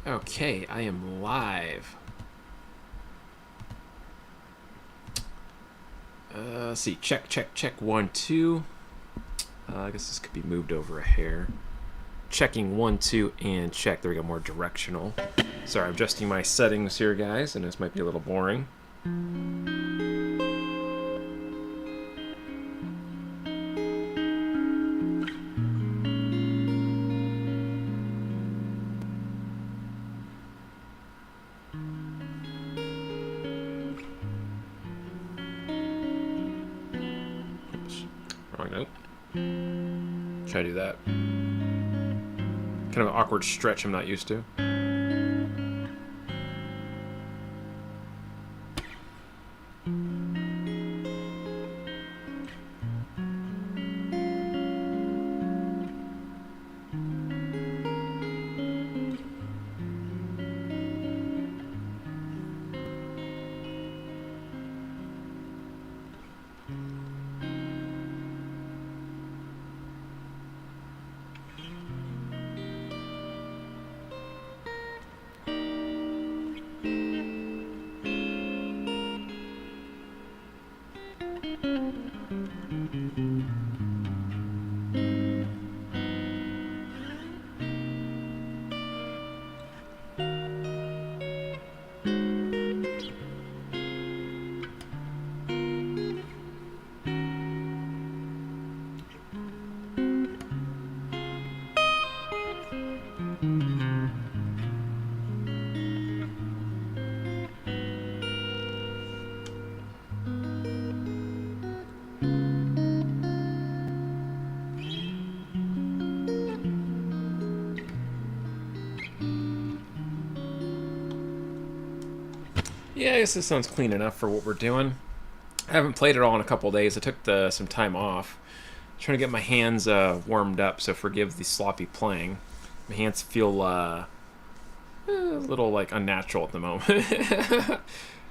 Okay, I am live. Let's see. Check, check, check. 1, 2. I guess this could be moved over a hair. Checking 1, 2, and check. There we go. More directional. Sorry, I'm adjusting my settings here, guys, and this might be a little boring. Oops. Wrong note. Try to do that. Kind of an awkward stretch I'm not used to. Yeah, I guess this sounds clean enough for what we're doing. I haven't played it all in a couple days. I took some time off. Trying to get my hands warmed up, so forgive the sloppy playing. My hands feel a little like unnatural at the moment.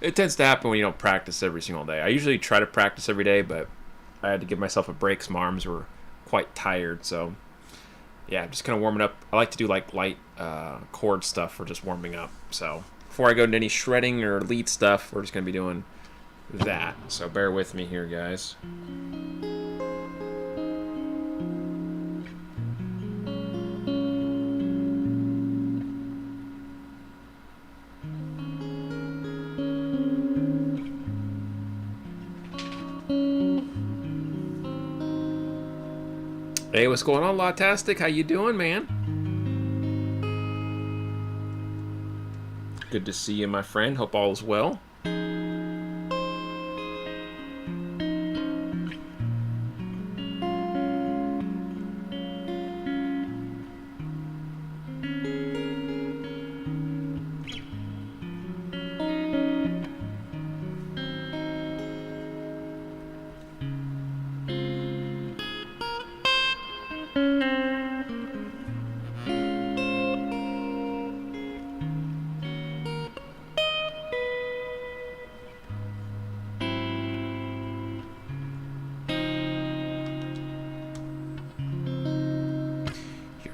It tends to happen when you don't practice every single day. I usually try to practice every day, but I had to give myself a break because my arms were quite tired. So yeah, just kind of warming up. I like to do like light chord stuff for just warming up. So before I go into any shredding or lead stuff, we're just going to be doing that. So bear with me here, guys. Hey, what's going on, Lawtastic? How you doing, man? Good to see you, my friend. Hope all is well.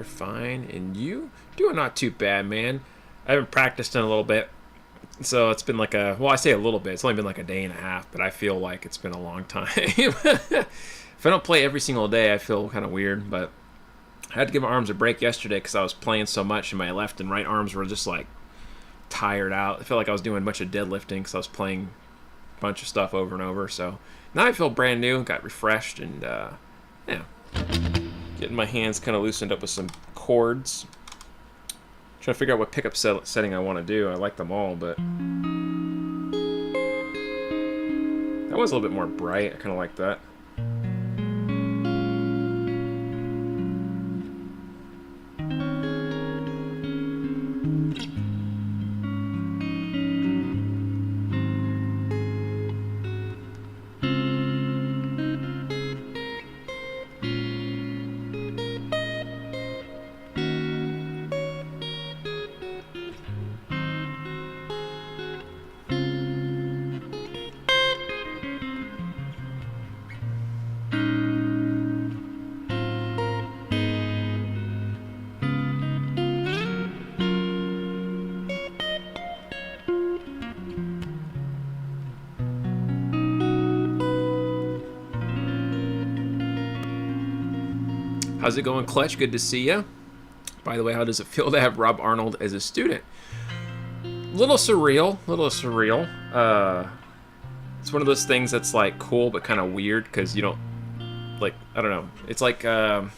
Fine, and you doing not too bad, man. I haven't practiced in a little bit, so it's been like I say a little bit, it's only been like a day and a half, but I feel like it's been a long time. If I don't play every single day, I feel kind of weird, but I had to give my arms a break yesterday because I was playing so much and my left and right arms were just like tired out. I felt like I was doing a bunch of deadlifting because I was playing a bunch of stuff over and over. So now I feel brand new, got refreshed, and yeah, getting my hands kind of loosened up with some chords. Trying to figure out what pickup setting I want to do. I like them all, but that one's a little bit more bright. I kind of like that. How's it going, Clutch? Good to see you. By the way, how does it feel to have Rob Arnold as a student? Little surreal. It's one of those things that's like cool but kind of weird because you don't, like, I don't know. It's like, I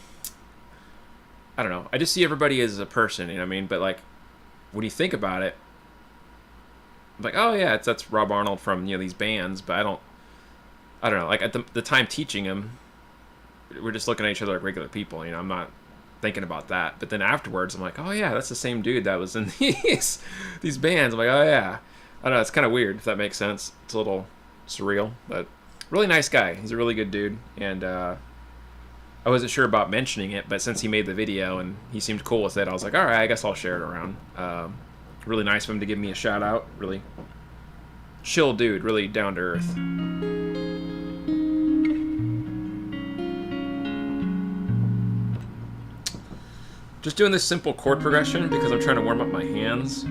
don't know. I just see everybody as a person, you know what I mean? But like, when you think about it, like, oh yeah, that's Rob Arnold from, you know, these bands, but I don't know. Like, at the time teaching him, we're just looking at each other like regular people, you know. I'm not thinking about that. But then afterwards, I'm like, oh yeah, that's the same dude that was in these bands. I'm like, oh yeah. I don't know. It's kind of weird, if that makes sense. It's a little surreal, but really nice guy. He's a really good dude, and I wasn't sure about mentioning it, but since he made the video and he seemed cool with it, I was like, all right, I guess I'll share it around. Really nice of him to give me a shout out. Really chill dude, really down to earth. Just doing this simple chord progression because I'm trying to warm up my hands.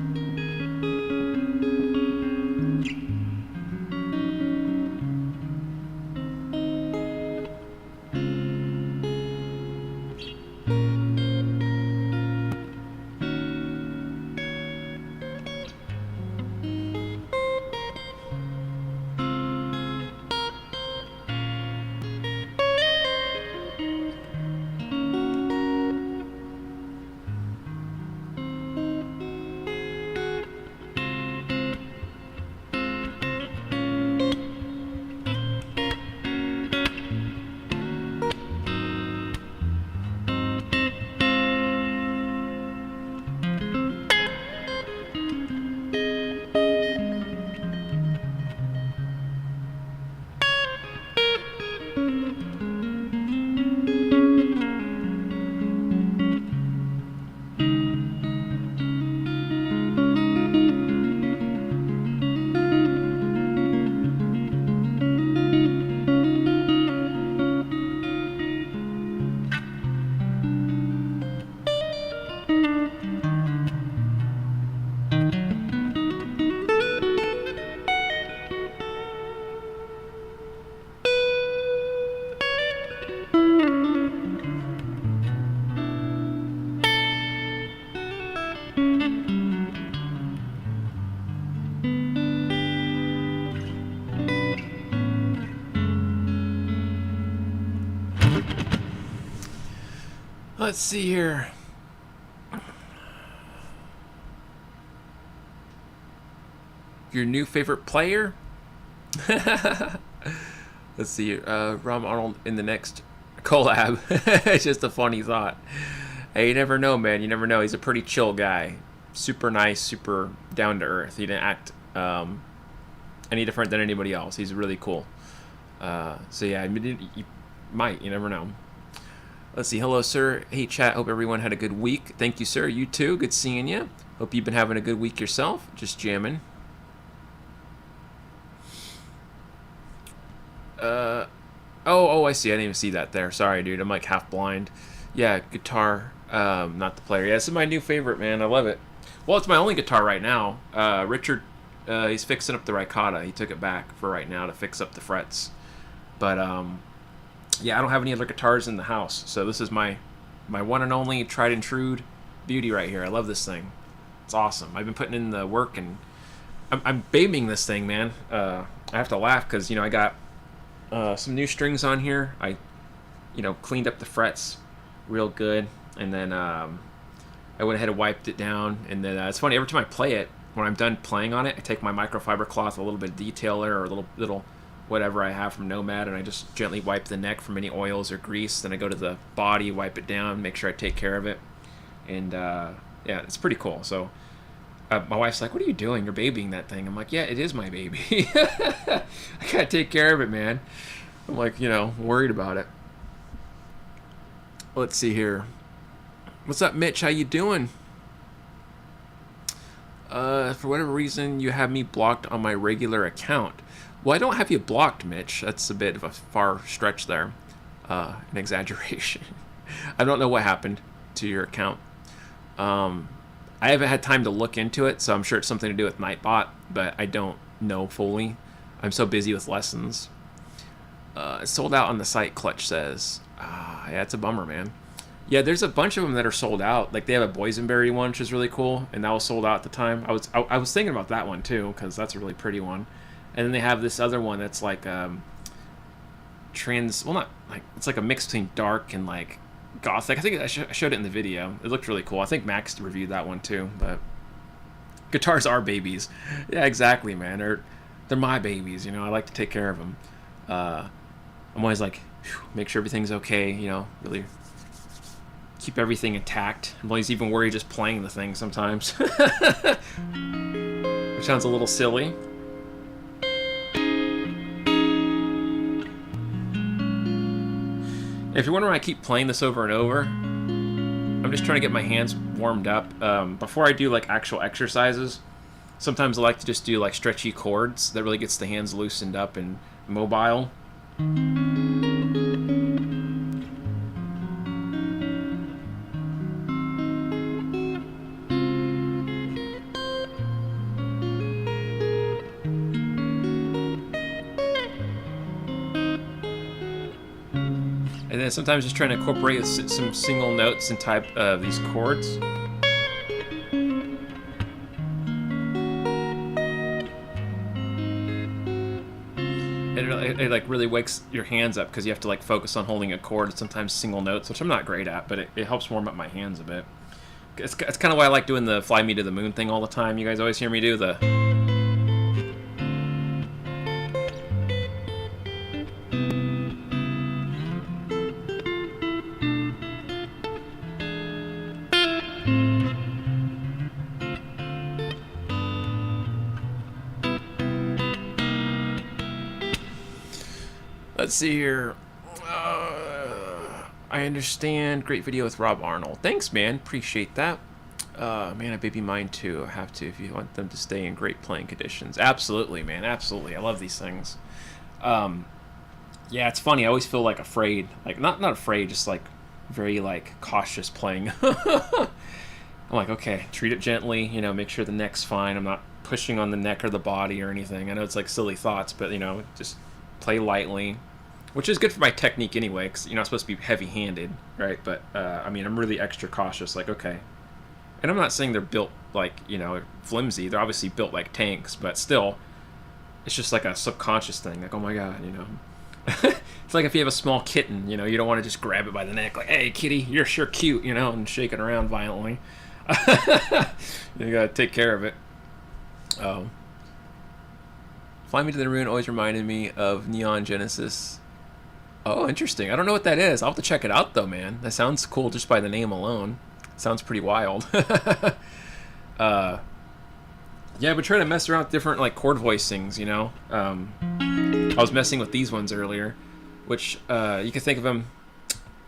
Let's see here. Your new favorite player? Let's see. Rob Arnold in the next collab. It's just a funny thought. Hey, you never know, man. You never know. He's a pretty chill guy. Super nice, super down to earth. He didn't act any different than anybody else. He's really cool. So yeah, I mean, you might. You never know. Let's see. Hello, sir. Hey, chat. Hope everyone had a good week. Thank you, sir. You too. Good seeing you. Hope you've been having a good week yourself. Just jamming. Oh, I see. I didn't even see that there. Sorry, dude. I'm like half blind. Yeah, guitar. Not the player. Yeah, this is my new favorite, man. I love it. Well, it's my only guitar right now. Richard, he's fixing up the ricotta. He took it back for right now to fix up the frets. But, yeah, I don't have any other guitars in the house, so this is my one and only tried and true beauty right here. I love this thing. It's awesome. I've been putting in the work, and I'm babing this thing, man. I have to laugh because, you know, I got some new strings on here. I, you know, cleaned up the frets real good, and then I went ahead and wiped it down, and then it's funny, every time I play it, when I'm done playing on it, I take my microfiber cloth, a little bit of detailer, or a little whatever I have from Nomad, and I just gently wipe the neck from any oils or grease. Then I go to the body, wipe it down, make sure I take care of it. And yeah, it's pretty cool. So my wife's like, what are you doing? You're babying that thing. I'm like, yeah, it is my baby. I gotta take care of it, man. I'm like, you know, worried about it. Let's see here. What's up, Mitch? How you doing? For whatever reason, you have me blocked on my regular account. Well, I don't have you blocked, Mitch. That's a bit of a far stretch there. An exaggeration. I don't know what happened to your account. I haven't had time to look into it, so I'm sure it's something to do with Nightbot, but I don't know fully. I'm so busy with lessons. Sold out on the site, Clutch says. Yeah, it's a bummer, man. Yeah, there's a bunch of them that are sold out. Like they have a boysenberry one, which is really cool, and that was sold out at the time. I was thinking about that one too because that's a really pretty one. And then they have this other one that's like well, not like, it's like a mix between dark and like gothic. I think I showed it in the video. It looked really cool. I think Max reviewed that one too. But guitars are babies. Yeah, exactly, man. They're my babies. You know, I like to take care of them. I'm always like, make sure everything's okay. You know, really keep everything intact. I'm always even worried just playing the thing sometimes. Which sounds a little silly. If you're wondering why I keep playing this over and over, I'm just trying to get my hands warmed up. Before I do like actual exercises, sometimes I like to just do like stretchy chords that really gets the hands loosened up and mobile. And then sometimes just trying to incorporate some single notes and type of these chords. It like really wakes your hands up because you have to like focus on holding a chord, sometimes single notes, which I'm not great at, but it helps warm up my hands a bit. It's kind of why I like doing the Fly Me to the Moon thing all the time. You guys always hear me do the... Let's see here. I understand. Great video with Rob Arnold. Thanks, man. Appreciate that. Man, a baby mine too. I have to if you want them to stay in great playing conditions. Absolutely, man. Absolutely. I love these things. Yeah, it's funny. I always feel like afraid. Like not afraid, just like very like cautious playing. I'm like, okay, treat it gently. You know, make sure the neck's fine. I'm not pushing on the neck or the body or anything. I know it's like silly thoughts, but you know, just play lightly, which is good for my technique anyway, because you're not supposed to be heavy-handed, right? But I mean, I'm really extra cautious, like, okay. And I'm not saying they're built like, you know, flimsy. They're obviously built like tanks, but still, it's just like a subconscious thing, like, oh my god, you know. It's like if you have a small kitten, you know, you don't want to just grab it by the neck, like, hey kitty, you're sure cute, you know, and shake it around violently. You gotta take care of it. Fly Me to the Moon always reminded me of Neon Genesis. Oh, interesting. I don't know what that is. I'll have to check it out, though, man. That sounds cool just by the name alone. Sounds pretty wild. Yeah, I've been trying to mess around with different, like, chord voicings, you know? I was messing with these ones earlier, which you can think of them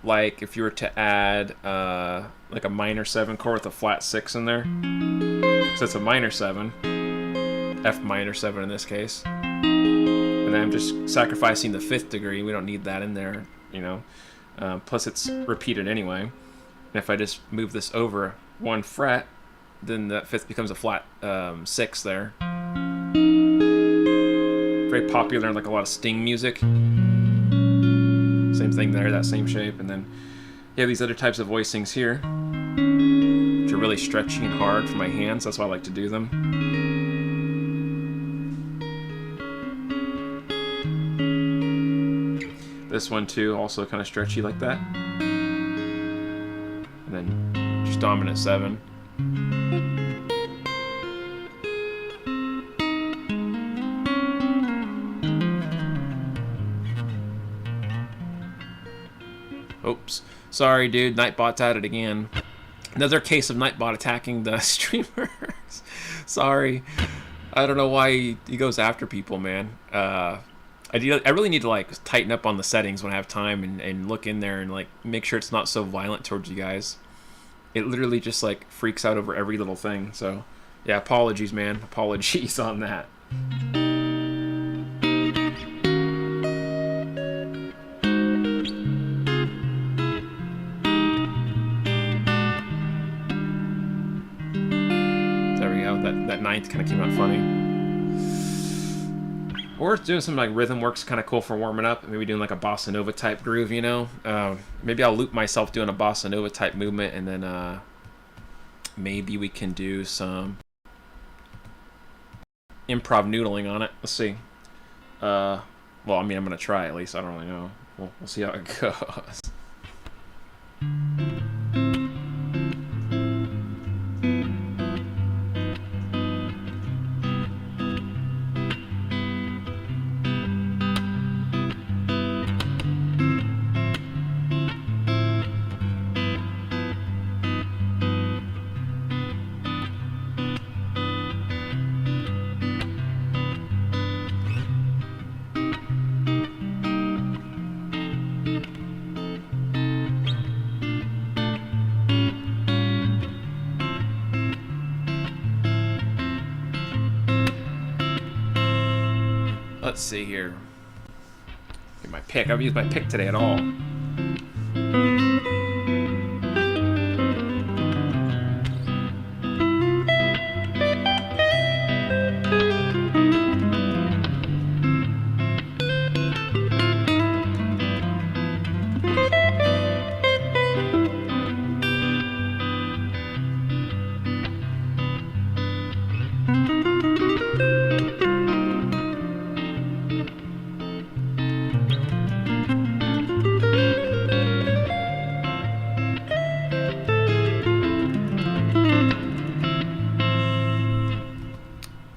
like if you were to add, like, a minor 7 chord with a flat 6 in there. So it's a minor 7. F minor 7 in this case, and then I'm just sacrificing the 5th degree. We don't need that in there, you know. Plus it's repeated anyway, and if I just move this over 1 fret, then that 5th becomes a flat 6 there. Very popular in like a lot of Sting music. Same thing there, that same shape. And then you have these other types of voicings here, which are really stretchy and hard for my hands. That's why I like to do them. This one too, also kind of stretchy like that. And then just dominant 7. Oops. Sorry, dude. Nightbot's at it again. Another case of Nightbot attacking the streamers. Sorry. I don't know why he goes after people, man. I really need to like tighten up on the settings when I have time and look in there and like make sure it's not so violent towards you guys. It literally just like freaks out over every little thing. So yeah, apologies, man. Apologies on that. There we go. That ninth kind of came out funny. Or doing some like rhythm work's kind of cool for warming up. Maybe doing like a Bosanova type groove, you know. Maybe I'll loop myself doing a Bosanova type movement, and then maybe we can do some improv noodling on it. Let's see. Well, I mean, I'm gonna try at least. I don't really know. We'll see how it goes. Let's see here. Get my pick. I haven't used my pick today at all.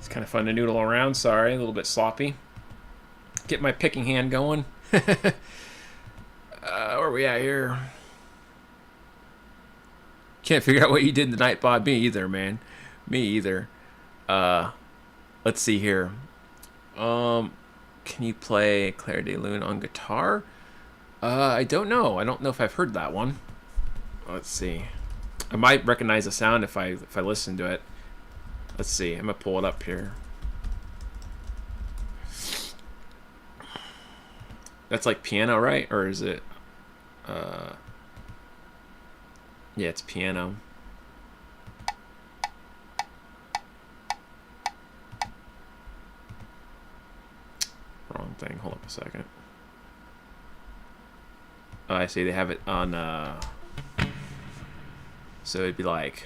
Kind of fun to noodle around. Sorry, a little bit sloppy. Get my picking hand going. Where are we at here? Can't figure out what you did tonight, Bob. Me either, man. Me either. Let's see here. Can you play Claire de Lune on guitar? I don't know. I don't know if I've heard that one. Let's see. I might recognize the sound if I listen to it. Let's see. I'm gonna pull it up here. That's like piano, right? Or is it? Yeah, it's piano. Wrong thing. Hold up a second. Oh, I see. They have it on. So it'd be like.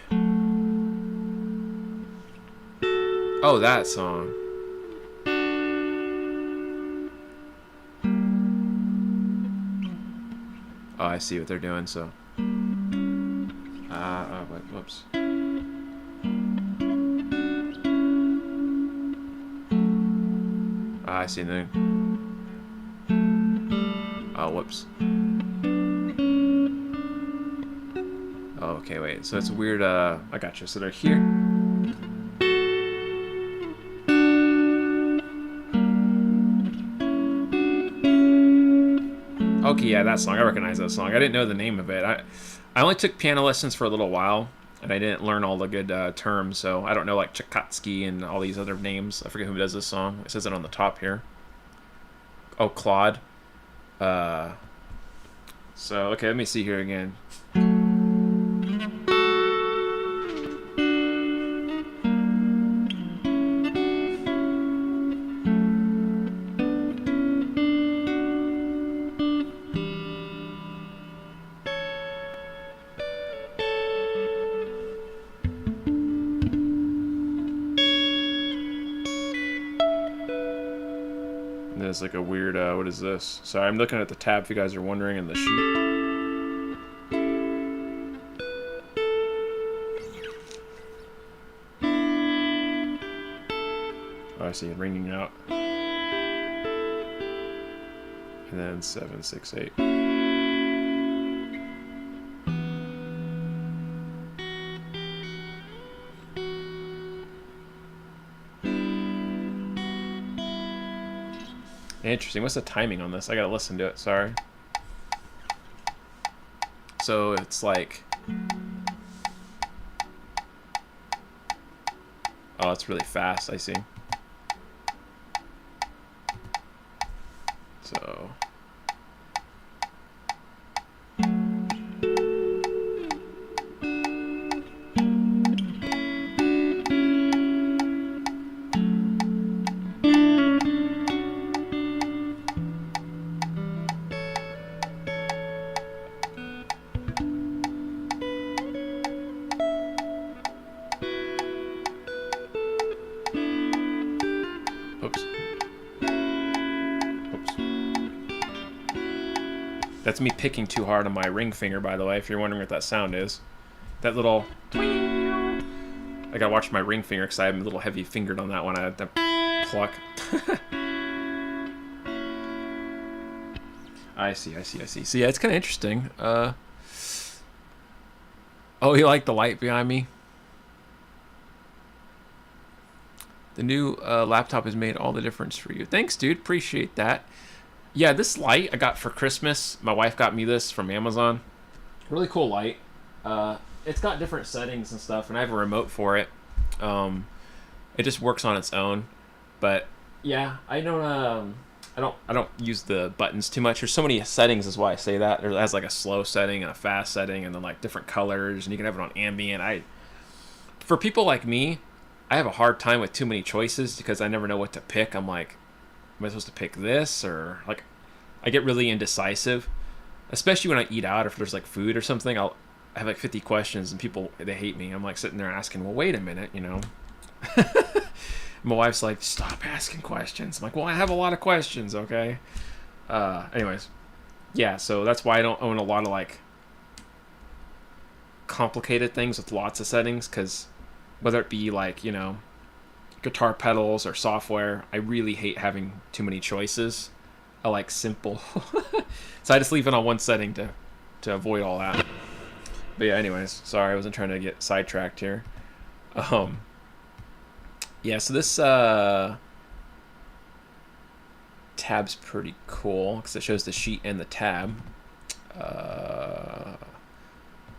Oh, that song. Oh, I see what they're doing, so. Wait, whoops. I see the. Oh, whoops. Oh, okay, wait. So it's weird, I gotcha. So they're here. Okay, yeah, that song. I recognize that song. I didn't know the name of it. I only took piano lessons for a little while, and I didn't learn all the good terms, so I don't know, like, Tchaikovsky and all these other names. I forget who does this song. It says it on the top here. Oh, Claude. So, okay, let me see here again. There's like a weird, what is this? Sorry, I'm looking at the tab if you guys are wondering in the sheet. Oh, I see it ringing out. And then 7, 6, 8. Interesting. What's the timing on this? I gotta listen to it. Sorry. So it's like. Oh, it's really fast. I see. So. That's me picking too hard on my ring finger, by the way, if you're wondering what that sound is. That little... I gotta watch my ring finger because I'm a little heavy fingered on that one. I had to pluck. I see. So yeah, it's kind of interesting. Oh, you like the light behind me? The new laptop has made all the difference for you. Thanks, dude. Appreciate that. Yeah, this light I got for Christmas. My wife got me this from Amazon. Really cool light. It's got different settings and stuff, and I have a remote for it. It just works on its own. But yeah, I don't use the buttons too much. There's so many settings, is why I say that. It has like a slow setting and a fast setting, and then like different colors, and you can have it on ambient. For people like me, I have a hard time with too many choices because I never know what to pick. I'm like, am I supposed to pick this? Or like, I get really indecisive, especially when I eat out. If there's like food or something, I have like 50 questions and people, they hate me. I'm like sitting there asking, well, wait a minute, you know. My wife's like, stop asking questions. I'm like, well, I have a lot of questions, okay? Anyways, yeah, so that's why I don't own a lot of like complicated things with lots of settings, because whether it be like, you know, guitar pedals or software, I really hate having too many choices. I like simple. So I just leave it on one setting to avoid all that. But yeah, anyways, sorry, I wasn't trying to get sidetracked here. Yeah, so this tab's pretty cool because it shows the sheet and the tab.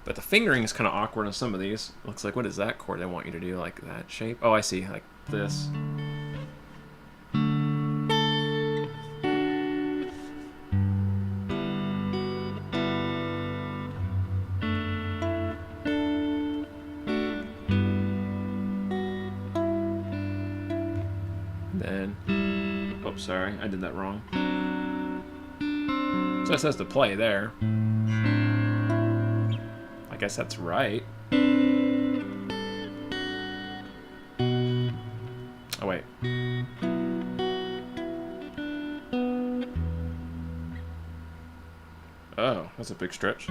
But the fingering is kind of awkward on some of these. Looks like, what is that chord they want you to do? Like that shape? Oh, I see. Like this. Then, oh, sorry. I did that wrong. So it says to play there. I guess that's right. Oh, wait. Oh, that's a big stretch.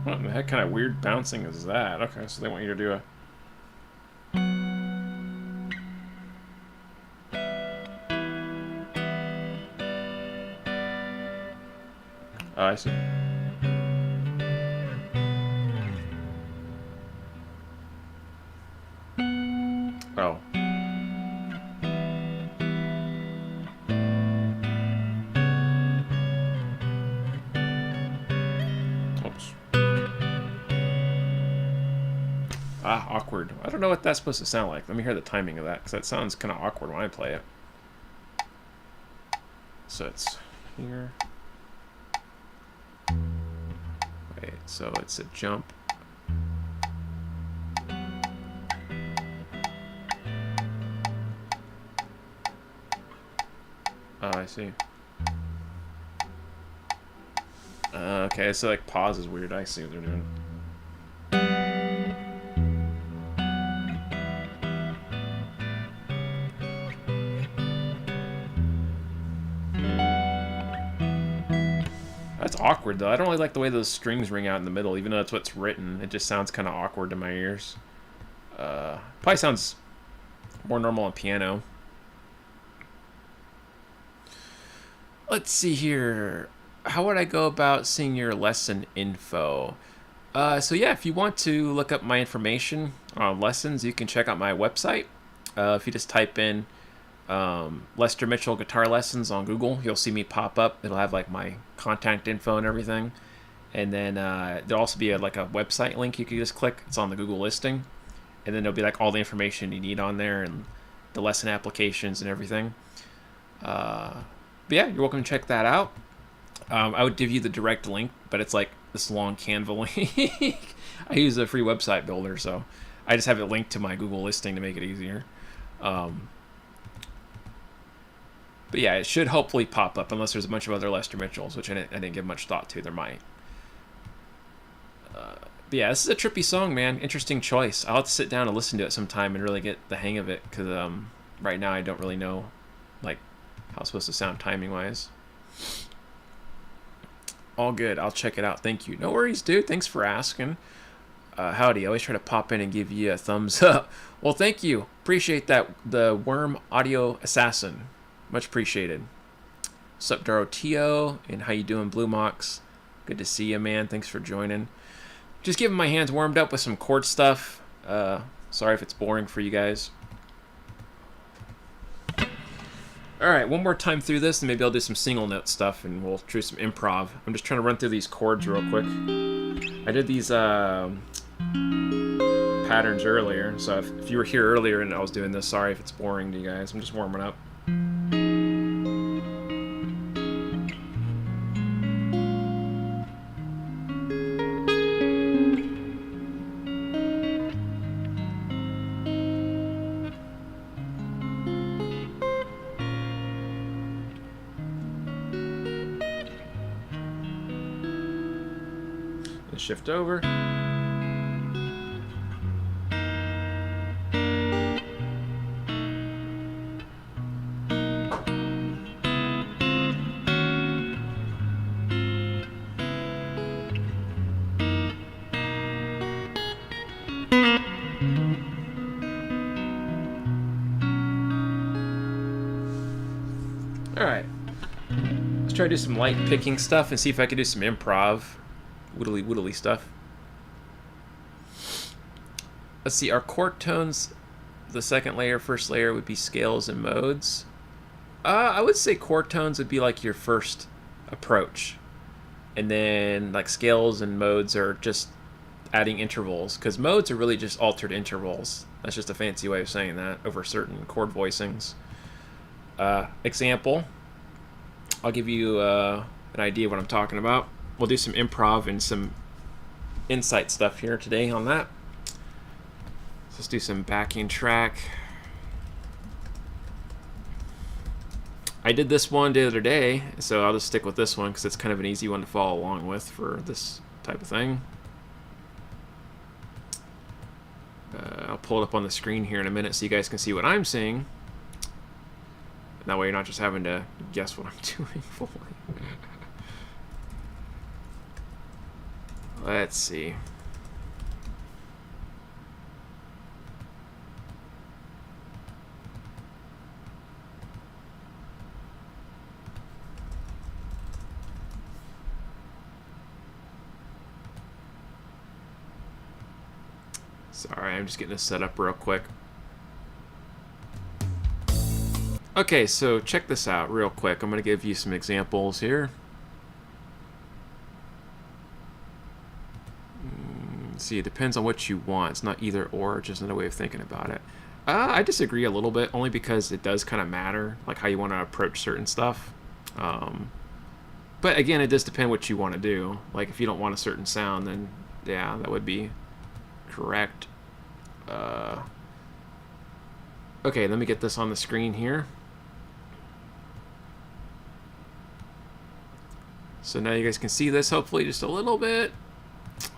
What the heck kind of weird bouncing is that? Okay, so they want you to do a... Oh, I see. Oh. Oops. Ah, awkward. I don't know what that's supposed to sound like. Let me hear the timing of that, because that sounds kind of awkward when I play it. So it's here. Wait, so it's a jump. Oh, I see. Okay, so like pause is weird. I see what they're doing. That's awkward though. I don't really like the way those strings ring out in the middle, even though that's what's written. It just sounds kind of awkward to my ears. Probably sounds more normal on piano. Let's see here. How would I go about seeing your lesson info? So yeah, if you want to look up my information on lessons, you can check out my website. If you just type in Lester Mitchell guitar lessons on Google, you'll see me pop up. It'll have like my contact info and everything, and then there'll also be like a website link you can just click. It's on the Google listing, and then there'll be like all the information you need on there and the lesson applications and everything. But yeah, you're welcome to check that out. I would give you the direct link, but it's like this long Canva link. I use a free website builder, so I just have it linked to my Google listing to make it easier. But yeah, it should hopefully pop up, unless there's a bunch of other Lester Mitchells, which I didn't give much thought to. There might. But But yeah, this is a trippy song, man. Interesting choice. I'll have to sit down and listen to it sometime and really get the hang of it, because right now I don't really know like how it's supposed to sound timing wise. All good. I'll check it out. Thank you. No worries, dude. Thanks for asking. Howdy. I always try to pop in and give you a thumbs up. Well, thank you. Appreciate that. The Worm Audio Assassin. Much appreciated. Sup, Dorotio, and how you doing, Blue Mox? Good to see you, man. Thanks for joining. Just getting my hands warmed up with some chord stuff. Sorry if it's boring for you guys. Alright, one more time through this, and maybe I'll do some single note stuff, and we'll do some improv. I'm just trying to run through these chords real quick. I did these patterns earlier, so if you were here earlier and I was doing this, sorry if it's boring to you guys. I'm just warming up. Shift over. All right. Let's try to do some light picking stuff and see if I can do some improv. Woodly stuff. Let's see, our chord tones, the second layer, first layer would be scales and modes. I would say chord tones would be like your first approach. And then like scales and modes are just adding intervals, because modes are really just altered intervals. That's just a fancy way of saying that over certain chord voicings. Example, I'll give you an idea of what I'm talking about. We'll do some improv and some insight stuff here today on that. So let's do some backing track. I did this one the other day, so I'll just stick with this one because it's kind of an easy one to follow along with for this type of thing. I'll pull it up on the screen here in a minute so you guys can see what I'm seeing. That way you're not just having to guess what I'm doing for you. Let's see. Sorry, I'm just getting this set up real quick. Okay, so check this out real quick. I'm going to give you some examples here. See, it depends on what you want. It's not either or, just another way of thinking about it. I disagree a little bit, only because it does kind of matter, like how you want to approach certain stuff. But again, it does depend what you want to do. Like if you don't want a certain sound, then yeah, that would be correct. Okay, let me get this on the screen here. So now you guys can see this, hopefully, just a little bit.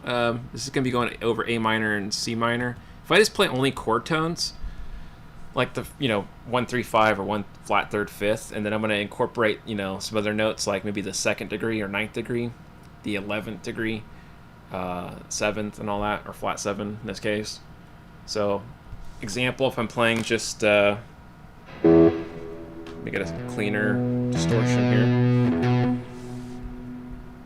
This is going to be going over A minor and C minor. If I just play only chord tones, like the, 1, 3, 5 or 1 flat third fifth, and then I'm going to incorporate, some other notes like maybe the 2nd degree or 9th degree, the 11th degree, 7th and all that, or flat 7 in this case. So, example, if I'm playing just, let me get a cleaner distortion here.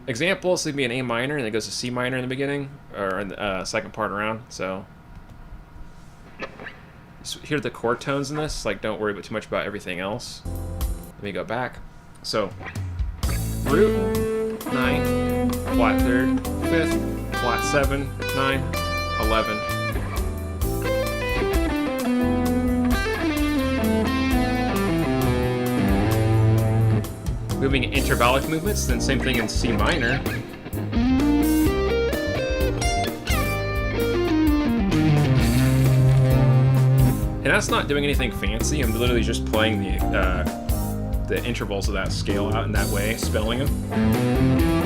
Example, this would be an A minor, and it goes to C minor in the beginning, or in the second part around. So here are the chord tones in this. Like, don't worry too much about everything else. Let me go back. So root 9, flat third, 5th, flat 7, 9, 11. Moving in intervallic movements, then same thing in C minor. And that's not doing anything fancy. I'm literally just playing the intervals of that scale out in that way, spelling them.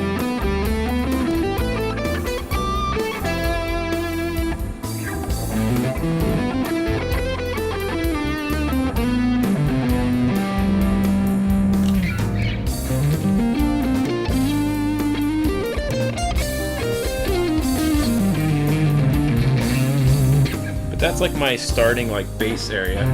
that's like my starting like bass area.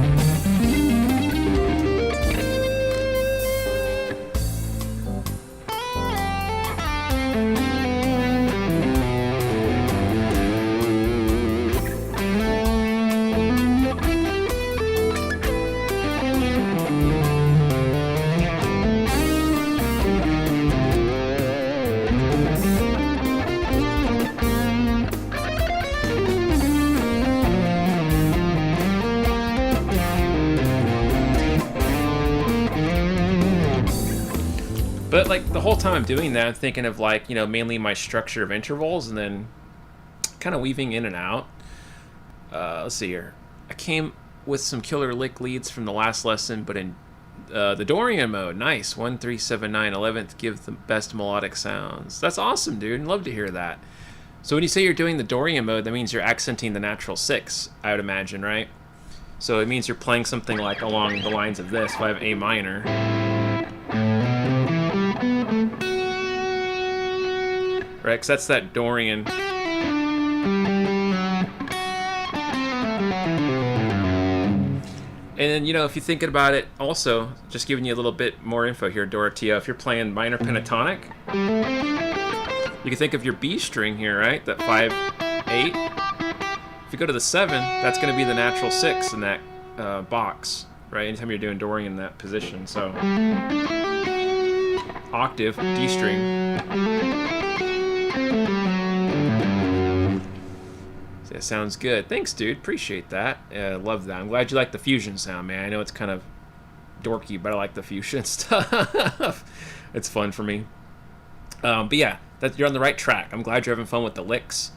But like the whole time I'm doing that, I'm thinking of like, you know, mainly my structure of intervals and then kind of weaving in and out. Let's see here. I came with some killer lick leads from the last lesson, but in the Dorian mode. Nice. 1, 3, 7, 9, 11th give the best melodic sounds. That's awesome, dude. Love to hear that. So when you say you're doing the Dorian mode, that means you're accenting the natural 6, I would imagine, right? So it means you're playing something like along the lines of this. If I have A minor. Right, because that's that Dorian. And then, you know, if you're thinking about it, also, just giving you a little bit more info here, Dorothea, if you're playing minor pentatonic, you can think of your B string here, right? That 5, 8. If you go to the 7, that's going to be the natural 6 in that box, right? Anytime you're doing Dorian in that position. So, octave, D string. So it sounds good. Thanks, dude. Appreciate that. Love that. I'm glad you like the fusion sound, man. I know it's kind of dorky, but I like the fusion stuff. It's fun for me. But yeah, you're on the right track. I'm glad you're having fun with the licks.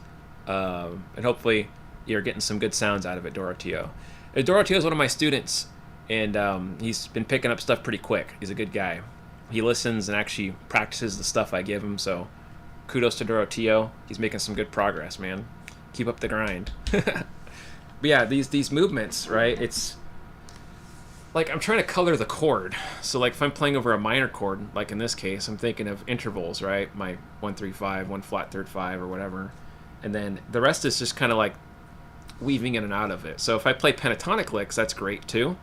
And hopefully you're getting some good sounds out of it, Doroteo. Doroteo is one of my students, and he's been picking up stuff pretty quick. He's a good guy. He listens and actually practices the stuff I give him, so kudos to Doroteo. He's making some good progress, man. Keep up the grind. But yeah, these movements, right? It's like I'm trying to color the chord. So like if I'm playing over a minor chord, like in this case, I'm thinking of intervals, right? My 1, 3, 5, 1 flat third 5 or whatever. And then the rest is just kind of like weaving in and out of it. So if I play pentatonic licks, that's great too.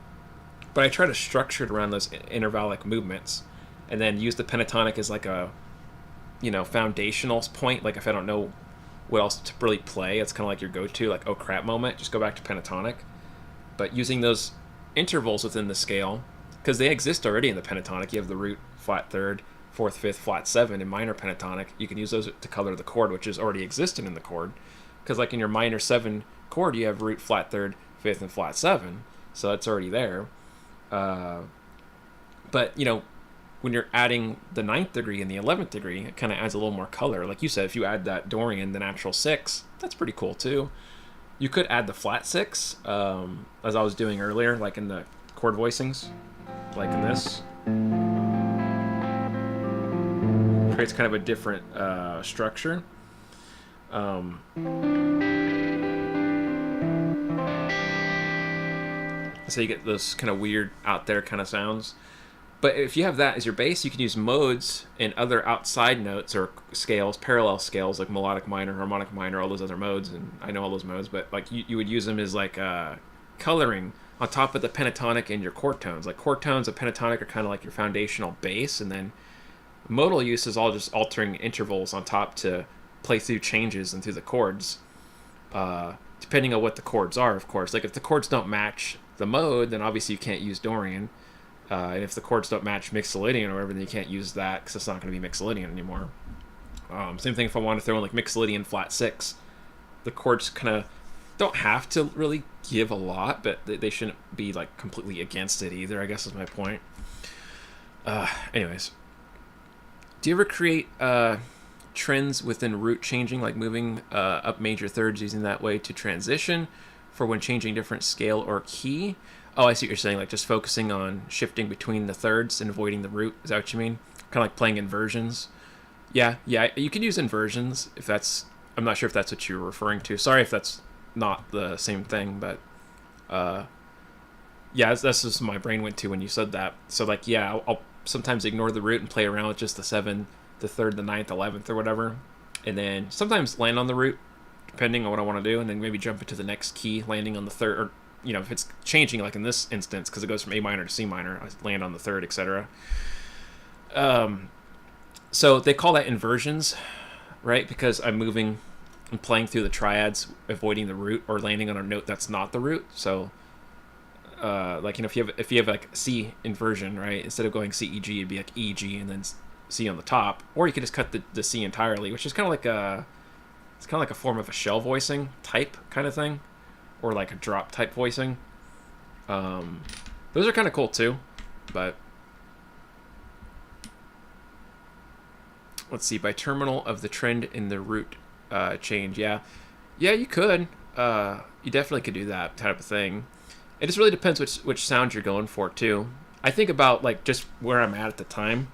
But I try to structure it around those intervallic movements and then use the pentatonic as like a, you know, foundational point. Like if I don't know what else to really play, it's kind of like your go-to, like, oh crap moment, just go back to pentatonic. But using those intervals within the scale, because they exist already in the pentatonic. You have the root, flat third, 4th, 5th, flat 7 in minor pentatonic. You can use those to color the chord, which is already existent in the chord. Because like in your minor 7 chord, you have root, flat third, 5th, and flat 7. So that's already there. But, you know, when you're adding the 9th degree and the 11th degree, it kind of adds a little more color. Like you said, if you add that Dorian, the natural 6, that's pretty cool too. You could add the flat 6, as I was doing earlier, like in the chord voicings, like in this. Creates kind of a different structure. So you get those kind of weird out there kind of sounds. But if you have that as your bass, you can use modes and other outside notes or scales, parallel scales like melodic minor, harmonic minor, all those other modes. And I know all those modes, but like you would use them as like coloring on top of the pentatonic and your chord tones. Like chord tones of pentatonic are kind of like your foundational bass, and then modal use is all just altering intervals on top to play through changes and through the chords, depending on what the chords are, of course. Like if the chords don't match the mode, then obviously you can't use Dorian. And if the chords don't match Mixolydian or whatever, then you can't use that because it's not going to be Mixolydian anymore. Same thing if I want to throw in like Mixolydian flat 6. The chords kind of don't have to really give a lot, but they shouldn't be like completely against it either, I guess is my point. Anyways. Do you ever create trends within root changing, like moving up major thirds using that way to transition for when changing different scale or key? Oh, I see what you're saying, like just focusing on shifting between the thirds and avoiding the root. Is that what you mean? Kind of like playing inversions? Yeah, you can use inversions if that's... I'm not sure if that's what you're referring to. Sorry if that's not the same thing, but... yeah, that's just what my brain went to when you said that. So, like, yeah, I'll sometimes ignore the root and play around with just the 7, the 3rd, the 9th, 11th, or whatever. And then sometimes land on the root depending on what I want to do, and then maybe jump into the next key, landing on the third, or if it's changing, like in this instance, because it goes from A minor to C minor, I land on the third, etc. So they call that inversions, right? Because I'm moving and playing through the triads, avoiding the root or landing on a note that's not the root. So, if you have like C inversion, right? Instead of going C E G, it'd be like E G and then C on the top, or you could just cut the C entirely, which is kind of like a form of a shell voicing type kind of thing, or like a drop type voicing. Those are kind of cool too, but let's see, by terminal of the trend in the root change. Yeah, you could. You definitely could do that type of thing. It just really depends which sound you're going for too. I think about like just where I'm at the time,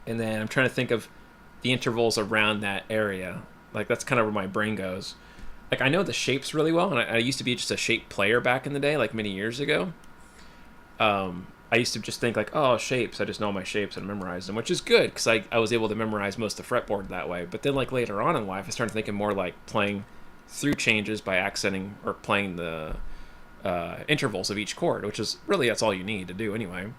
and then I'm trying to think of the intervals around that area. Like that's kind of where my brain goes. Like I know the shapes really well, and I used to be just a shape player back in the day, like many years ago. I used to just think like, oh, shapes. I just know my shapes and memorize them, which is good because I was able to memorize most of the fretboard that way. But then like later on in life, I started thinking more like playing through changes by accenting or playing the intervals of each chord, which is really that's all you need to do anyway.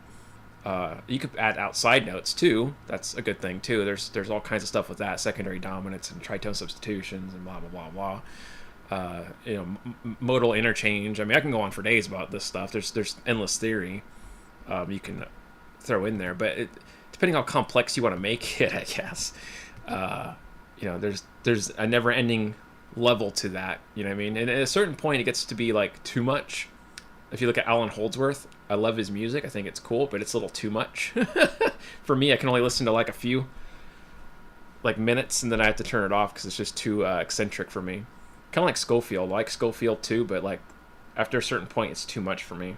You could add outside notes too. That's a good thing too. There's all kinds of stuff with that, secondary dominants and tritone substitutions and blah blah blah blah. Modal interchange. I mean, I can go on for days about this stuff. There's endless theory you can throw in there, but depending how complex you want to make it, I guess. There's a never-ending level to that. You know what I mean? And at a certain point, it gets to be like too much. If you look at Alan Holdsworth, I love his music. I think it's cool, but it's a little too much. For me, I can only listen to like a few like minutes, and then I have to turn it off because it's just too eccentric for me. Kind of like Schofield. I like Schofield too, but like after a certain point, it's too much for me.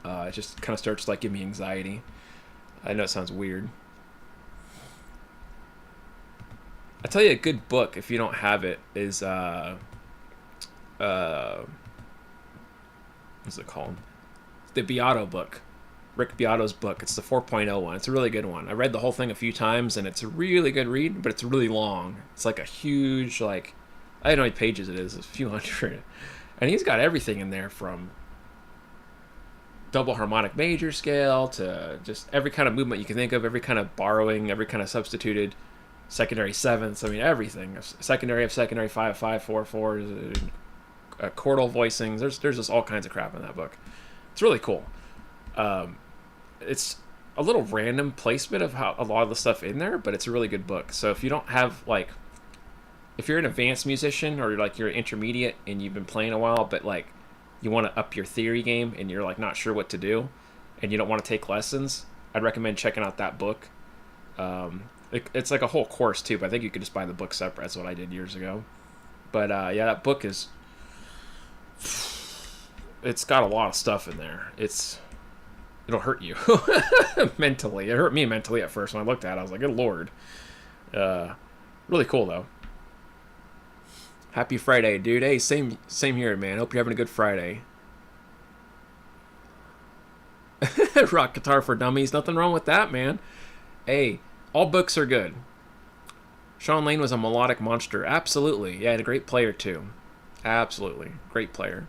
It just kind of starts to like give me anxiety. I know it sounds weird. I tell you, a good book if you don't have it is what's it called? The Beato book. Rick Beato's book. It's the 4.0 one. It's a really good one. I read the whole thing a few times, and it's a really good read, but it's really long. It's like a huge, like, I don't know how many pages it is. It's a few hundred. And he's got everything in there from double harmonic major scale to just every kind of movement you can think of, every kind of borrowing, every kind of substituted secondary sevenths. I mean, everything. Secondary of secondary, 5/5, 4/4, chordal voicings. There's just all kinds of crap in that book. It's really cool. It's a little random placement of how a lot of the stuff in there, but it's a really good book. So if you don't have like, if you're an advanced musician or you're intermediate and you've been playing a while, but like you want to up your theory game and you're like not sure what to do and you don't want to take lessons, I'd recommend checking out that book. It's like a whole course too, but I think you could just buy the book separate. That's what I did years ago. But that book it's got a lot of stuff in there. It'll hurt you mentally. It hurt me mentally at first when I looked at it. I was like, good Lord. Really cool though. Happy Friday, dude. Hey, same here, man. Hope you're having a good Friday. Rock guitar for dummies. Nothing wrong with that, man. Hey, all books are good. Sean Lane was a melodic monster. Absolutely. Yeah, and a great player too. Absolutely. Great player.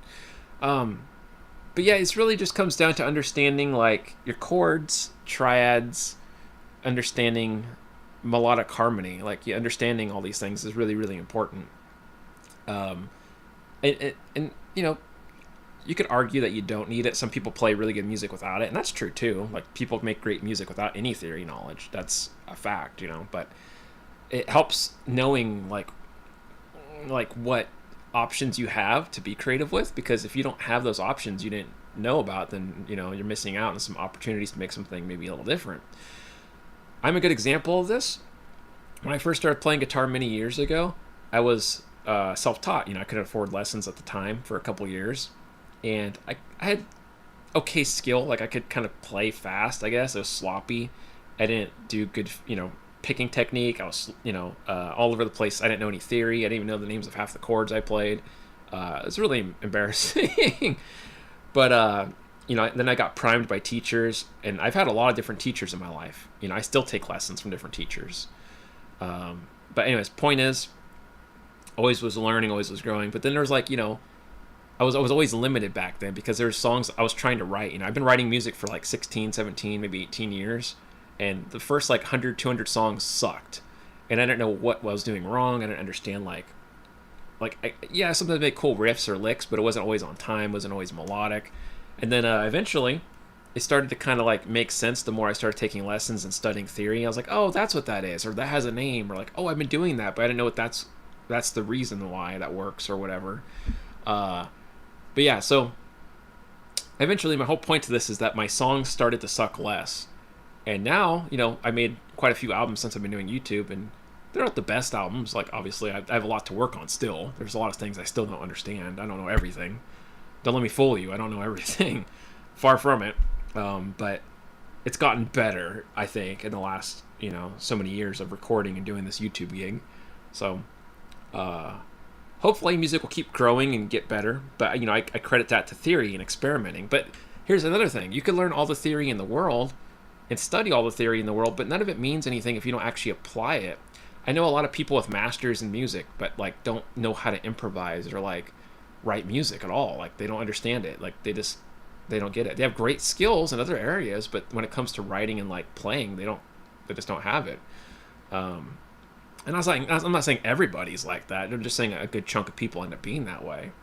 But yeah, it's really just comes down to understanding like your chords, triads, understanding melodic harmony. Like understanding all these things is really, really important. And you could argue that you don't need it. Some people play really good music without it, and that's true too. Like people make great music without any theory knowledge. That's a fact, but it helps knowing like what options you have to be creative with, because if you don't have those options you didn't know about, then you're missing out on some opportunities to make something maybe a little different. I'm a good example of this. When I first started playing guitar many years ago, I was self-taught. I couldn't afford lessons at the time for a couple years, and I had okay skill. Like I could kind of play fast, I guess. I was sloppy. I didn't do good picking technique. I was all over the place. I didn't know any theory. I didn't even know the names of half the chords I played. It was really embarrassing. But then I got primed by teachers, and I've had a lot of different teachers in my life. I still take lessons from different teachers. But anyways, point is, Always was learning, always was growing. But then there's like, I was always limited back then because there's songs I was trying to write. I've been writing music for like 16, 17, maybe 18 years. And the first like 100, 200 songs sucked. And I didn't know what I was doing wrong. I didn't understand yeah, sometimes I made cool riffs or licks, but it wasn't always on time, wasn't always melodic. And then eventually it started to kind of like make sense the more I started taking lessons and studying theory. I was like, oh, that's what that is, or that has a name, or like, oh, I've been doing that, but I didn't know what that's the reason why that works or whatever. But yeah, so eventually my whole point to this is that my songs started to suck less. And now, I made quite a few albums since I've been doing YouTube, and they're not the best albums. Like, obviously, I have a lot to work on still. There's a lot of things I still don't understand. I don't know everything. Don't let me fool you. I don't know everything. Far from it. But it's gotten better, I think, in the last, so many years of recording and doing this YouTube gig. So, hopefully music will keep growing and get better. But, I credit that to theory and experimenting. But here's another thing. You can learn all the theory in the world and study all the theory in the world, but none of it means anything if you don't actually apply it. I know a lot of people with masters in music, but like don't know how to improvise or like write music at all. Like they don't understand it. Like they don't get it. They have great skills in other areas, but when it comes to writing and like playing, they just don't have it. And I'm not saying everybody's like that. I'm just saying a good chunk of people end up being that way.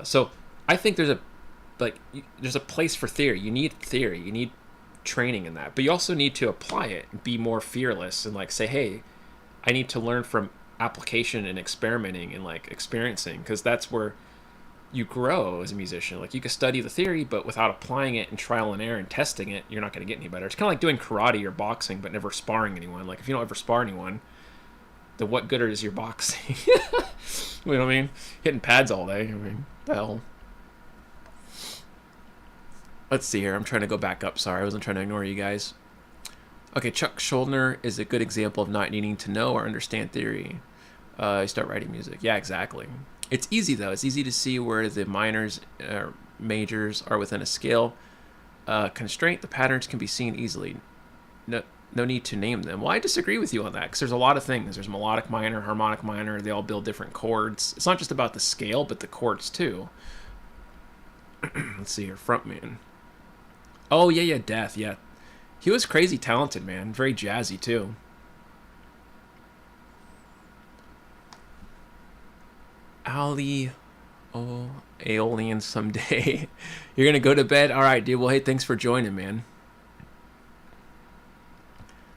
So I think there's a place for theory. You need theory. You need training in that, but you also need to apply it and be more fearless and like say, hey, I need to learn from application and experimenting and like experiencing, because that's where you grow as a musician. Like you can study the theory, but without applying it and trial and error and testing it, you're not going to get any better. It's kind of like doing karate or boxing, but never sparring anyone. Like if you don't ever spar anyone, then what good is your boxing? You know what I mean? Hitting pads all day. I mean, hell. Let's see here. I'm trying to go back up. Sorry, I wasn't trying to ignore you guys. Okay, Chuck Schuldner is a good example of not needing to know or understand theory. Start writing music. Yeah, exactly. It's easy, though. It's easy to see where the minors or majors are within a scale constraint. The patterns can be seen easily. No need to name them. Well, I disagree with you on that, because there's a lot of things. There's melodic minor, harmonic minor. They all build different chords. It's not just about the scale, but the chords, too. Let's see here. Frontman. Oh, yeah, Death, yeah. He was crazy talented, man. Very jazzy, too. Ali, Aeolian someday. You're going to go to bed? All right, dude. Well, hey, thanks for joining, man.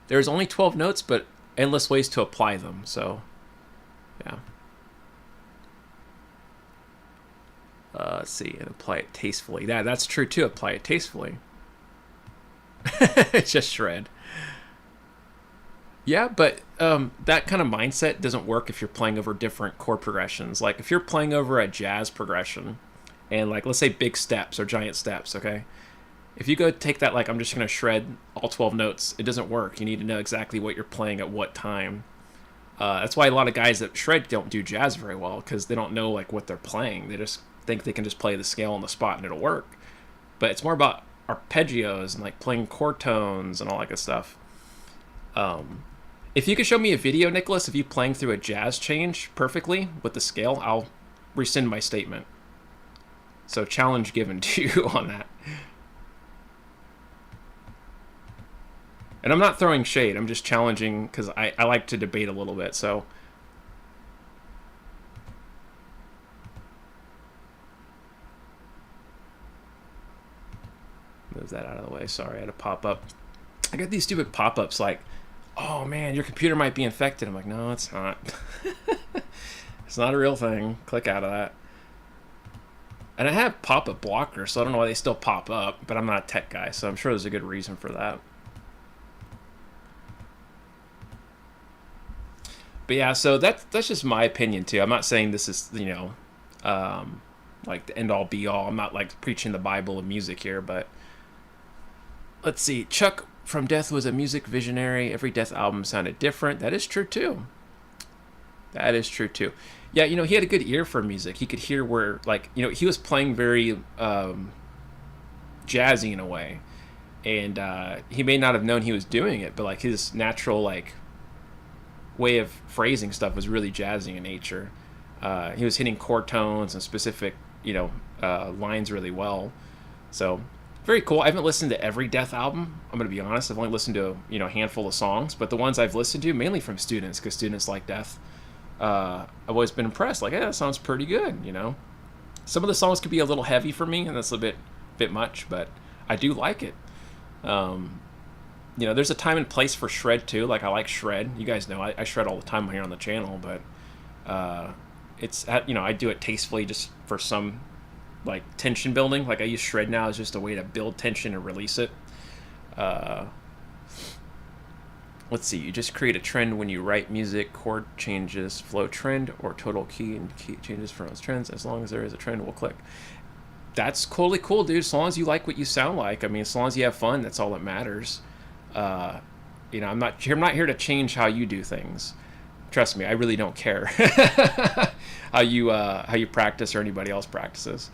There's only 12 notes, but endless ways to apply them, so, yeah. Let's see, and apply it tastefully. Yeah, that's true, too. Apply it tastefully. Just shred. Yeah, but that kind of mindset doesn't work if you're playing over different chord progressions. Like if you're playing over a jazz progression and like let's say big steps or giant steps, okay? If you go take that like I'm just going to shred all 12 notes, it doesn't work. You need to know exactly what you're playing at what time. That's why a lot of guys that shred don't do jazz very well, because they don't know like what they're playing. They just think they can just play the scale on the spot and it'll work. But it's more about arpeggios and like playing chord tones and all that good stuff. If you could show me a video, Nicholas, of you playing through a jazz change perfectly with the scale, I'll rescind my statement. So challenge given to you on that. And I'm not throwing shade, I'm just challenging because I like to debate a little bit, so. Move that out of the way. Sorry, I had a pop-up. I got these stupid pop-ups like, oh man, your computer might be infected. I'm like, no, it's not. It's not a real thing. Click out of that. And I have pop-up blockers, so I don't know why they still pop up, but I'm not a tech guy, so I'm sure there's a good reason for that. But yeah, so that's just my opinion too. I'm not saying this is, like the end-all be-all. I'm not like preaching the Bible of music here, but let's see. Chuck from Death was a music visionary. Every Death album sounded different. That is true too. That is true too. Yeah, he had a good ear for music. He could hear where, like, he was playing very jazzy in a way. And he may not have known he was doing it, but like his natural, like, way of phrasing stuff was really jazzy in nature. He was hitting chord tones and specific, lines really well. So very cool. I haven't listened to every Death album. I'm gonna be honest. I've only listened to a handful of songs, but the ones I've listened to mainly from students because students like Death. I've always been impressed. Like, that sounds pretty good. Some of the songs could be a little heavy for me, and that's a bit much, but I do like it. There's a time and place for shred too. Like, I like shred. You guys know I shred all the time here on the channel, but I do it tastefully just for some like tension building. Like, I use shred now as just a way to build tension and release it. Let's see. You just create a trend when you write music, chord changes, flow trend, or total key and key changes from those trends. As long as there is a trend, we'll click. That's totally cool, dude. As long as you like what you sound like. I mean, as long as you have fun, that's all that matters. I'm not here to change how you do things. Trust me, I really don't care how you practice or anybody else practices.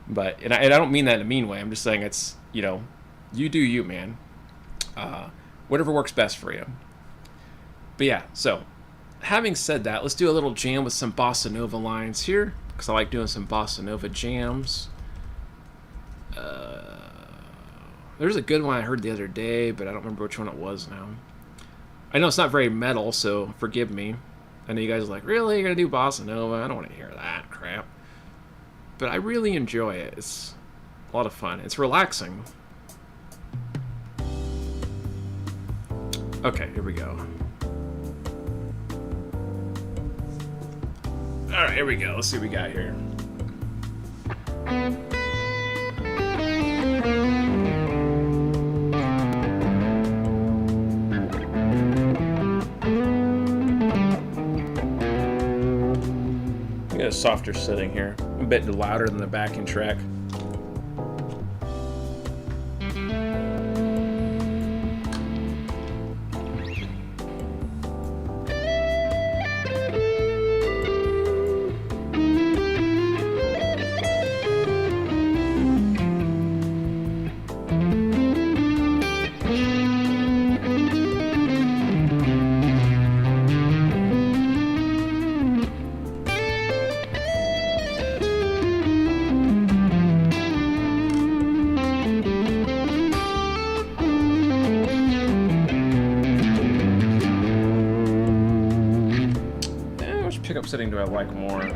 But I don't mean that in a mean way. I'm just saying it's you do you, man. Whatever works best for you. But yeah, so having said that, let's do a little jam with some Bosanova lines here, because I like doing some Bosanova jams. There's a good one I heard the other day, but I don't remember which one it was now. I know it's not very metal, so forgive me. I know you guys are like, really? You're going to do Bosanova? I don't want to hear that crap. But I really enjoy it. It's a lot of fun. It's relaxing. Okay, here we go. Alright, here we go. Let's see what we got here. A softer setting here, a bit louder than the backing track. Pickup setting do I like more?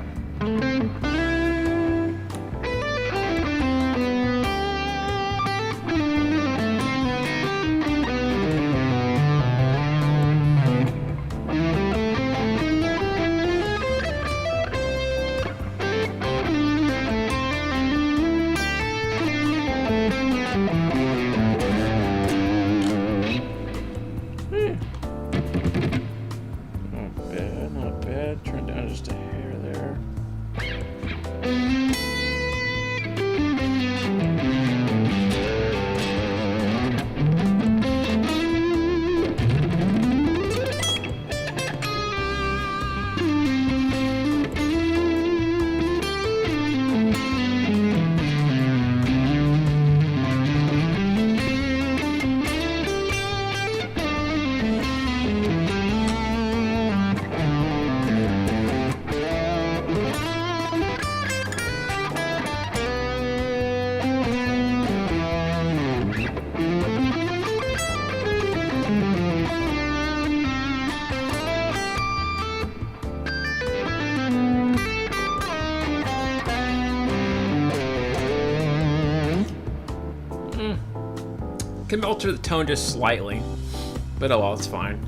Not bad. Turn down just a hair there. Can alter the tone just slightly, but oh well, it's fine.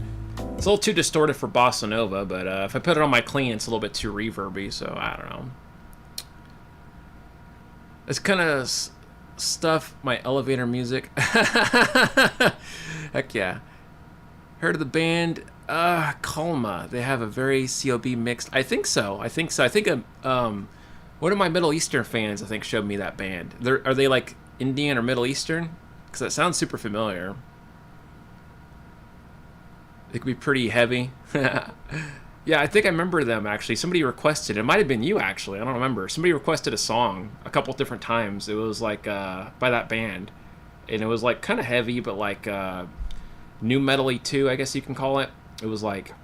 It's a little too distorted for Bossa Nova, but if I put it on my clean, it's a little bit too reverby, so I don't know. It's kind of stuff, my elevator music. Heck yeah. Heard of the band Kalma? They have a very COB mixed. I think so. I think one of my Middle Eastern fans, I think, showed me that band. Are they like Indian or Middle Eastern? Because that sounds super familiar. It could be pretty heavy. Yeah, I think I remember them, actually. Somebody requested, it might have been you, actually. I don't remember. Somebody requested a song a couple different times. It was like by that band. And it was like kind of heavy, but like new metal-y too, I guess you can call it. It was like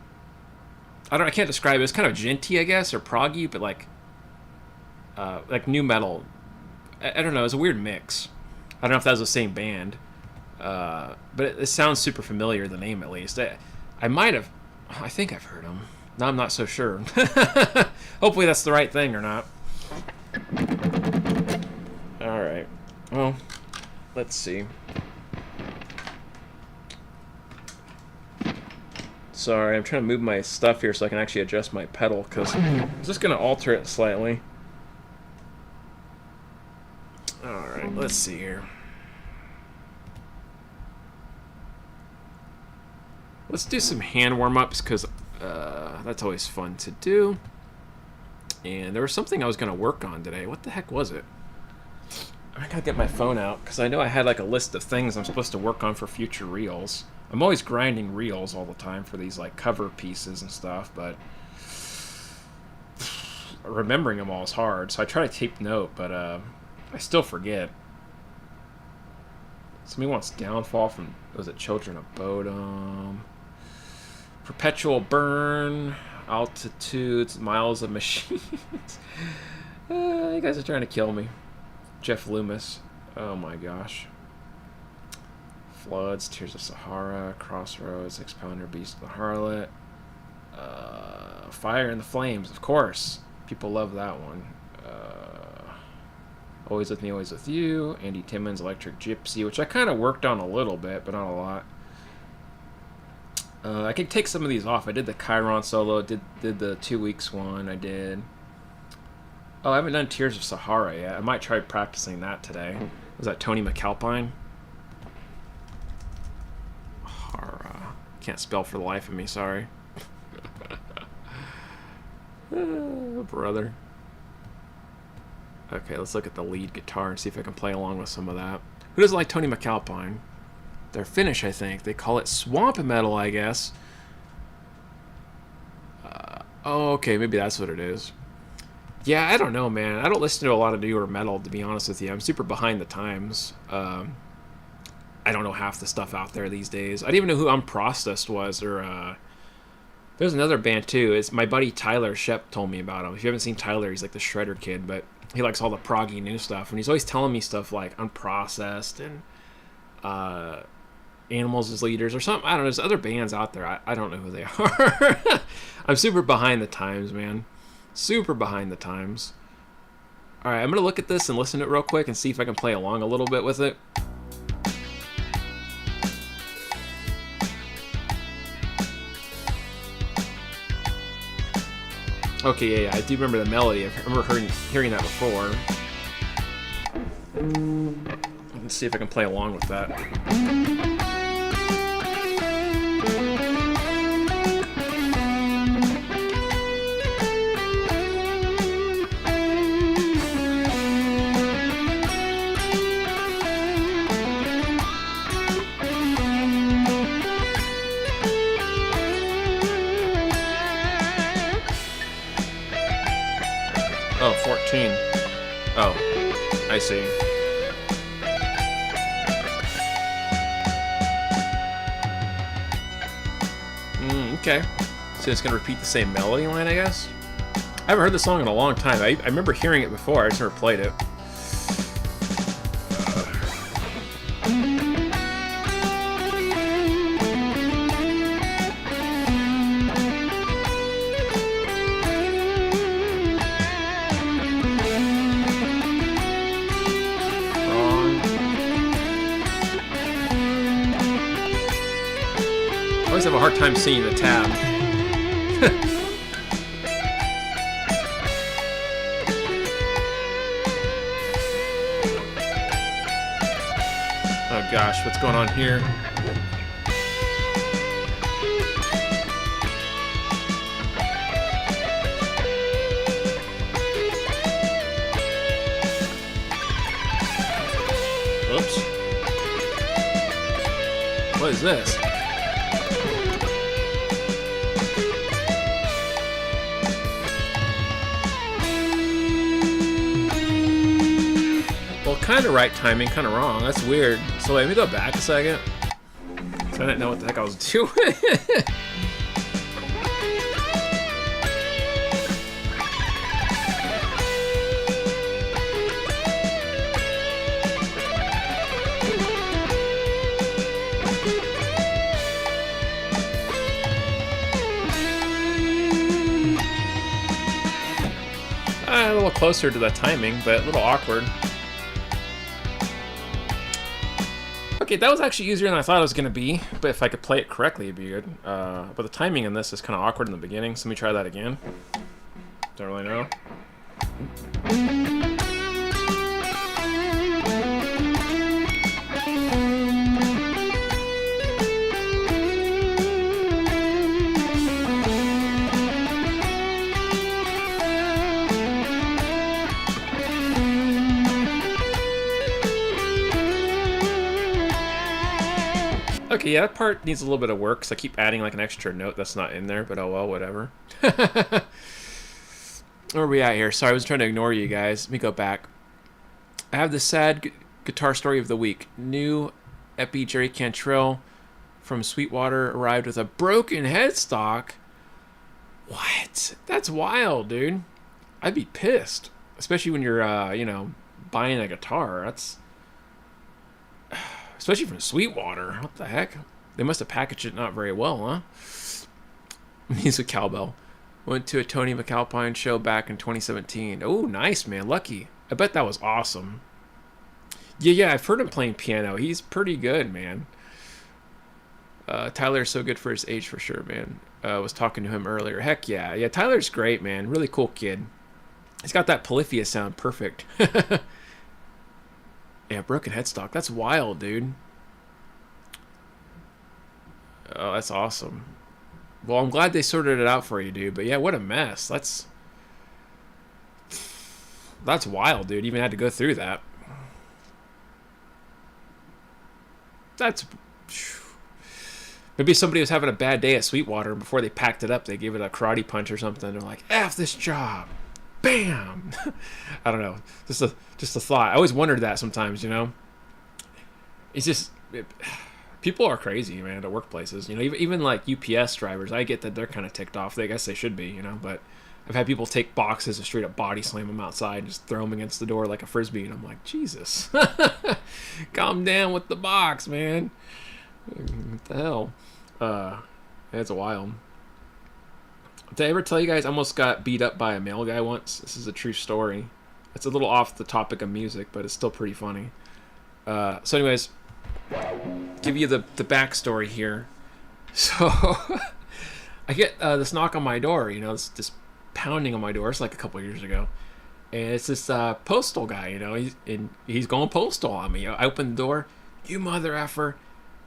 I can't describe it. It's kind of djenty, I guess, or proggy, but like new metal. I don't know. It's a weird mix. I don't know if that was the same band, but it sounds super familiar. The name, at least. I might have. I think I've heard them. Now I'm not so sure. Hopefully that's the right thing or not. All right. Well, let's see. Sorry, I'm trying to move my stuff here so I can actually adjust my pedal, because I'm just going to alter it slightly. Alright, let's see here. Let's do some hand warm-ups, because that's always fun to do. And there was something I was going to work on today. What the heck was it? I gotta get my phone out, because I know I had like a list of things I'm supposed to work on for future reels. I'm always grinding reels all the time for these like cover pieces and stuff, but remembering them all is hard. So I try to take note, but I still forget. Somebody wants Downfall from, was it Children of Bodom? Perpetual Burn, Altitudes, Miles of Machines. You guys are trying to kill me. Jeff Loomis. Oh my gosh. Floods, Tears of Sahara, Crossroads, Six Pounder, Beast of the Harlot, Fire in the Flames, of course. People love that one. Always With Me, Always With You, Andy Timmons, Electric Gypsy, which I kind of worked on a little bit, but not a lot. I could take some of these off. I did the Chiron solo, did the 2 weeks one, I did. Oh, I haven't done Tears of Sahara yet. I might try practicing that today. Was that Tony McAlpine? Can't spell for the life of me, sorry. Oh, brother. Okay, let's look at the lead guitar and see if I can play along with some of that. Who doesn't like Tony McAlpine? They're Finnish, I think. They call it swamp metal, I guess. Oh, okay, maybe that's what it is. Yeah, I don't know, man. I don't listen to a lot of newer metal, to be honest with you. I'm super behind the times. I don't know half the stuff out there these days. I didn't even know who Unprocessed was, or there's another band too. It's my buddy Tyler Shep told me about him. If you haven't seen Tyler, he's like the Shredder kid, but he likes all the proggy new stuff, and he's always telling me stuff like Unprocessed and Animals as Leaders or something. I don't know. There's other bands out there. I don't know who they are. I'm super behind the times, man. Super behind the times. All right, I'm gonna look at this and listen to it real quick and see if I can play along a little bit with it. Okay, yeah, I do remember the melody. I remember hearing that before. Let's see if I can play along with that. Oh, 14. Oh, I see. Okay. So it's going to repeat the same melody line, I guess? I haven't heard the song in a long time. I remember hearing it before. I just never played it. I always have a hard time seeing the tab. Oh gosh, what's going on here? Oops. What is this? Kind of right timing, kind of wrong. That's weird. So wait, let me go back a second. So I didn't know what the heck I was doing. little closer to the timing, but a little awkward. Okay, that was actually easier than I thought it was going to be, but if I could play it correctly, it'd be good. But the timing in this is kind of awkward in the beginning, so let me try that again. Don't really know. Okay, yeah, that part needs a little bit of work, because I keep adding like an extra note that's not in there, but oh well, whatever. Where are we at here? Sorry, I was trying to ignore you guys. Let me go back. I have the sad guitar story of the week. New Epi Jerry Cantrell from Sweetwater arrived with a broken headstock. What? That's wild, dude. I'd be pissed. Especially when you're, you know, buying a guitar. That's... Especially from Sweetwater. What the heck? They must have packaged it not very well, huh? He's a cowbell. Went to a Tony McAlpine show back in 2017. Oh, nice, man. Lucky. I bet that was awesome. Yeah, I've heard him playing piano. He's pretty good, man. Tyler's so good for his age for sure, man. Was talking to him earlier. Heck yeah. Yeah, Tyler's great, man. Really cool kid. He's got that polyphia sound perfect. Yeah, broken headstock. That's wild, dude. Oh, that's awesome. Well, I'm glad they sorted it out for you, dude. But yeah, what a mess. That's wild, dude. You even had to go through that. That's... Maybe somebody was having a bad day at Sweetwater, and before they packed it up, they gave it a karate punch or something. They're like, F this job. Bam! I don't know. Just a thought. I always wondered that sometimes, you know? It's just... people are crazy, man, at workplaces. You know, even like UPS drivers, I get that they're kind of ticked off. I guess they should be, you know? But I've had people take boxes and straight up body slam them outside and just throw them against the door like a Frisbee. And I'm like, Jesus. Calm down with the box, man. What the hell? It's wild. Did I ever tell you guys I almost got beat up by a male guy once? This is a true story. It's a little off the topic of music, but it's still pretty funny. So anyways, give you the backstory here. So I get this knock on my door, you know, this pounding on my door. It's like a couple of years ago. And it's this postal guy, you know, he's going postal on me. I open the door. You mother effer.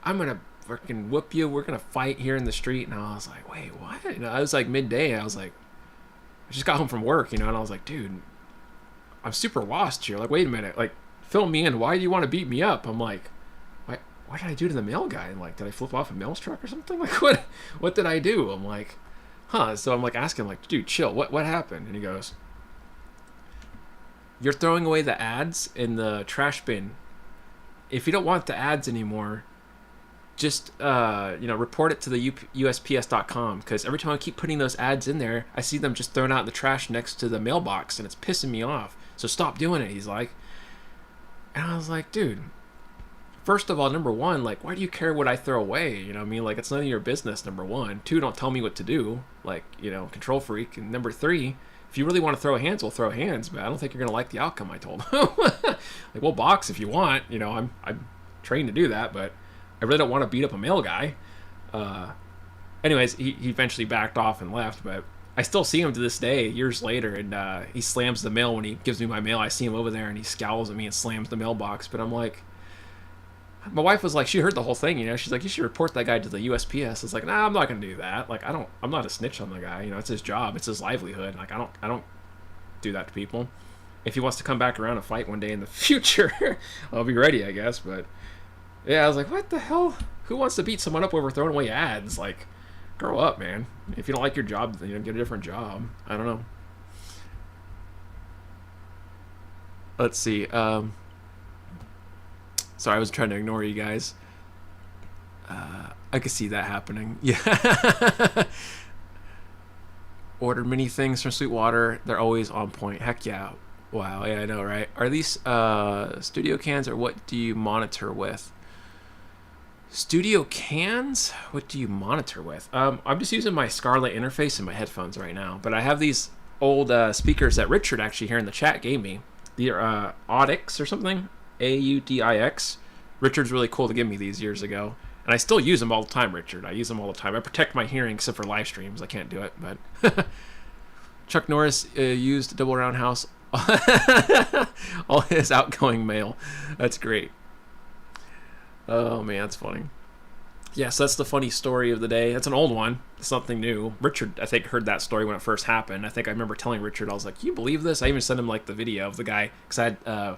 I'm going to freaking whoop you. We're going to fight here in the street. And I was like, wait, what? You know, I was like midday. I was like, I just got home from work, you know, and I was like, dude, I'm super lost here. Like, wait a minute. Like, fill me in. Why do you want to beat me up? I'm like, what did I do to the mail guy? And like, did I flip off a mail truck or something? Like, what did I do? I'm like, huh. So I'm like asking him, like, dude, chill. What happened? And he goes, you're throwing away the ads in the trash bin. If you don't want the ads anymore, just you know, report it to the USPS.com, because every time I keep putting those ads in there, I see them just thrown out in the trash next to the mailbox, and it's pissing me off. So stop doing it. He's like, and I was like, dude, first of all, number one, like, why do you care what I throw away? You know what I mean? Like, it's none of your business, number one. Two, don't tell me what to do. Like, you know, control freak. And number three, if you really want to throw hands, we'll throw hands, but I don't think you're going to like the outcome, I told him. Like, we'll box if you want. You know, I'm trained to do that, but I really don't want to beat up a male guy. Anyways, he eventually backed off and left, but I still see him to this day, years later, and he slams the mail when he gives me my mail. I see him over there, and he scowls at me and slams the mailbox, but I'm like... My wife was like, she heard the whole thing, you know. She's like, you should report that guy to the USPS. I was like, nah, I'm not gonna do that. Like, I'm not a snitch on the guy. You know, it's his job, it's his livelihood. Like, I don't do that to people. If he wants to come back around and fight one day in the future, I'll be ready, I guess. But yeah, I was like, what the hell? Who wants to beat someone up over throwing away ads? Like, grow up, man. If you don't like your job, then, you know, get a different job. I don't know. Let's see. Sorry, I was trying to ignore you guys. I could see that happening. Yeah. Ordered many things from Sweetwater. They're always on point. Heck yeah. Wow. Yeah, I know, right? Are these studio cans, or what do you monitor with? Studio cans? What do you monitor with? I'm just using my Scarlett interface in my headphones right now. But I have these old speakers that Richard actually here in the chat gave me. The Audix or something, Audix. Richard's really cool to give me these years ago, and I still use them all the time. Richard, I use them all the time. I protect my hearing except for live streams. I can't do it, but Chuck Norris used double roundhouse all his outgoing mail. That's great. Oh man, that's funny. Yes, that's the funny story of the day. That's an old one. It's nothing new. Richard, I think, heard that story when it first happened. I think I remember telling Richard, I was like, "Can you believe this?" I even sent him like the video of the guy, because I had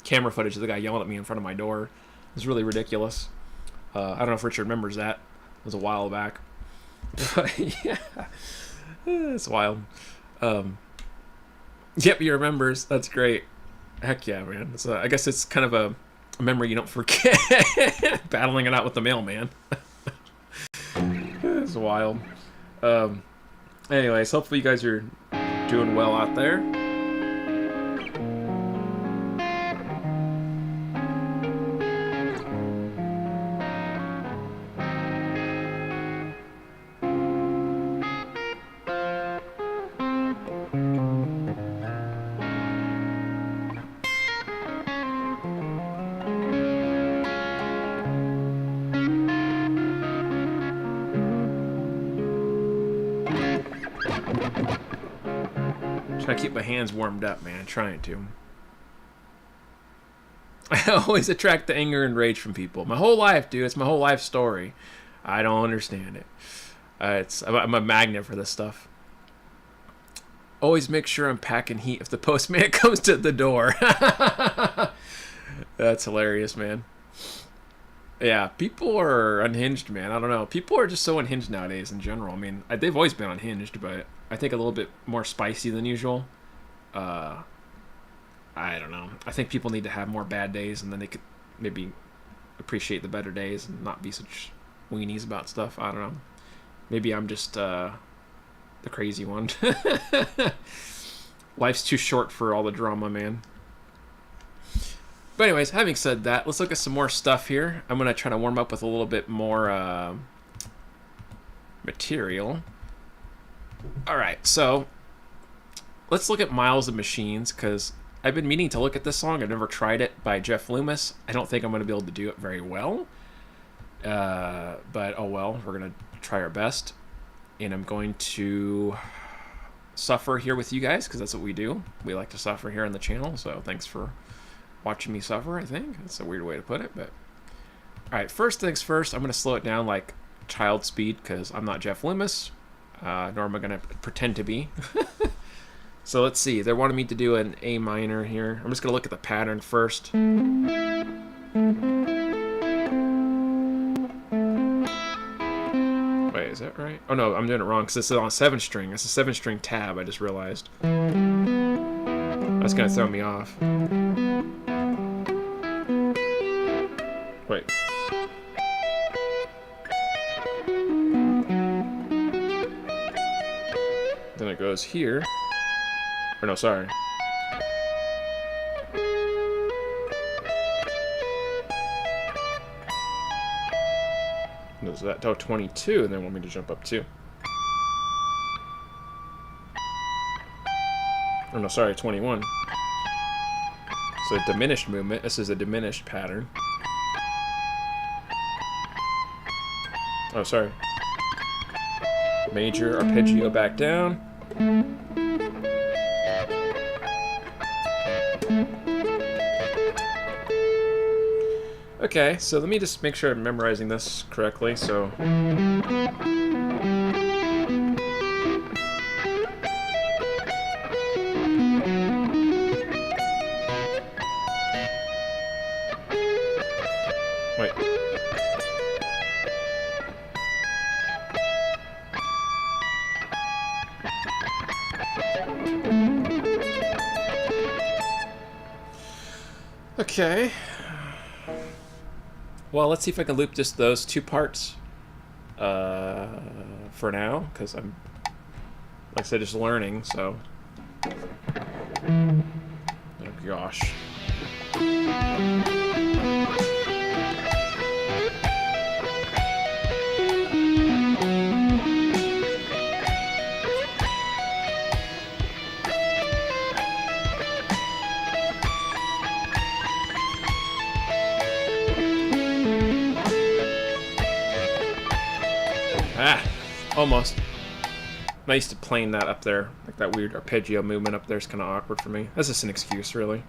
camera footage of the guy yelling at me in front of my door. It was really ridiculous. I don't know if Richard remembers that. It was a while back. But yeah, it's wild. Yep, he remembers. That's great. Heck yeah, man. So I guess it's kind of a memory you don't forget. Battling it out with the mailman. It's wild. Anyways, hopefully you guys are doing well out there. Trying to keep my hands warmed up, man. Trying to. I always attract the anger and rage from people. My whole life, dude. It's my whole life story. I don't understand it. I'm a magnet for this stuff. Always make sure I'm packing heat if the postman comes to the door. That's hilarious, man. Yeah, people are unhinged, man. I don't know. People are just so unhinged nowadays in general. I mean, they've always been unhinged, but I think a little bit more spicy than usual. I don't know. I think people need to have more bad days, and then they could maybe appreciate the better days and not be such weenies about stuff. I don't know. Maybe I'm just the crazy one. Life's too short for all the drama, man. But anyways, having said that, let's look at some more stuff here. I'm going to try to warm up with a little bit more material. Alright, so let's look at Miles of Machines, because I've been meaning to look at this song. I've never tried it, by Jeff Loomis. I don't think I'm going to be able to do it very well. But oh well, we're going to try our best. And I'm going to suffer here with you guys, because that's what we do. We like to suffer here on the channel, so thanks for watching me suffer, I think. That's a weird way to put it, but... Alright, first things first, I'm going to slow it down like child speed, because I'm not Jeff Loomis, nor am I going to pretend to be. So let's see, they're wanting me to do an A minor here. I'm just going to look at the pattern first. Wait, is that right? Oh no, I'm doing it wrong, because this is on a 7-string. It's a 7-string tab, I just realized. That's going to throw me off. Wait. Then it goes here. Or no, sorry. Does that till 22 and then want me to jump up 2. Oh no, sorry, 21. So a diminished movement. This is a diminished pattern. Oh, sorry. Major arpeggio back down. Okay, so let me just make sure I'm memorizing this correctly, so... Wait. Okay. Well, let's see if I can loop just those 2 parts for now, because I'm, like I said, just learning, so... Oh, gosh. Ah, almost. I'm used to playing that up there. Like that weird arpeggio movement up there is kind of awkward for me. That's just an excuse, really.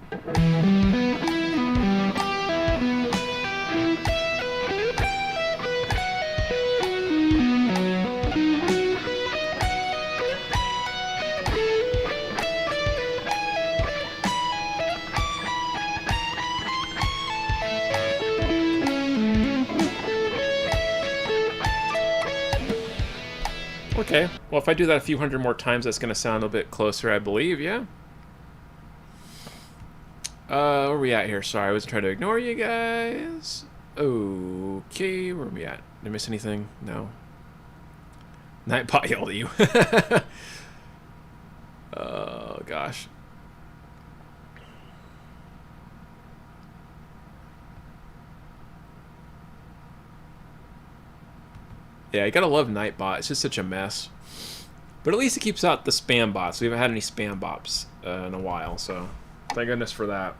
Okay, well, if I do that a few hundred more times, that's going to sound a bit closer, I believe, yeah? Where are we at here? Sorry, I wasn't trying to ignore you guys. Okay, where are we at? Did I miss anything? No. Nightbot yelled at you. Oh, gosh. Yeah, you gotta love Nightbot. It's just such a mess. But at least it keeps out the spam bots. We haven't had any spam bots in a while, so thank goodness for that.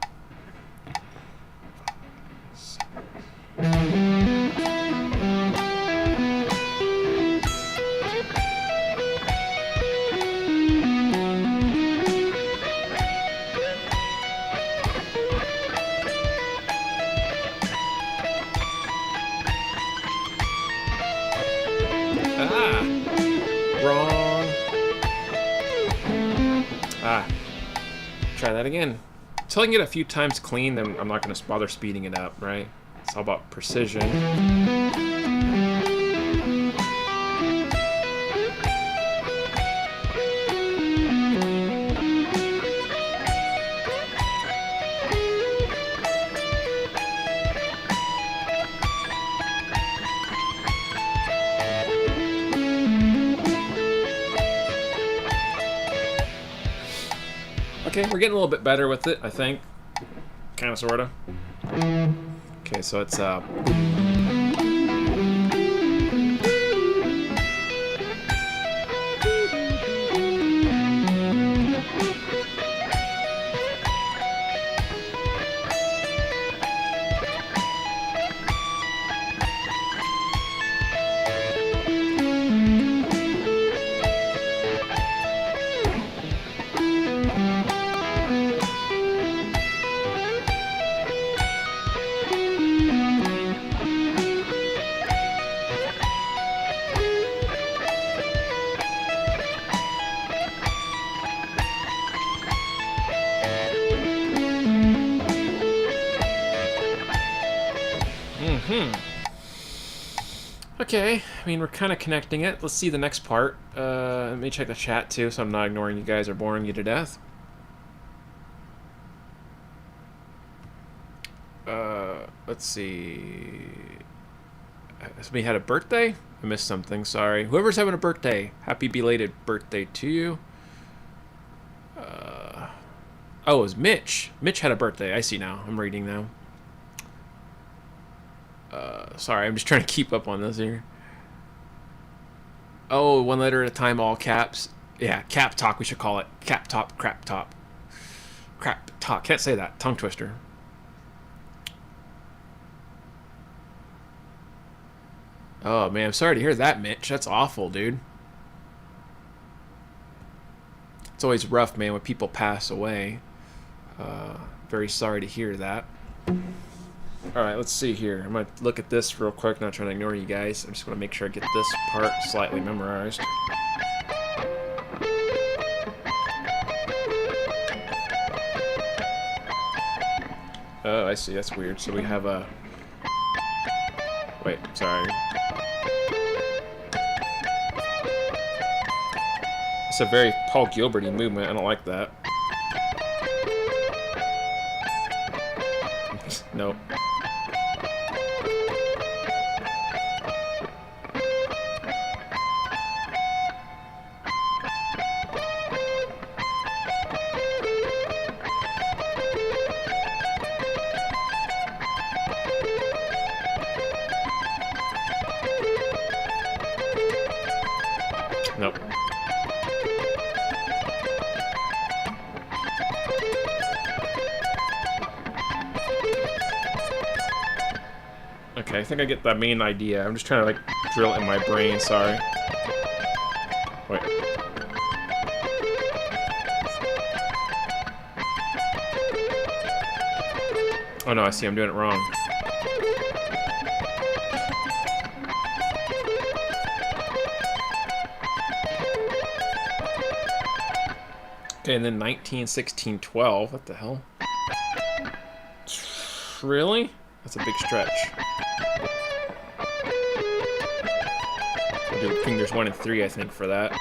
Try that again. Until I can get a few times clean, then I'm not going to bother speeding it up, right? It's all about precision. Okay, we're getting a little bit better with it, I think. Kind of, sort of. Okay, so it's okay, I mean, we're kind of connecting it. Let's see the next part. Let me check the chat, too, so I'm not ignoring you guys or boring you to death. Let's see. Somebody had a birthday? I missed something, sorry. Whoever's having a birthday, happy belated birthday to you. Oh, it was Mitch. Mitch had a birthday. I see now. I'm reading now. Sorry, I'm just trying to keep up on this here. Oh, one letter at a time, all caps. Yeah, cap talk, we should call it. Cap top, crap top. Crap talk. Can't say that. Tongue twister. Oh, man, I'm sorry to hear that, Mitch. That's awful, dude. It's always rough, man, when people pass away. Very sorry to hear that. Alright, let's see here. I'm going to look at this real quick, not trying to ignore you guys. I'm just going to make sure I get this part slightly memorized. Oh, I see. That's weird. So we have a... Wait, sorry. It's a very Paul Gilbert-y movement. I don't like that. Nope. Nope. Okay, I think I get the main idea. I'm just trying to, like, drill it in my brain. Sorry. Wait. Oh, no, I see. I'm doing it wrong. Okay, and then 19, 16, 12. What the hell? Really? That's a big stretch. I'll do fingers 1 and 3, I think, for that.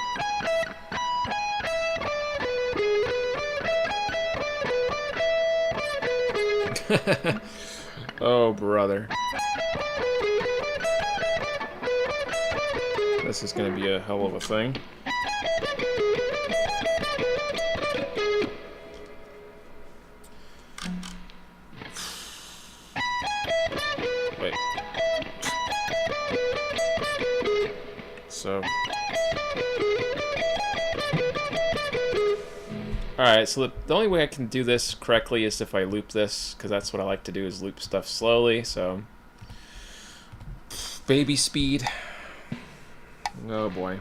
Oh, brother. This is going to be a hell of a thing. Wait. So. Alright, so the only way I can do this correctly is if I loop this, because that's what I like to do, is loop stuff slowly, so. Baby speed. Oh boy.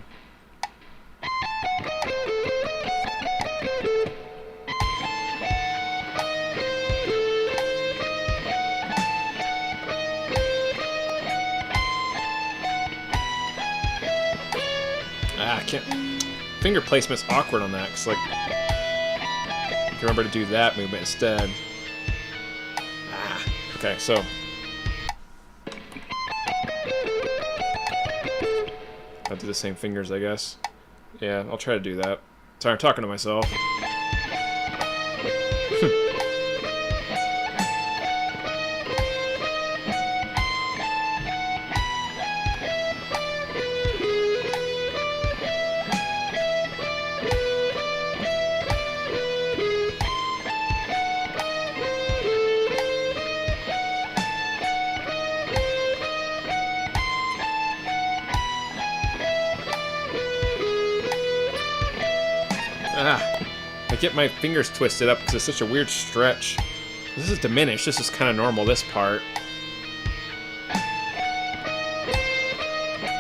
I can't. Finger placement's awkward on that, because, like, you remember to do that movement instead. Okay, so. I'll do the same fingers, I guess. Yeah, I'll try to do that. Sorry, I'm talking to myself. I get my fingers twisted up because it's such a weird stretch. This is diminished. This is kind of normal, this part.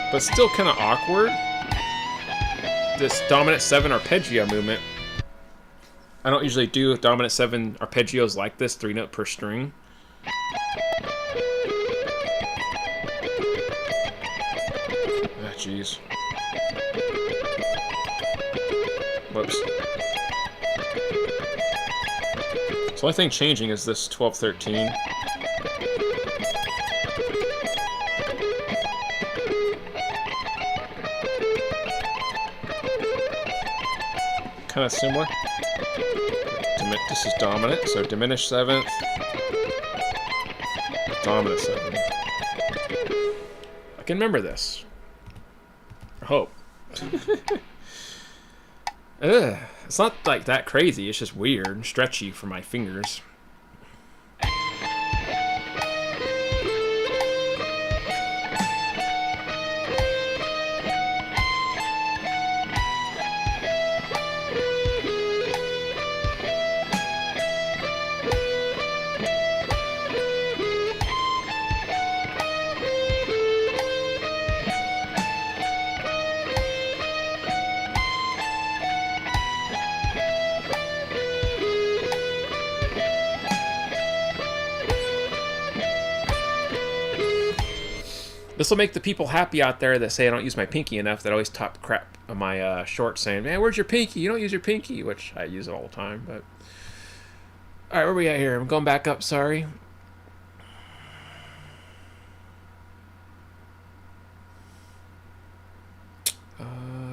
But still kind of awkward. This dominant 7 arpeggio movement. I don't usually do dominant 7 arpeggios like this, 3-note per string. Ah, jeez. Whoops. So the only thing changing is this 12-13. Kind of similar. This is dominant, so diminished 7th. Dominant 7th. I can remember this. I hope. Ugh. It's not like that crazy, it's just weird and stretchy for my fingers. This will make the people happy out there that say I don't use my pinky enough, that always talk crap on my shorts saying, man, where's your pinky? You don't use your pinky, which I use it all the time. But all right, where are we at here? I'm going back up, sorry.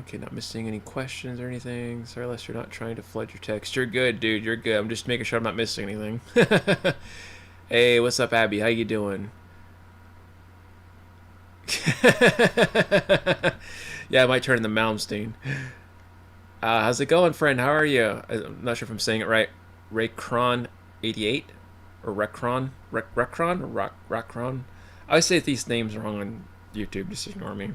Okay, not missing any questions or anything. Sorry, unless you're not trying to flood your text. You're good, dude. You're good. I'm just making sure I'm not missing anything. Hey, what's up, Abby? How you doing? Yeah, I might turn into Malmsteen. How's it going, friend? How are you? I'm not sure if I'm saying it right. Raycron88 or Recron? Recron or Rockron? I always say these names wrong on YouTube. Just ignore me.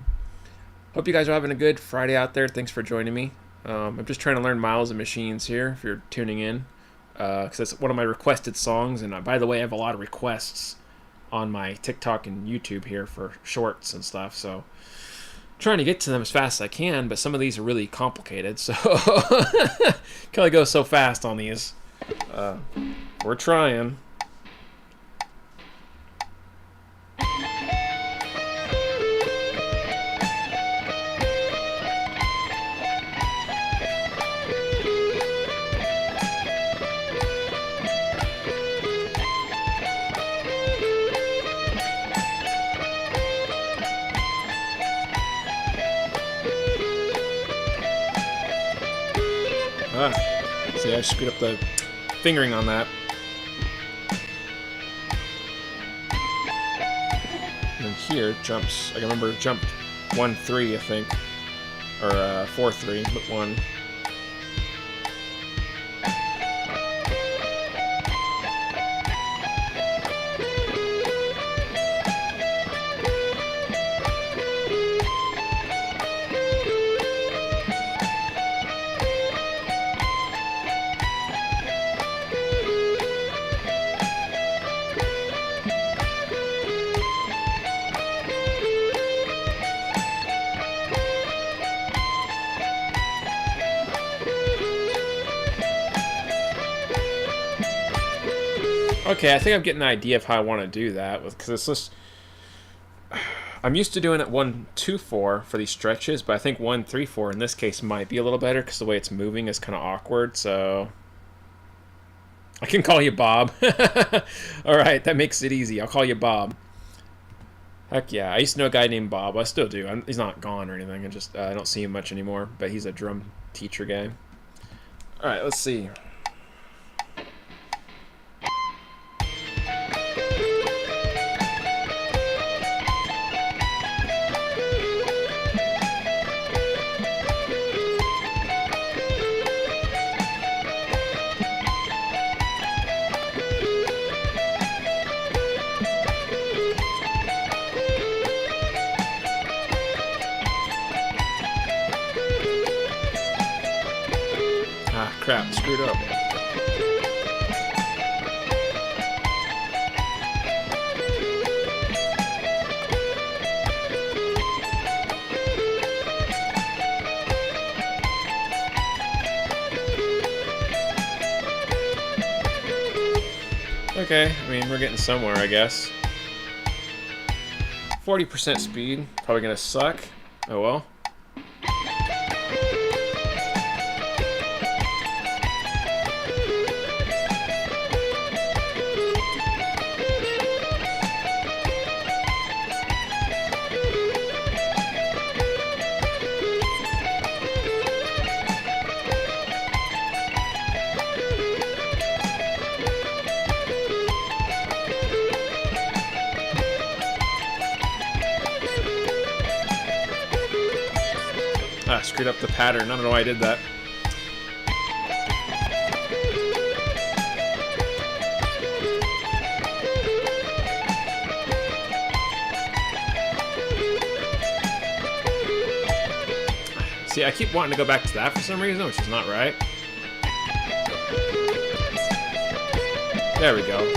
Hope you guys are having a good Friday out there. Thanks for joining me. I'm just trying to learn Miles and Machines here. If you're tuning in, because that's one of my requested songs. And by the way, I have a lot of requests on my TikTok and YouTube here for shorts and stuff. So trying to get to them as fast as I can, but some of these are really complicated, so can only go so fast on these. We're trying. See, I screwed up the fingering on that. And then here jumps. I remember it jumped 1-3, I think, or 4-3, but 1. Okay, I think I'm getting an idea of how I want to do that, because it's just, I'm used to doing it 1-2-4 for these stretches, but I think 1-3-4 in this case might be a little better because the way it's moving is kind of awkward. So I can call you Bob. All right, that makes it easy. I'll call you Bob. Heck yeah, I used to know a guy named Bob. I still do. He's not gone or anything. I don't see him much anymore, but he's a drum teacher guy. All right, let's see. Crap, screwed up. Okay, I mean, we're getting somewhere, I guess. 40% speed, probably gonna suck. Oh well. Screwed up the pattern. I don't know why I did that. See, I keep wanting to go back to that for some reason, which is not right. There we go.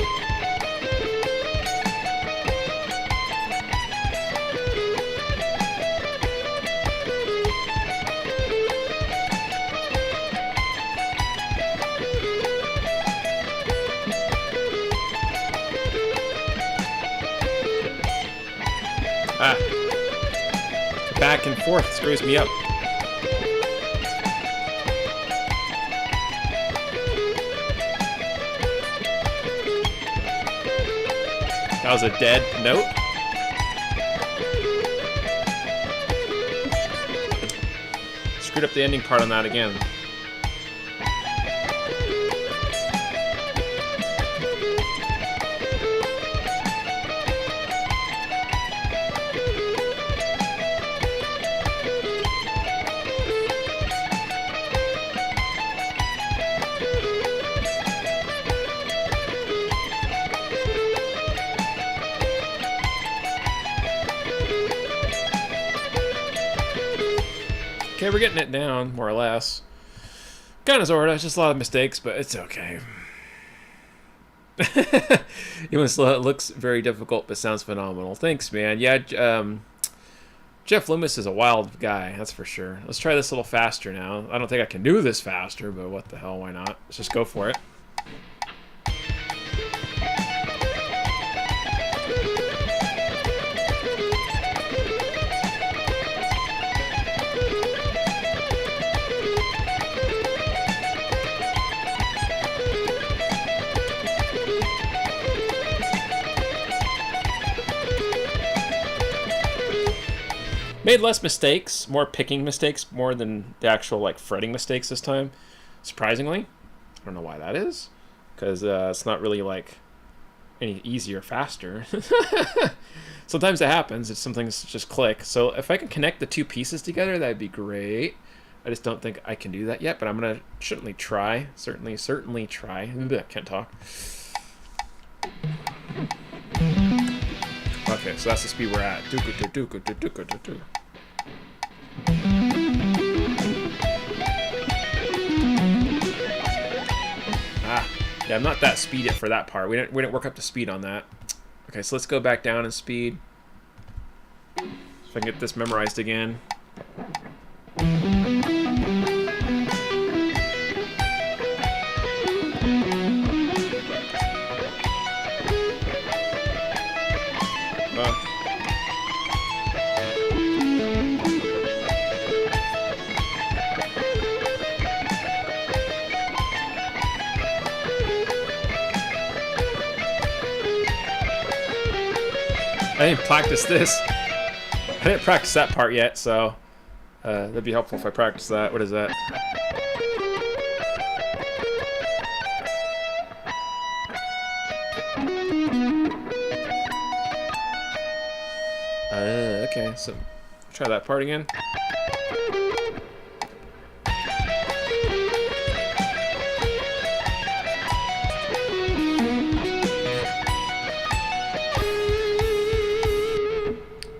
Back and forth screws me up. That was a dead note. Screwed up the ending part on that again. Okay, we're getting it down, more or less. Kind of, sort of. Just a lot of mistakes, but it's okay. Even though it looks very difficult, but sounds phenomenal. Thanks, man. Yeah, Jeff Loomis is a wild guy, that's for sure. Let's try this a little faster now. I don't think I can do this faster, but what the hell, why not? Let's just go for it. Made less mistakes, more picking mistakes, more than the actual like fretting mistakes this time. Surprisingly, I don't know why that is, because it's not really like any easier, faster. Sometimes it happens. It's some things just click. So if I can connect the two pieces together, that'd be great. I just don't think I can do that yet, but I'm gonna certainly try. Certainly try. Can't talk. Okay, so that's the speed we're at. Yeah, I'm not that speedy for that part. We didn't work up to speed on that. Okay, so let's go back down in speed. So if I can get this memorized again. I didn't practice this. I didn't practice that part yet, so that'd be helpful if I practice that. What is that? Okay, so try that part again.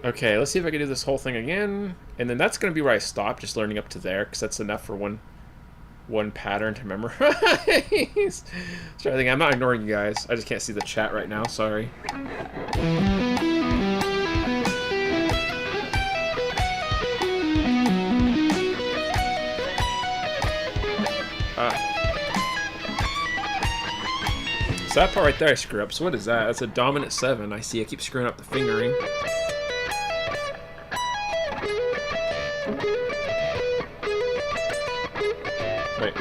Okay, let's see if I can do this whole thing again. And then that's going to be where I stop, just learning up to there, because that's enough for one pattern to memorize. I'm not ignoring you guys. I just can't see the chat right now. Sorry. So that part right there I screw up. So what is that? That's a dominant 7. I see I keep screwing up the fingering. Wait.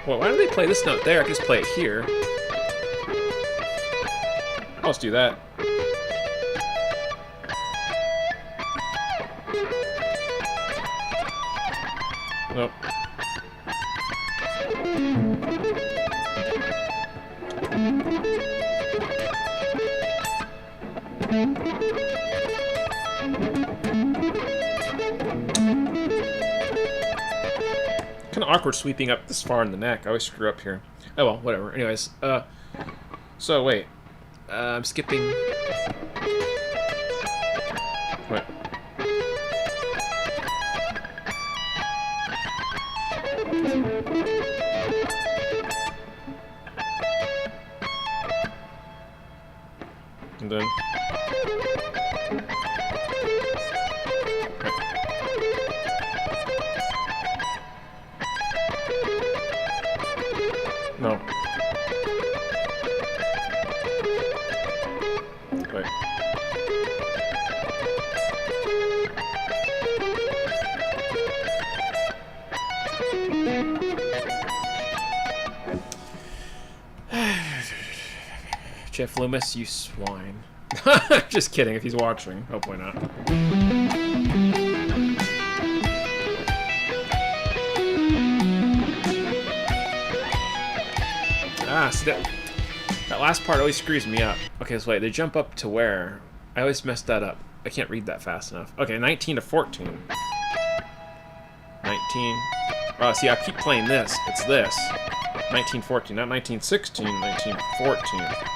Well, why do they play this note there? I can just play it here. I'll just do that. Nope. Kind of awkward sweeping up this far in the neck. I always screw up here. Oh well, whatever. Anyways, so wait. I'm skipping. Wait. And then. No. Wait. Jeff Loomis, you swine. Just kidding, if he's watching. Hopefully not. See that last part always screws me up. Okay, so wait, they jump up to where? I always mess that up. I can't read that fast enough. Okay, 19 to 14. 19. Oh, see, I keep playing this. It's this. 1914, not 1916, 1914.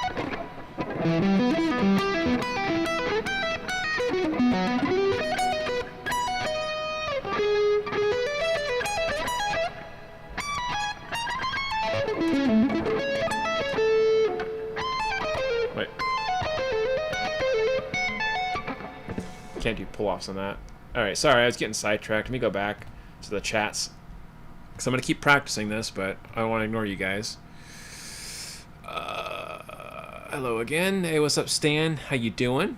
Can't do pull-offs on that. Alright, sorry, I was getting sidetracked. Let me go back to the chats. Because I'm going to keep practicing this, but I don't want to ignore you guys. Hello again. Hey, what's up, Stan? How you doing?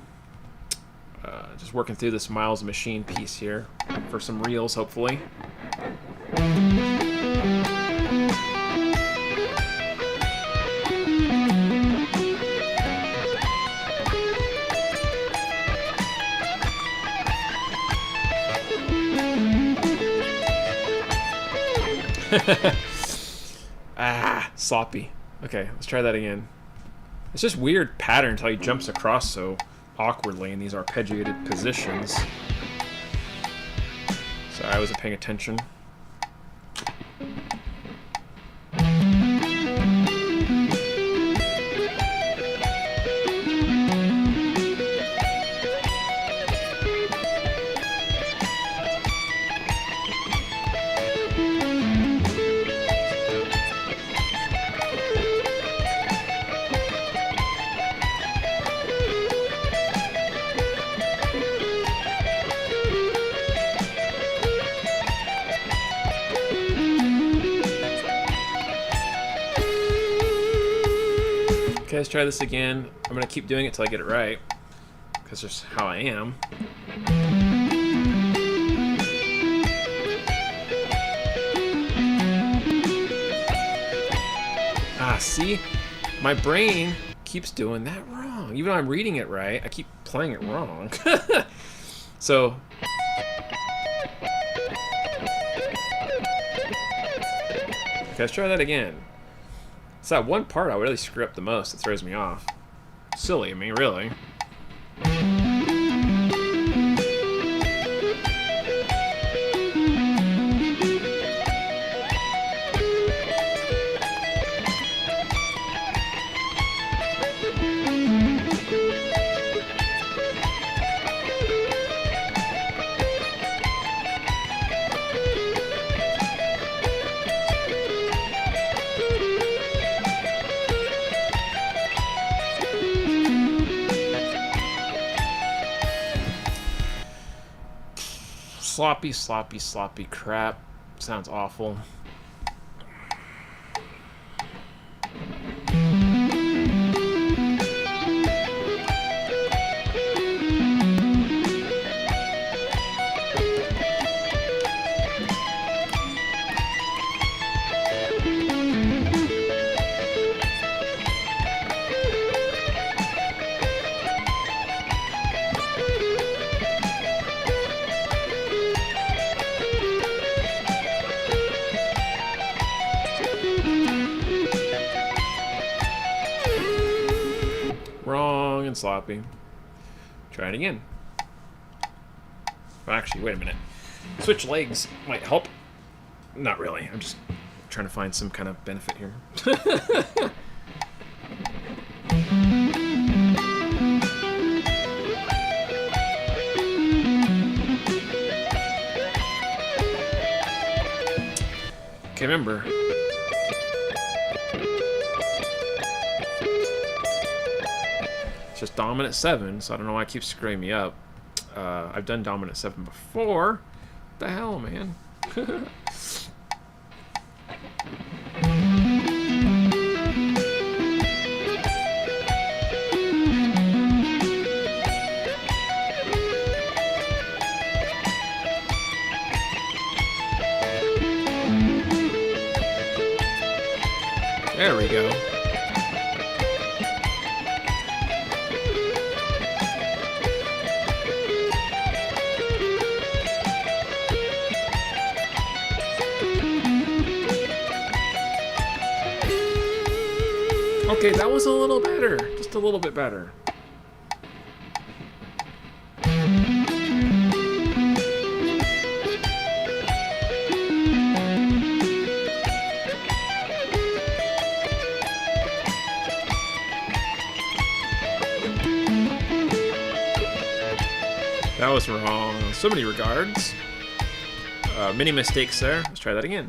Just working through this Miles Machine piece here for some reels, hopefully. Sloppy. Okay, let's try that again. It's just weird patterns how he jumps across so awkwardly in these arpeggiated positions. Sorry, I wasn't paying attention. Okay, let's try this again. I'm gonna keep doing it till I get it right, because that's just how I am. See? My brain keeps doing that wrong. Even though I'm reading it right, I keep playing it wrong. So... okay, let's try that again. It's that one part I really screw up the most that throws me off. Silly of me, really. Sloppy, sloppy, sloppy crap. Sounds awful. Wrong and sloppy. Try it again. Well, actually, wait a minute. Switch legs might help. Not really. I'm just trying to find some kind of benefit here. Okay, remember. It's just dominant 7, so I don't know why it keeps screwing me up. I've done dominant 7 before. What the hell, man? There we go. Okay, that was a little better. Just a little bit better. That was wrong. So many regards. Many mistakes there. Let's try that again.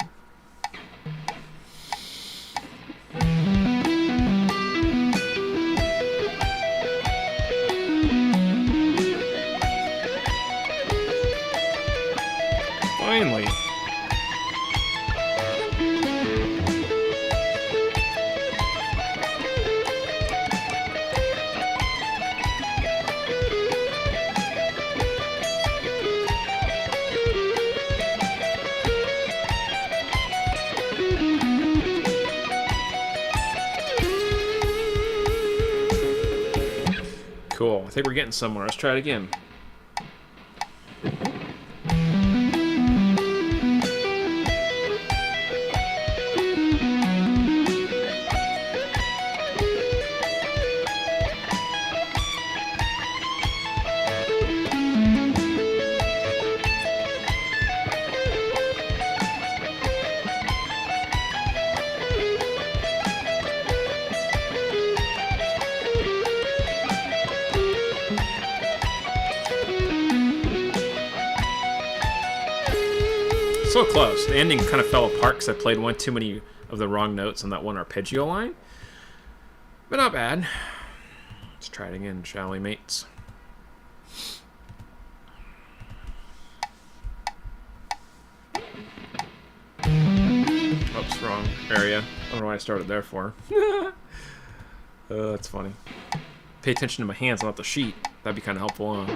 I think we're getting somewhere. Let's try it again. So close. The ending kind of fell apart because I played one too many of the wrong notes on that one arpeggio line. But not bad. Let's try it again, shall we, mates? Oops, wrong area. I don't know why I started there for. That's funny. Pay attention to my hands, not the sheet. That'd be kind of helpful, huh?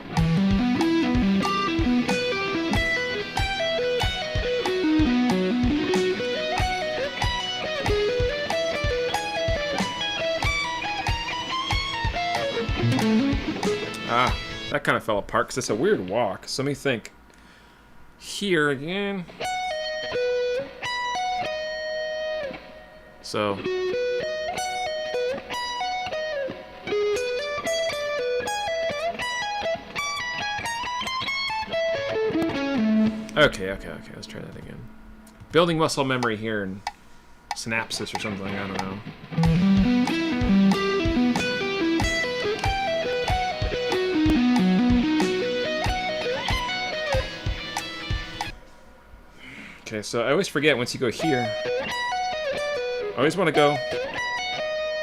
Ah, that kind of fell apart because it's a weird walk. So let me think. Here again. So. Okay. Let's try that again. Building muscle memory here and synapses or something. I don't know. Okay, so I always forget once you go here. I always want to go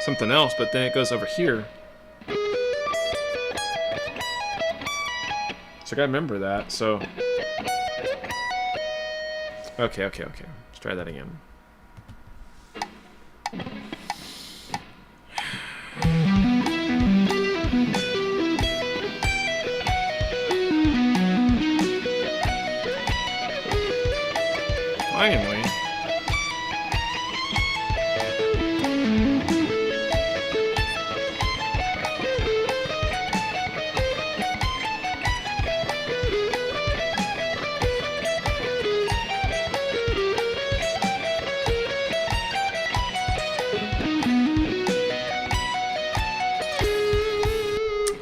something else, but then it goes over here. So I gotta remember that, so. Okay. Let's try that again. Finally.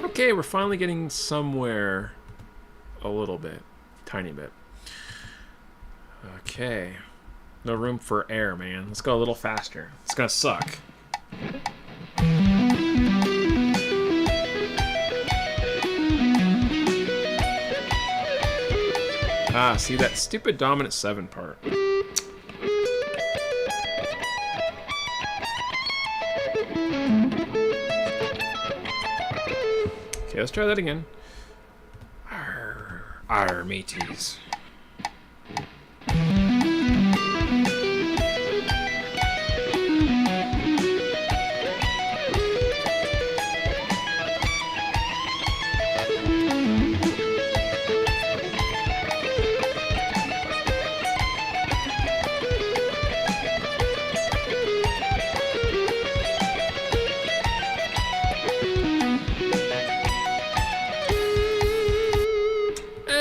Okay, we're finally getting somewhere a little bit. Tiny bit. Okay. No room for air, man. Let's go a little faster. It's gonna suck. Ah, see that stupid dominant 7 part. Okay, let's try that again. Arr, mateys.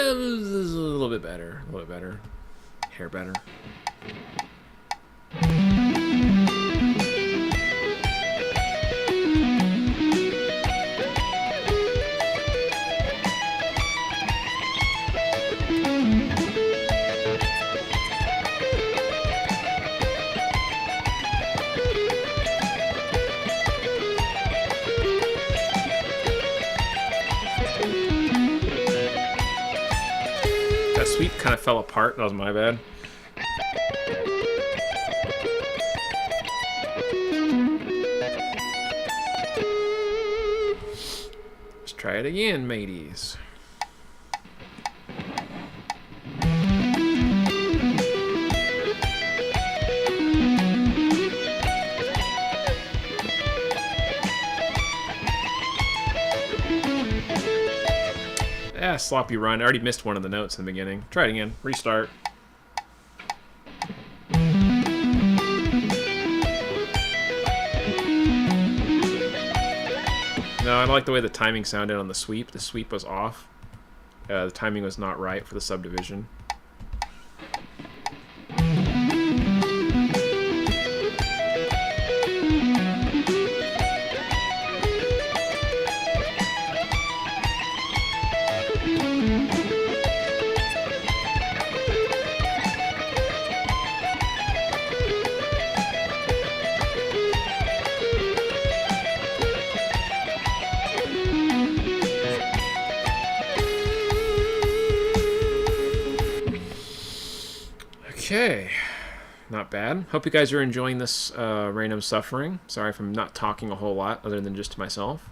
A little bit better. Hair better. Sweep kind of fell apart. That was my bad. Let's try it again, mateys. Sloppy run. I already missed one of the notes in the beginning. Try it again. Restart. No, I don't like the way the timing sounded on the sweep. The sweep was off. The timing was not right for the subdivision. Okay, not bad. Hope you guys are enjoying this random suffering. Sorry if I'm not talking a whole lot other than just to myself.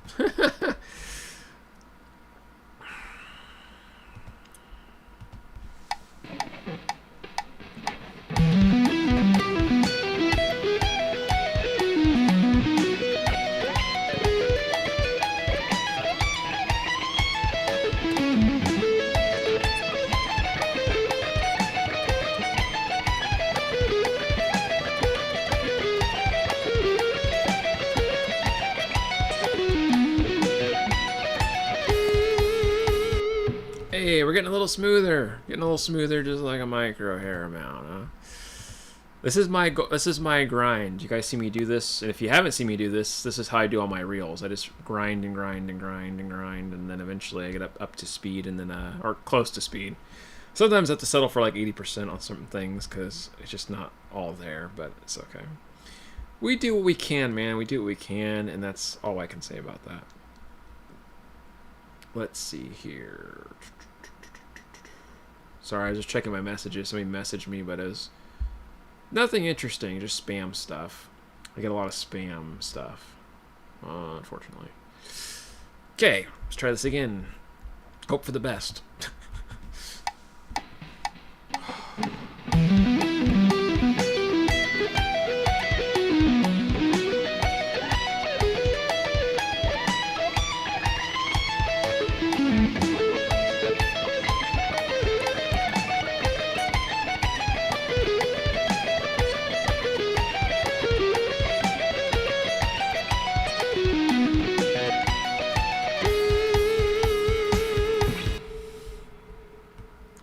Hey, we're getting a little smoother. Getting a little smoother, just like a micro hair amount, huh? This is my grind. You guys see me do this, and if you haven't seen me do this, this is how I do all my reels. I just grind and grind and grind and grind, and then eventually I get up to speed, and then or close to speed. Sometimes I have to settle for like 80% on certain things because it's just not all there, but it's okay. We do what we can, man. We do what we can, and that's all I can say about that. Let's see here. Sorry, I was just checking my messages. Somebody messaged me, but it was nothing interesting, just spam stuff. I get a lot of spam stuff, unfortunately. Okay, let's try this again. Hope for the best.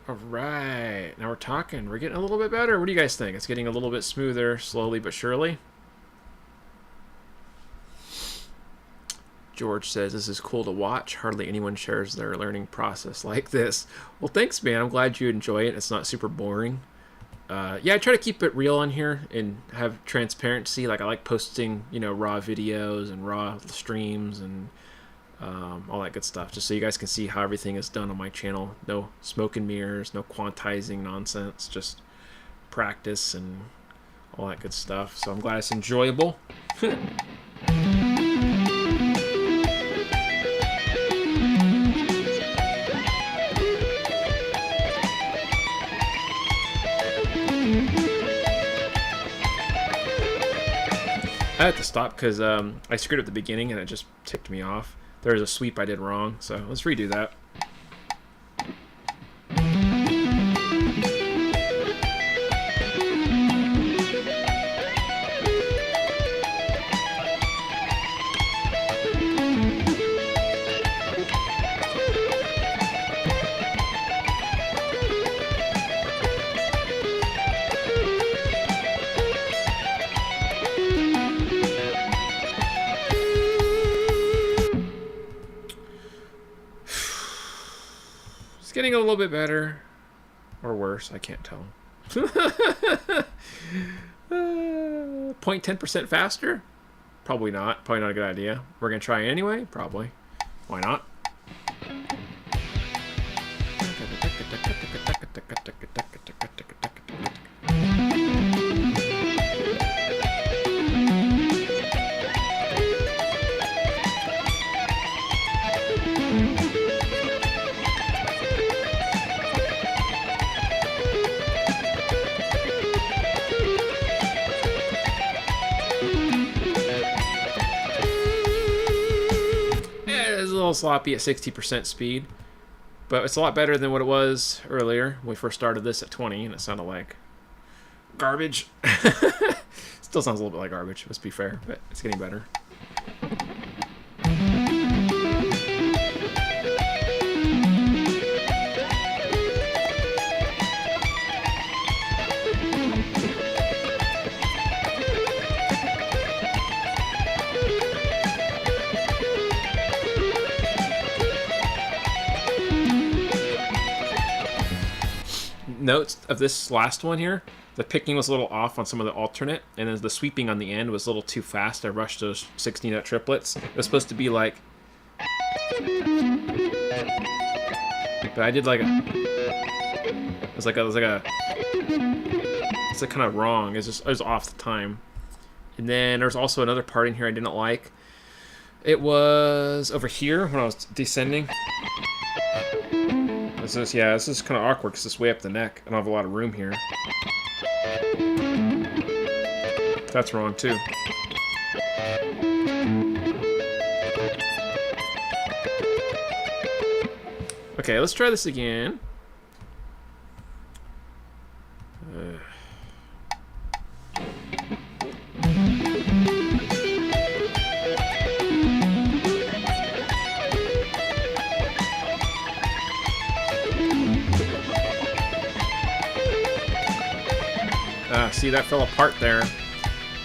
Alright, now we're talking. We're getting a little bit better. What do you guys think? It's getting a little bit smoother, slowly but surely. George says, this is cool to watch. Hardly anyone shares their learning process like this. Well, thanks, man. I'm glad you enjoy it. It's not super boring. Yeah, I try to keep it real on here and have transparency. Like, I like posting, you know, raw videos and raw streams and all that good stuff, just so you guys can see how everything is done on my channel. No smoke and mirrors, no quantizing nonsense, just practice and all that good stuff. So I'm glad it's enjoyable. I had to stop because I screwed up the beginning and it just ticked me off. There's a sweep I did wrong, so let's redo that. Getting a little bit better or worse, I can't tell. 0.10% faster? Probably not. Probably not a good idea. We're gonna try anyway? Probably. Why not? Sloppy at 60% speed, but it's a lot better than what it was earlier when we first started this at 20 and it sounded like garbage. Still sounds a little bit like garbage, let's be fair, but it's getting better. notes of this last one here, the picking was a little off on some of the alternate, and then the sweeping on the end was a little too fast. I rushed those 16-note triplets. It was supposed to be like... But I did like a... It's like kind of wrong. It was off the time. And then there's also another part in here I didn't like. It was over here when I was descending. This is kind of awkward because it's way up the neck. I don't have a lot of room here. That's wrong too. Okay, let's try this again. See, that fell apart there,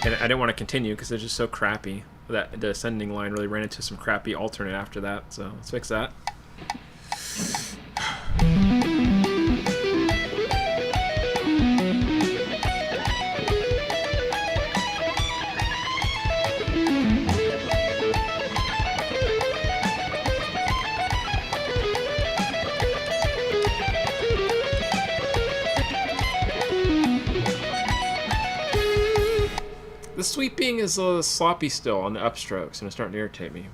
and I didn't want to continue because it's just so crappy. That the ascending line really ran into some crappy alternate after that, so let's fix that. The sweeping is a little sloppy still on the upstrokes, and it's starting to irritate me.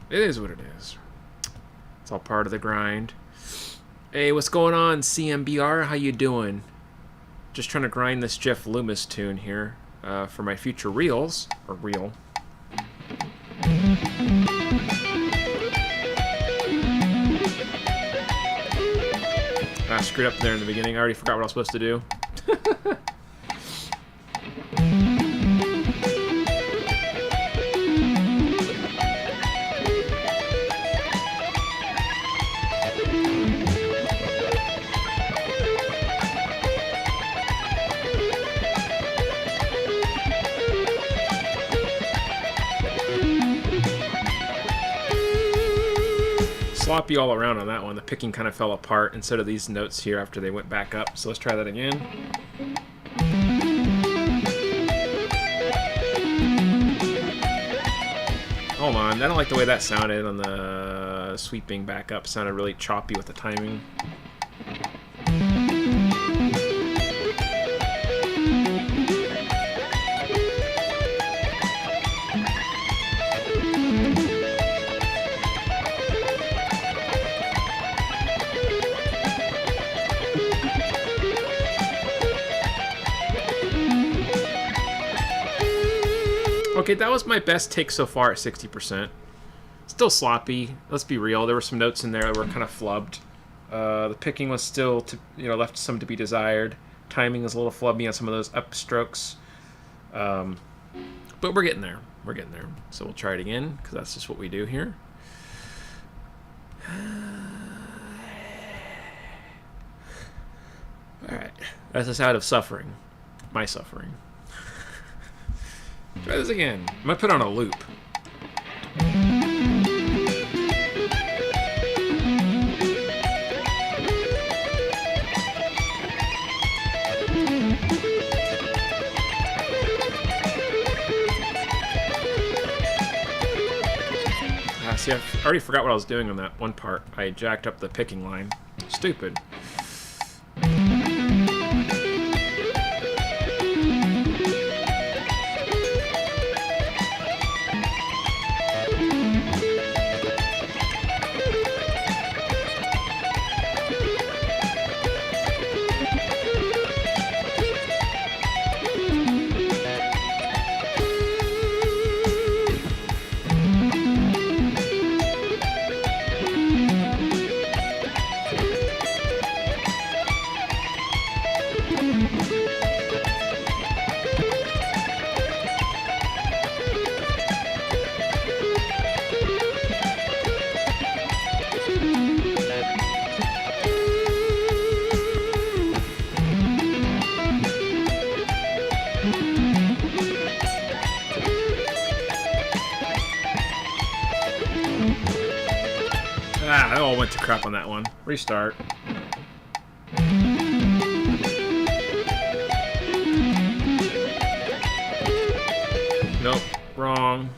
It is what it is. It's all part of the grind. Hey, what's going on, CMBR? How you doing? Just trying to grind this Jeff Loomis tune here for my future reels, or reel. I screwed up there in the beginning. I already forgot what I was supposed to do. Sloppy all around on that one. The picking kind of fell apart instead of these notes here after they went back up. So let's try that again. Hold on, I don't like the way that sounded on the sweeping back up. It sounded really choppy with the timing. Okay, that was my best take so far at 60%. Still sloppy. Let's be real. There were some notes in there that were kind of flubbed. The picking was still, left some to be desired. Timing was a little flubby on some of those upstrokes. But we're getting there. We're getting there. So we'll try it again, because that's just what we do here. Alright. That's a side of suffering. My suffering. Try this again. I'm going to put on a loop. See, I already forgot what I was doing on that one part. I jacked up the picking line. Stupid. Ah, that all went to crap on that one. Restart. Nope, wrong.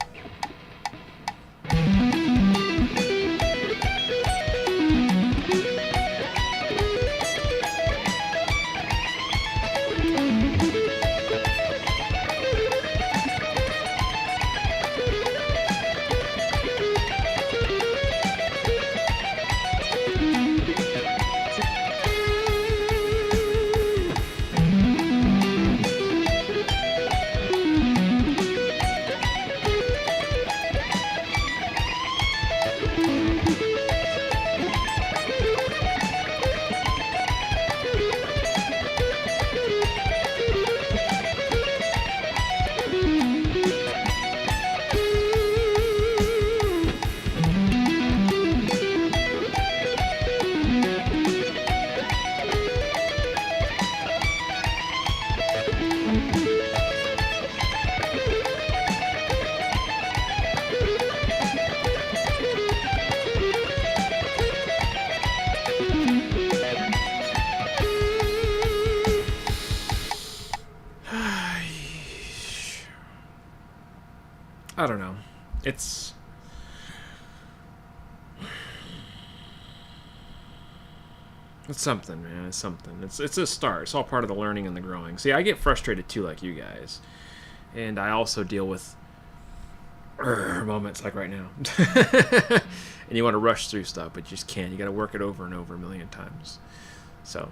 I don't know. It's something, man. It's something. It's a start. It's all part of the learning and the growing. See, I get frustrated too, like you guys, and I also deal with moments like right now. And you want to rush through stuff, but you just can't. You got to work it over and over a million times. So,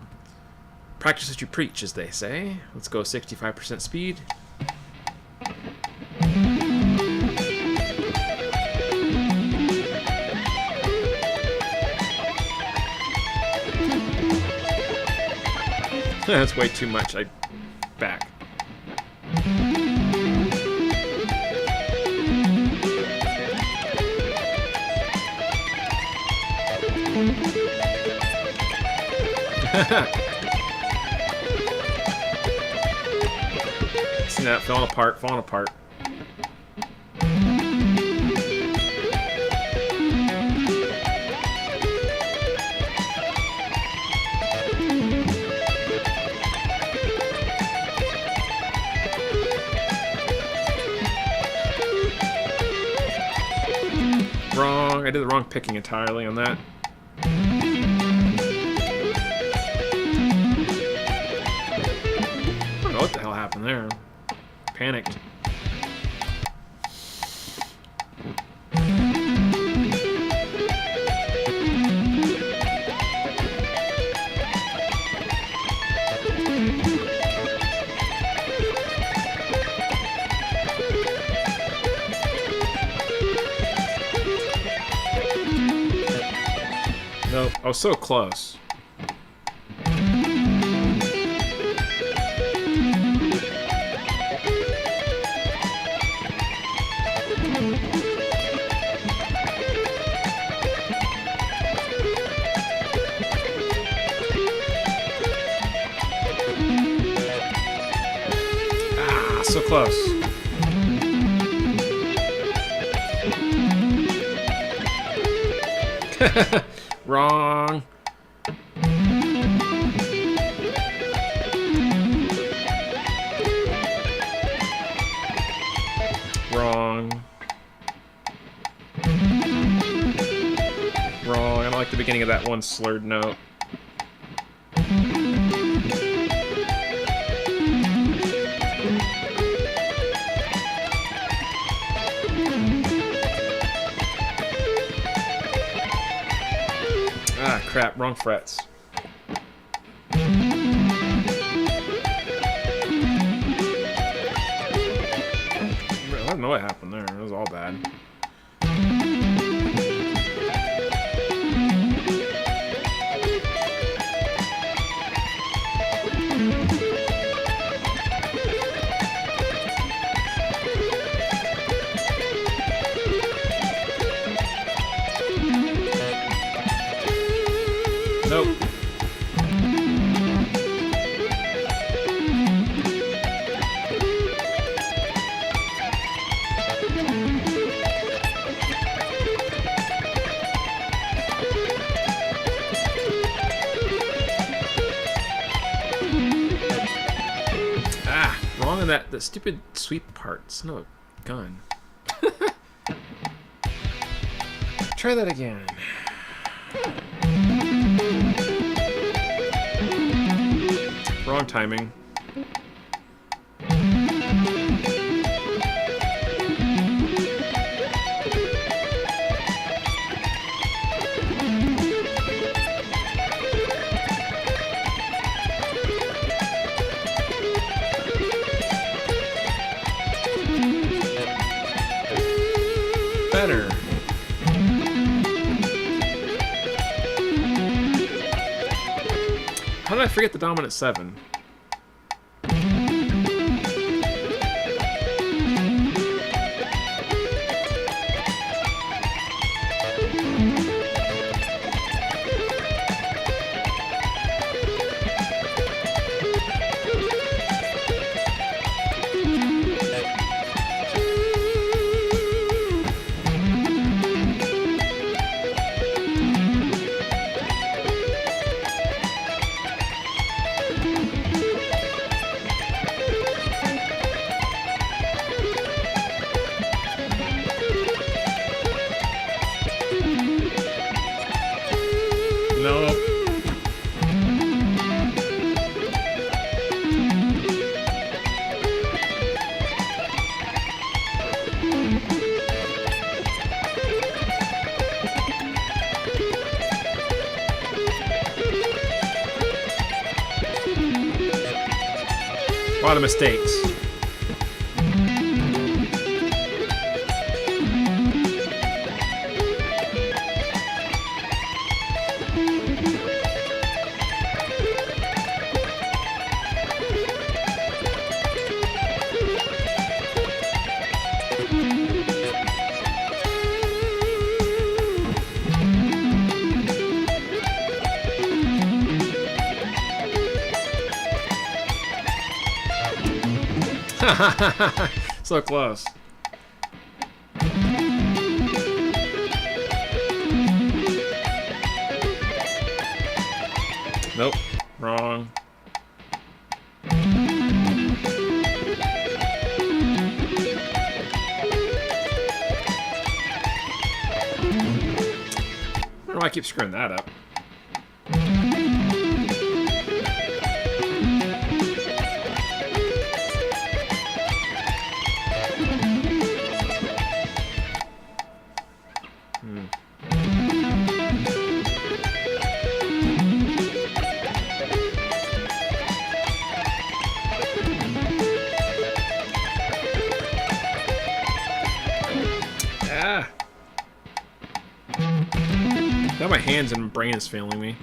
practice what you preach, as they say. Let's go 65% speed. That's way too much. Back. Snap, falling apart, falling apart. Wrong. I did the wrong picking entirely on that. I don't know what the hell happened there. Panicked. Nope, I was so close. Ah, so close. Wrong. Wrong. Wrong. I don't like the beginning of that one slurred note. Ah, crap. Wrong frets. I don't know what happened there. It was all bad. Nope. wrong on that stupid sweep part. Son of a gun. Try that again. Wrong timing. Better. How did I forget the dominant 7? No. A lot of mistakes. So close. Nope. Wrong. I don't know why I keep screwing that up. Now my hands and brain is failing me.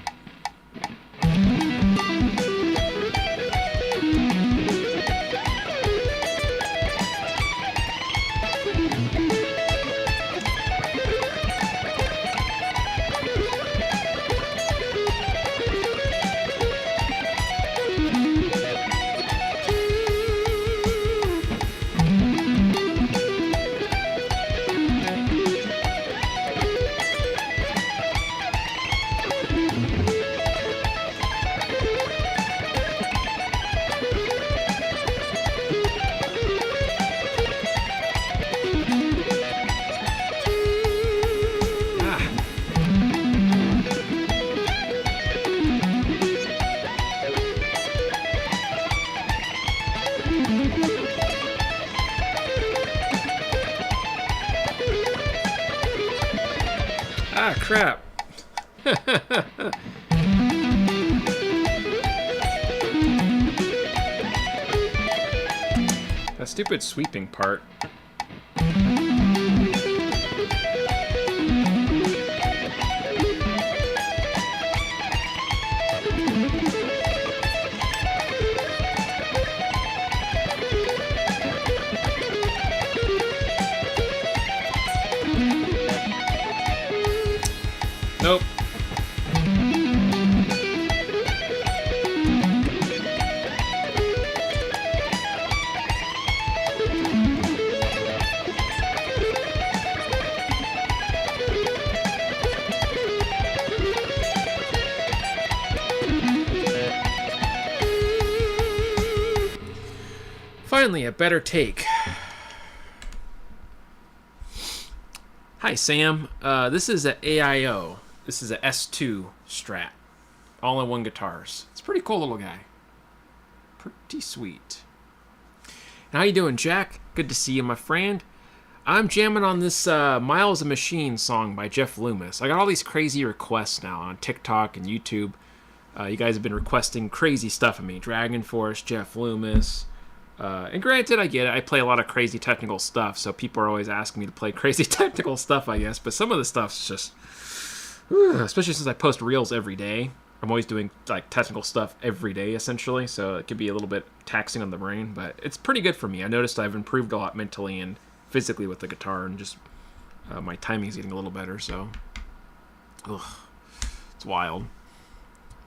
Ah, crap. That stupid sweeping part. Nope. finally, a better take. Hi, Sam. This is an AIO. This is a S2 Strat. All-in-one guitars. It's a pretty cool little guy. Pretty sweet. How you doing, Jack? Good to see you, my friend. I'm jamming on this Miles a Machine song by Jeff Loomis. I got all these crazy requests now on TikTok and YouTube. You guys have been requesting crazy stuff of me. Dragon Force, Jeff Loomis. And granted, I get it. I play a lot of crazy technical stuff, so people are always asking me to play crazy technical stuff, I guess. But some of the stuff's just... especially since I post reels every day. I'm always doing like technical stuff every day, essentially, so it could be a little bit taxing on the brain, but it's pretty good for me. I noticed I've improved a lot mentally and physically with the guitar, and just my timing's getting a little better, so it's wild.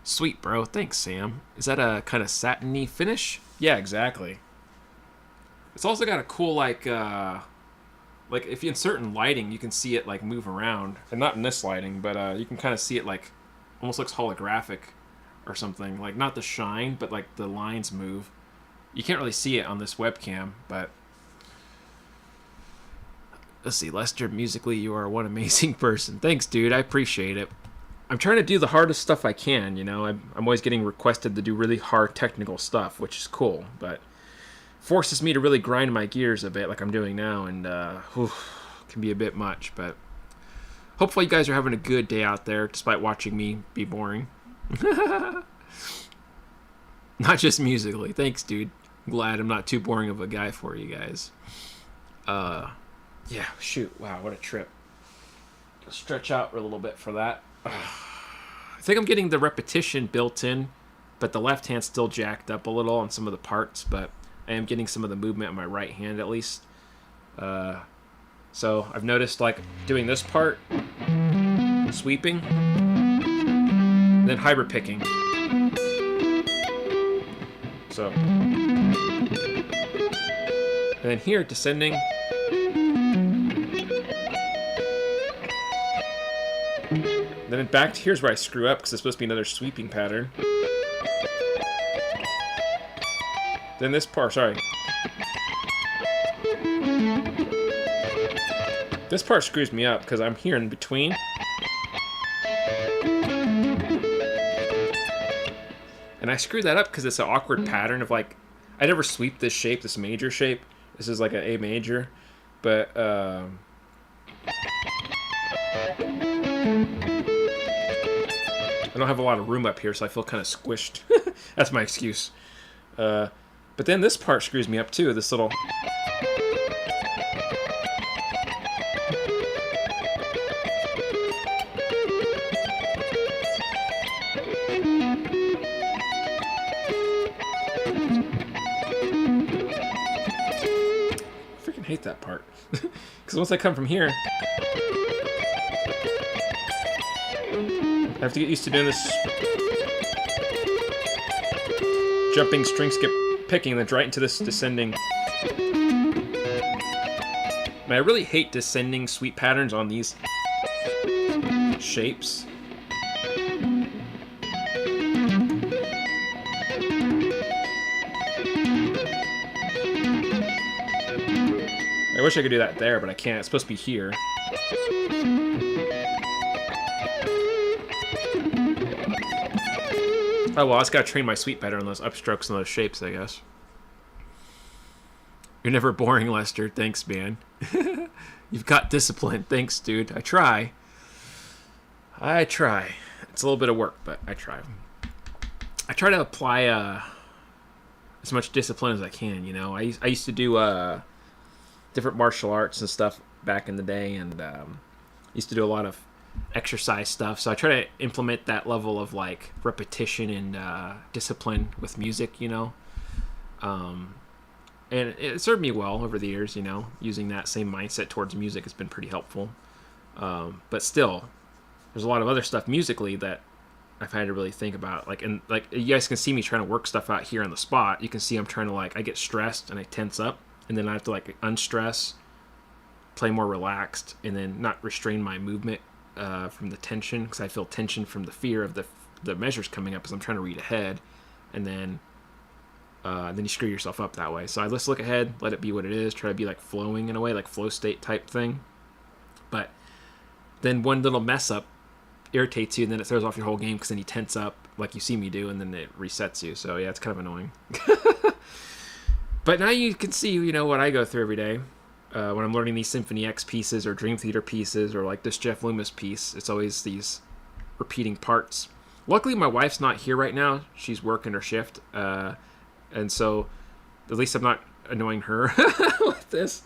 Sweet, bro. Thanks, Sam. Is that a kind of satiny finish? Yeah, exactly. It's also got a cool like if you insert in lighting, you can see it like move around, and not in this lighting, but you can kind of see it like almost looks holographic or something, like not the shine, but like the lines move. You can't really see it on this webcam, but let's see. Lester, musically, you are one amazing person. Thanks, dude. I appreciate it. I'm trying to do the hardest stuff I can, you know. I'm always getting requested to do really hard technical stuff, which is cool, but forces me to really grind my gears a bit like I'm doing now, and can be a bit much, but hopefully you guys are having a good day out there despite watching me be boring. Not just musically. Thanks, dude. I'm glad I'm not too boring of a guy for you guys. Yeah, shoot. Wow, what a trip. Stretch out a little bit for that. I think I'm getting the repetition built in, but the left hand's still jacked up a little on some of the parts, but I am getting some of the movement on my right hand at least. So I've noticed like doing this part, sweeping, then hybrid picking. So, and then here descending. Then back to here's where I screw up because it's supposed to be another sweeping pattern. Then this part, sorry. This part screws me up because I'm here in between. And I screw that up because it's an awkward pattern of like, I never sweep this shape, this major shape. This is like an A major. But, I don't have a lot of room up here, so I feel kind of squished. That's my excuse. But then this part screws me up too, this little... I freaking hate that part. Because once I come from here... I have to get used to doing this jumping string skip picking and then right into this descending. And I really hate descending sweep patterns on these shapes. I wish I could do that there, but I can't. It's supposed to be here. Oh, well, I just gotta train my sweep better on those upstrokes and those shapes, I guess. You're never boring, Lester. Thanks, man. You've got discipline. Thanks, dude. I try. It's a little bit of work, but I try. I try to apply as much discipline as I can, you know. I used to do different martial arts and stuff back in the day, and used to do a lot of exercise stuff, so I try to implement that level of like repetition and discipline with music, you know, and it served me well over the years, you know. Using that same mindset towards music has been pretty helpful, but still there's a lot of other stuff musically that I've had to really think about, like, and like you guys can see me trying to work stuff out here on the spot. You can see I'm trying to, like, I get stressed and I tense up, and then I have to like unstress, play more relaxed, and then not restrain my movement from the tension, because I feel tension from the fear of the measures coming up as I'm trying to read ahead, and then then you screw yourself up that way. So I just look ahead, let it be what it is, try to be like flowing in a way, like flow state type thing. But then one little mess up irritates you, and then it throws off your whole game because then you tense up like you see me do, and then it resets you. So yeah, it's kind of annoying. But now you can see, you know, what I go through every day when I'm learning these Symphony X pieces or Dream Theater pieces or like this Jeff Loomis piece. It's always these repeating parts. Luckily, my wife's not here right now. She's working her shift, and so at least I'm not annoying her with this.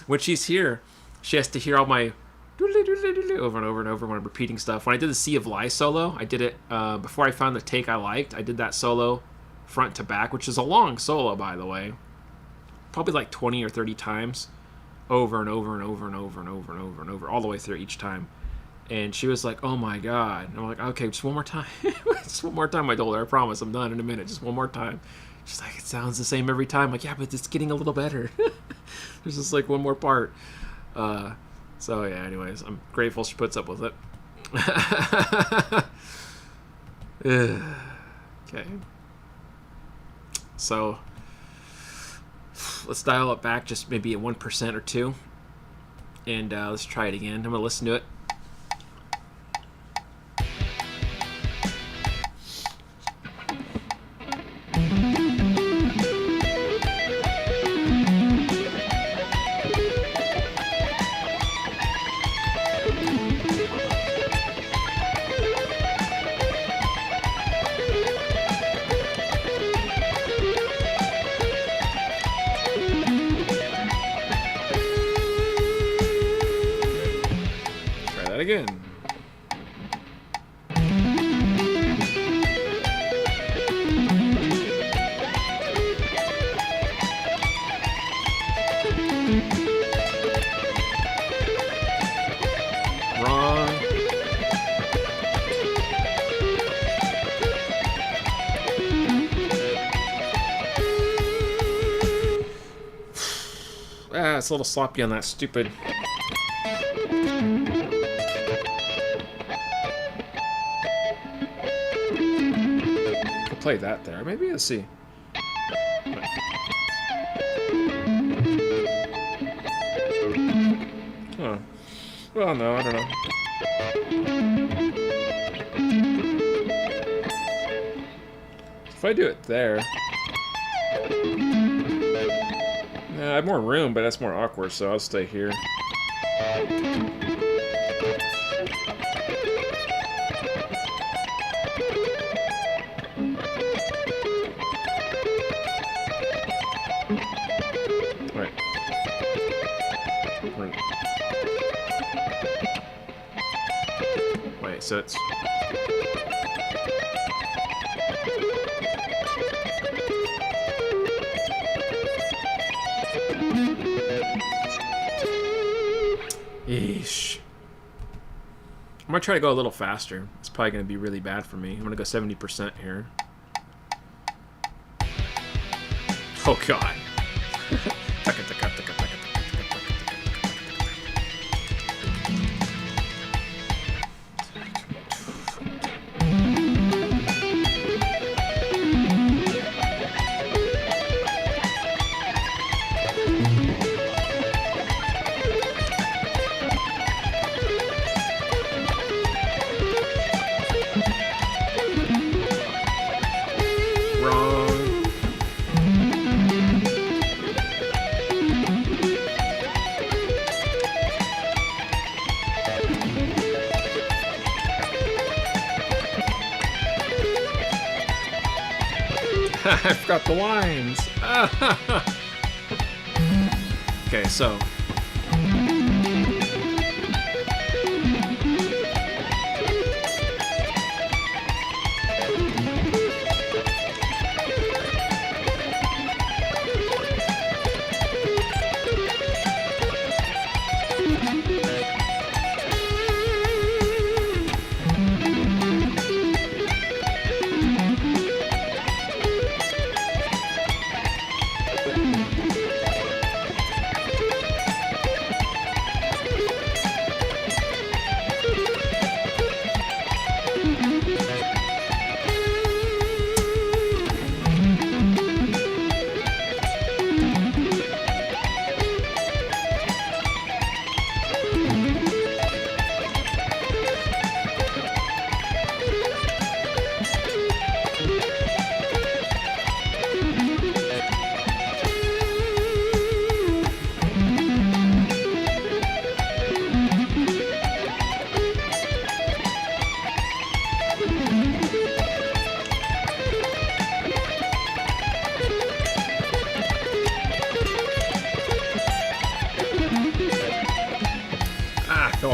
When she's here, she has to hear all my over and over and over when I'm repeating stuff. When I did the Sea of Lies solo, I did it before I found the take I liked. I did that solo front to back, which is a long solo, by the way. Probably like 20 or 30 times, over and over and over and over and over and over and over, all the way through each time. And she was like, oh my God. And I'm like, okay, just one more time. Just one more time, I told her. I promise, I'm done in a minute. Just one more time. She's like, it sounds the same every time. I'm like, yeah, but it's getting a little better. There's just like one more part. So yeah, anyways, I'm grateful she puts up with it. Okay. So let's dial it back just maybe at 1% or 2. And let's try it again. I'm going to listen to it. Again. Wrong. It's a little sloppy on that stupid. Play that there. Maybe let's see. Huh. Well, no, I don't know. If I do it there, I have more room, but that's more awkward, so I'll stay here. So it's Eesh. I'm gonna try to go a little faster. It's probably gonna be really bad for me. I'm gonna go 70% here. Oh God. I forgot the lines. Okay, so.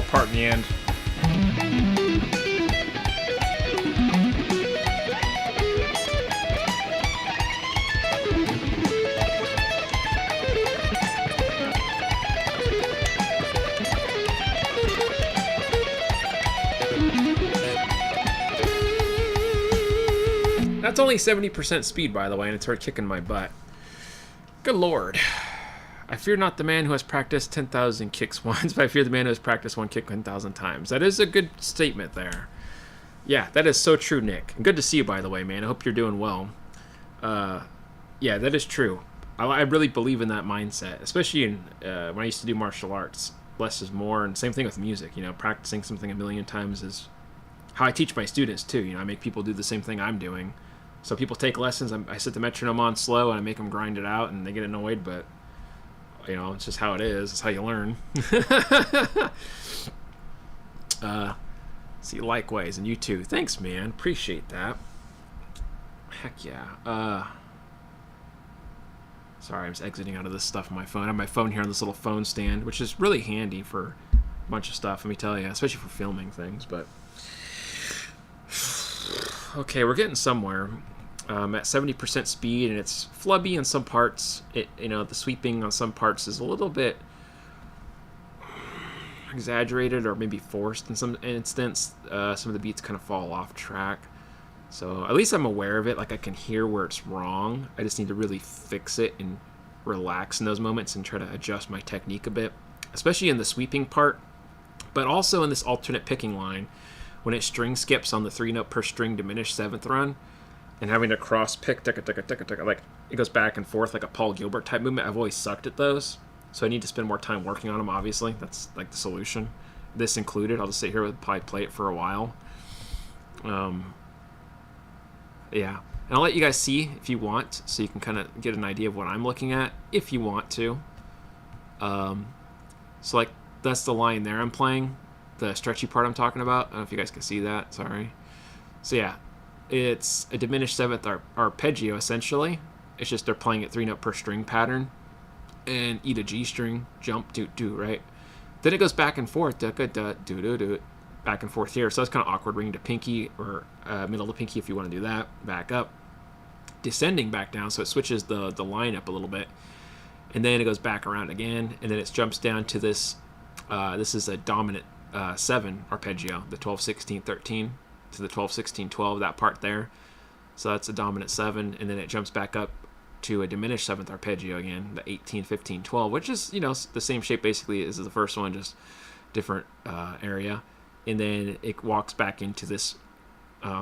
apart in the end. That's only 70% speed, by the way, and it's already kicking my butt. Good lord. I fear not the man who has practiced 10,000 kicks once, but I fear the man who has practiced one kick 10,000 times. That is a good statement there. Yeah, that is so true, Nick. Good to see you, by the way, man. I hope you're doing well. Yeah, that is true. I really believe in that mindset, especially in when I used to do martial arts. Less is more, and same thing with music. You know, practicing something a million times is how I teach my students, too. You know, I make people do the same thing I'm doing. So people take lessons, I set the metronome on slow, and I make them grind it out, and they get annoyed, but, you know, it's just how it is. It's how you learn. See, likewise, and you too. Thanks, man. Appreciate that. Heck yeah. Sorry, I'm just exiting out of this stuff on my phone. I have my phone here on this little phone stand, which is really handy for a bunch of stuff, let me tell you, especially for filming things, but... Okay, we're getting somewhere. At 70% speed, and it's flubby in some parts. The sweeping on some parts is a little bit exaggerated or maybe forced in some instance. Some of the beats kind of fall off track. So at least I'm aware of it. Like, I can hear where it's wrong. I just need to really fix it and relax in those moments and try to adjust my technique a bit, especially in the sweeping part, but also in this alternate picking line when it string skips on the 3-note per string diminished 7th run. And having to cross pick, like it goes back and forth like a Paul Gilbert type movement. I've always sucked at those, so I need to spend more time working on them. Obviously, that's like the solution. This included. I'll just sit here and probably play it for a while. Yeah, and I'll let you guys see if you want, so you can kind of get an idea of what I'm looking at if you want to. So like that's the line there I'm playing, the stretchy part I'm talking about. I don't know if you guys can see that. Sorry. So yeah. It's a diminished 7th arpeggio, essentially. It's just they're playing it 3-note per string pattern. And eat a G string, jump, do, right? Then it goes back and forth, do, back and forth here. So that's kind of awkward, ring to pinky, or middle to pinky if you want to do that. Back up. Descending back down, so it switches the line up a little bit. And then it goes back around again, and then it jumps down to this. This is a dominant 7 arpeggio, the 12, 16, 13. To the 12, 16, 12, that part there. So that's a dominant 7, and then it jumps back up to a diminished 7th arpeggio again, the 18, 15, 12, which is, the same shape basically as the first one, just different area. And then it walks back into this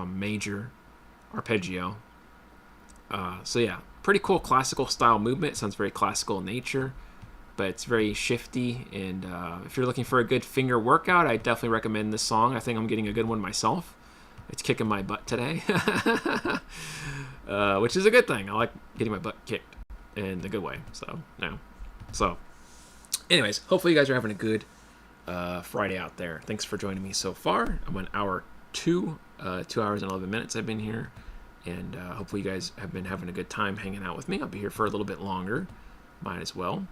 major arpeggio. So yeah, pretty cool classical style movement. It sounds very classical in nature, but it's very shifty. And if you're looking for a good finger workout, I definitely recommend this song. I think I'm getting a good one myself. It's kicking my butt today, which is a good thing. I like getting my butt kicked in the good way. So anyways, hopefully you guys are having a good Friday out there. Thanks for joining me so far. I'm on hour 2, 2 hours and 11 minutes I've been here, and hopefully you guys have been having a good time hanging out with me. I'll be here for a little bit longer. Might as well.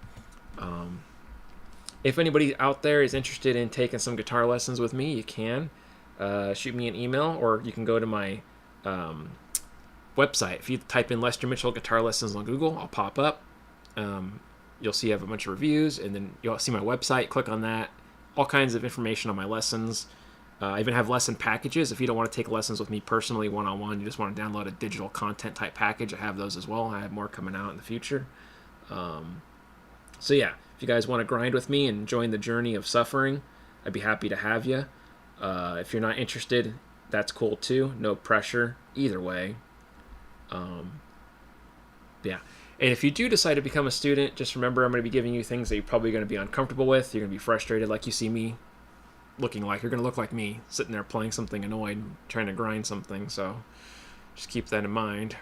If anybody out there is interested in taking some guitar lessons with me, you can. Shoot me an email, or you can go to my website. If you type in Lester Mitchell Guitar Lessons on Google, I'll pop up. You'll see I have a bunch of reviews, and then you'll see my website. Click on that. All kinds of information on my lessons. I even have lesson packages. If you don't want to take lessons with me personally, one-on-one, you just want to download a digital content type package, I have those as well. I have more coming out in the future. So yeah, if you guys want to grind with me and join the journey of suffering, I'd be happy to have you. If you're not interested, that's cool too. No pressure either way. Yeah. And if you do decide to become a student, just remember I'm going to be giving you things that you're probably going to be uncomfortable with. You're going to be frustrated like you see me looking like. You're going to look like me, sitting there playing something annoyed, trying to grind something. So just keep that in mind.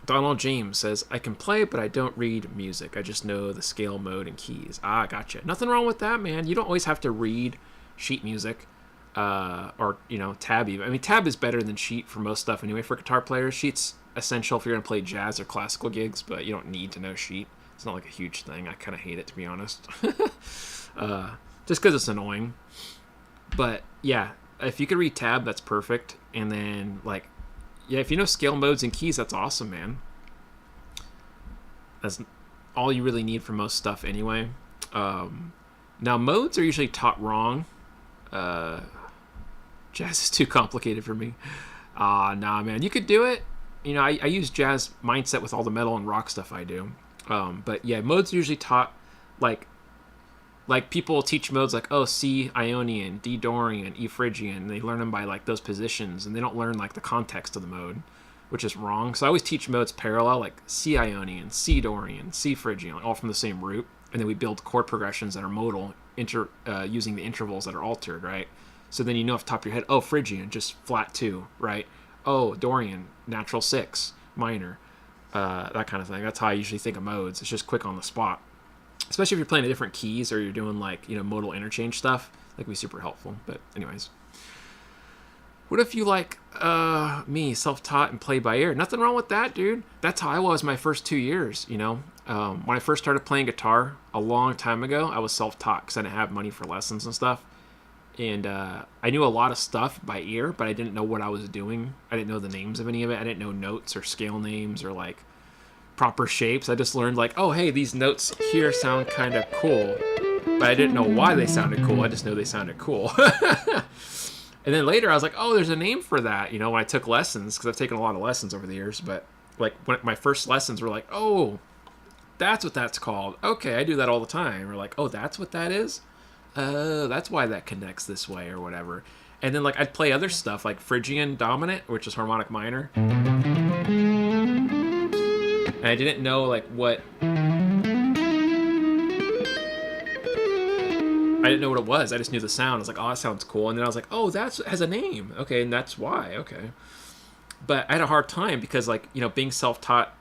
Donald James says, I can play, but I don't read music. I just know the scale, mode, and keys. Gotcha. Nothing wrong with that, man. You don't always have to read sheet music or, tab even. I mean, tab is better than sheet for most stuff anyway for guitar players. Sheet's essential if you're going to play jazz or classical gigs, but you don't need to know sheet. It's not like a huge thing. I kind of hate it, to be honest. just because it's annoying. But yeah, if you could read tab, that's perfect. And then like, yeah, if you know scale modes and keys, that's awesome, man. That's all you really need for most stuff anyway. Now modes are usually taught wrong. Jazz is too complicated for me. Nah, man, you could do it. You know, I use jazz mindset with all the metal and rock stuff I do. But yeah, modes are usually taught like people teach modes like, oh, C Ionian, D Dorian, E Phrygian. They learn them by like those positions, and they don't learn like the context of the mode, which is wrong. So I always teach modes parallel, like C Ionian, C Dorian, C Phrygian, all from the same root, and then we build chord progressions that are modal, using the intervals that are altered, right? So then you know off the top of your head, oh, Phrygian, just flat 2, right? Oh, Dorian, natural 6, minor, that kind of thing. That's how I usually think of modes. It's just quick on the spot. Especially if you're playing at different keys or you're doing like, you know, modal interchange stuff. That can be super helpful. But anyways. What if you like me, self-taught and play by ear? Nothing wrong with that, dude. That's how I was my first 2 years, you know. When I first started playing guitar a long time ago, I was self-taught because I didn't have money for lessons and stuff. And I knew a lot of stuff by ear, but I didn't know what I was doing. I didn't know the names of any of it. I didn't know notes or scale names or like proper shapes. I just learned like, oh, hey, these notes here sound kind of cool. But I didn't know why they sounded cool. I just know they sounded cool. And then later I was like, oh, there's a name for that. You know, when I took lessons, because I've taken a lot of lessons over the years. But like when my first lessons were like, oh, that's what that's called. Okay, I do that all the time. Or like, oh, that's what that is? That's why that connects this way or whatever. And then like I'd play other stuff like Phrygian dominant, which is harmonic minor. And I didn't know like what... I didn't know what it was. I just knew the sound. I was like, oh, that sounds cool. And then I was like, oh, that has a name. Okay, and that's why. Okay. But I had a hard time because, like, you know, being self-taught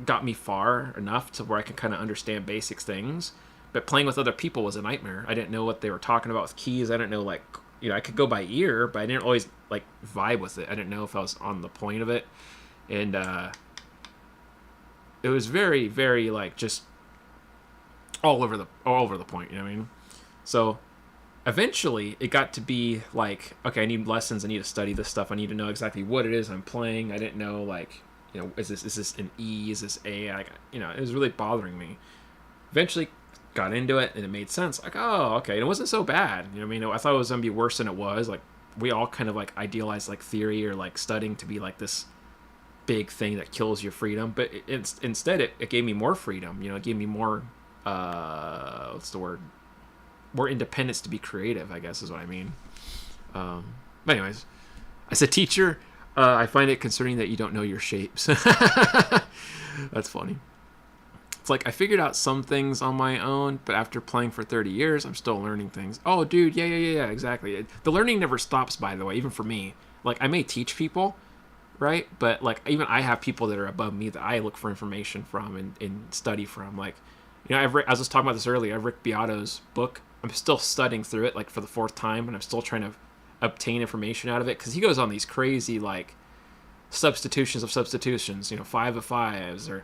got me far enough to where I could kind of understand basic things. But playing with other people was a nightmare. I didn't know what they were talking about with keys. I didn't know, like, you know, I could go by ear, but I didn't always, like, vibe with it. I didn't know if I was on the point of it. And it was very, very, like, just all over the point, you know what I mean? So eventually it got to be like, okay, I need lessons. I need to study this stuff. I need to know exactly what it is I'm playing. I didn't know, like, you know, is this an E? Is this A? Like, you know, it was really bothering me. Eventually got into it and it made sense. Like, oh, okay. And it wasn't so bad. You know what I mean? I thought it was going to be worse than it was. Like, we all kind of like idealize like theory or like studying to be like this big thing that kills your freedom. But instead it gave me more freedom. You know, it gave me more, what's the word? More independence to be creative, I guess is what I mean. But anyways, as a teacher, I find it concerning that you don't know your shapes. That's funny. It's like I figured out some things on my own, but after playing for 30 years, I'm still learning things. Oh, dude, yeah, exactly. The learning never stops, by the way, even for me. Like, I may teach people, right? But, like, even I have people that are above me that I look for information from and study from. Like, you know, I was just talking about this earlier. I've Rick Beato's book. I'm still studying through it, like, for the 4th time, and I'm still trying to obtain information out of it, because he goes on these crazy, like, substitutions of substitutions, you know, 5 of 5s, or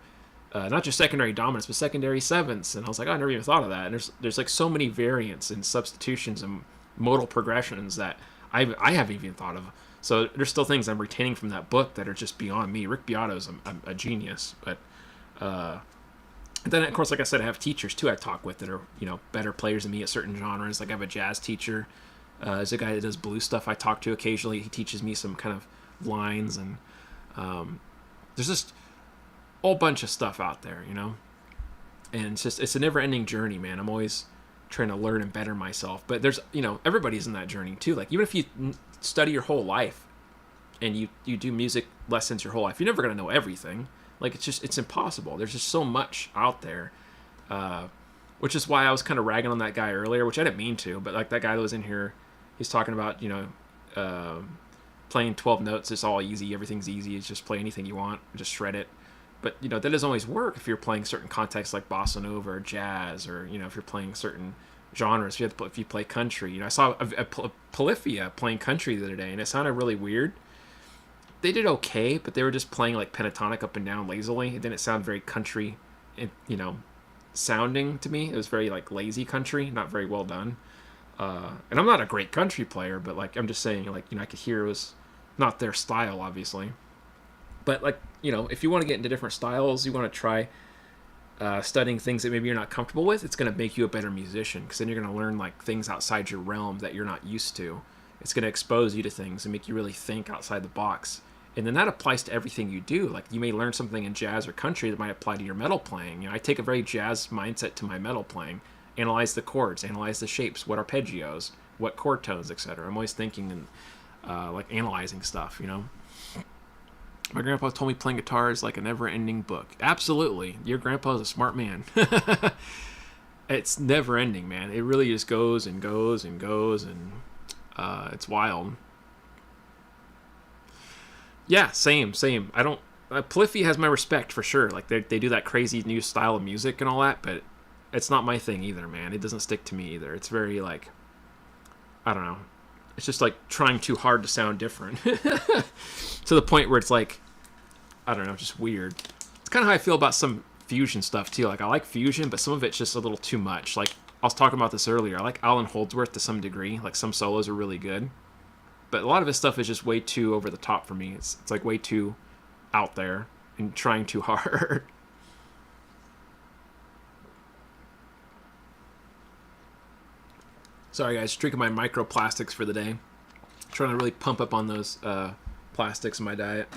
not just secondary dominants, but secondary 7ths, and I was like, oh, I never even thought of that, and there's like, so many variants and substitutions and modal progressions that I haven't even thought of, so there's still things I'm retaining from that book that are just beyond me. Rick Beato's a genius, but, and then, of course, like I said, I have teachers, too, I talk with that are, you know, better players than me at certain genres. Like, I have a jazz teacher. There's a guy that does blues stuff I talk to occasionally. He teaches me some kind of lines. And there's just a whole bunch of stuff out there, you know? And it's a never-ending journey, man. I'm always trying to learn and better myself. But there's, you know, everybody's in that journey, too. Like, even if you study your whole life and you do music lessons your whole life, you're never going to know everything. Like, it's impossible. There's just so much out there, which is why I was kind of ragging on that guy earlier, which I didn't mean to, but like that guy that was in here, he's talking about, you know, playing 12 notes. It's all easy. Everything's easy. It's just play anything you want, just shred it. But, you know, that doesn't always work if you're playing certain contexts like Bosanova or jazz, or, you know, if you're playing certain genres, if you play country. You know, I saw a Polyphia playing country the other day, and it sounded really weird. They did okay, but they were just playing like pentatonic up and down lazily. It didn't sound very country, you know, sounding to me. It was very like lazy country, not very well done. And I'm not a great country player, but like I'm just saying, like, you know, I could hear it was not their style, obviously. But like, you know, if you want to get into different styles, you want to try studying things that maybe you're not comfortable with, it's going to make you a better musician, because then you're going to learn like things outside your realm that you're not used to. It's going to expose you to things and make you really think outside the box. And then that applies to everything you do. Like you may learn something in jazz or country that might apply to your metal playing. You know, I take a very jazz mindset to my metal playing. Analyze the chords, analyze the shapes, what arpeggios, what chord tones, etc. I'm always thinking and like analyzing stuff, you know. My grandpa told me playing guitar is like a never-ending book. Absolutely. Your grandpa's a smart man. It's never-ending, man. It really just goes and goes and goes, and it's wild. Yeah, same. I don't... Pliffy has my respect for sure. Like, they do that crazy new style of music and all that, but it's not my thing either, man. It doesn't stick to me either. It's very, like... I don't know. It's just, like, trying too hard to sound different. To the point where it's, like... I don't know, just weird. It's kind of how I feel about some fusion stuff, too. Like, I like fusion, but some of it's just a little too much. Like, I was talking about this earlier. I like Alan Holdsworth to some degree. Like, some solos are really good. But a lot of his stuff is just way too over the top for me. It's like way too out there and trying too hard. Sorry, guys. Drinking my microplastics for the day. Trying to really pump up on those plastics in my diet.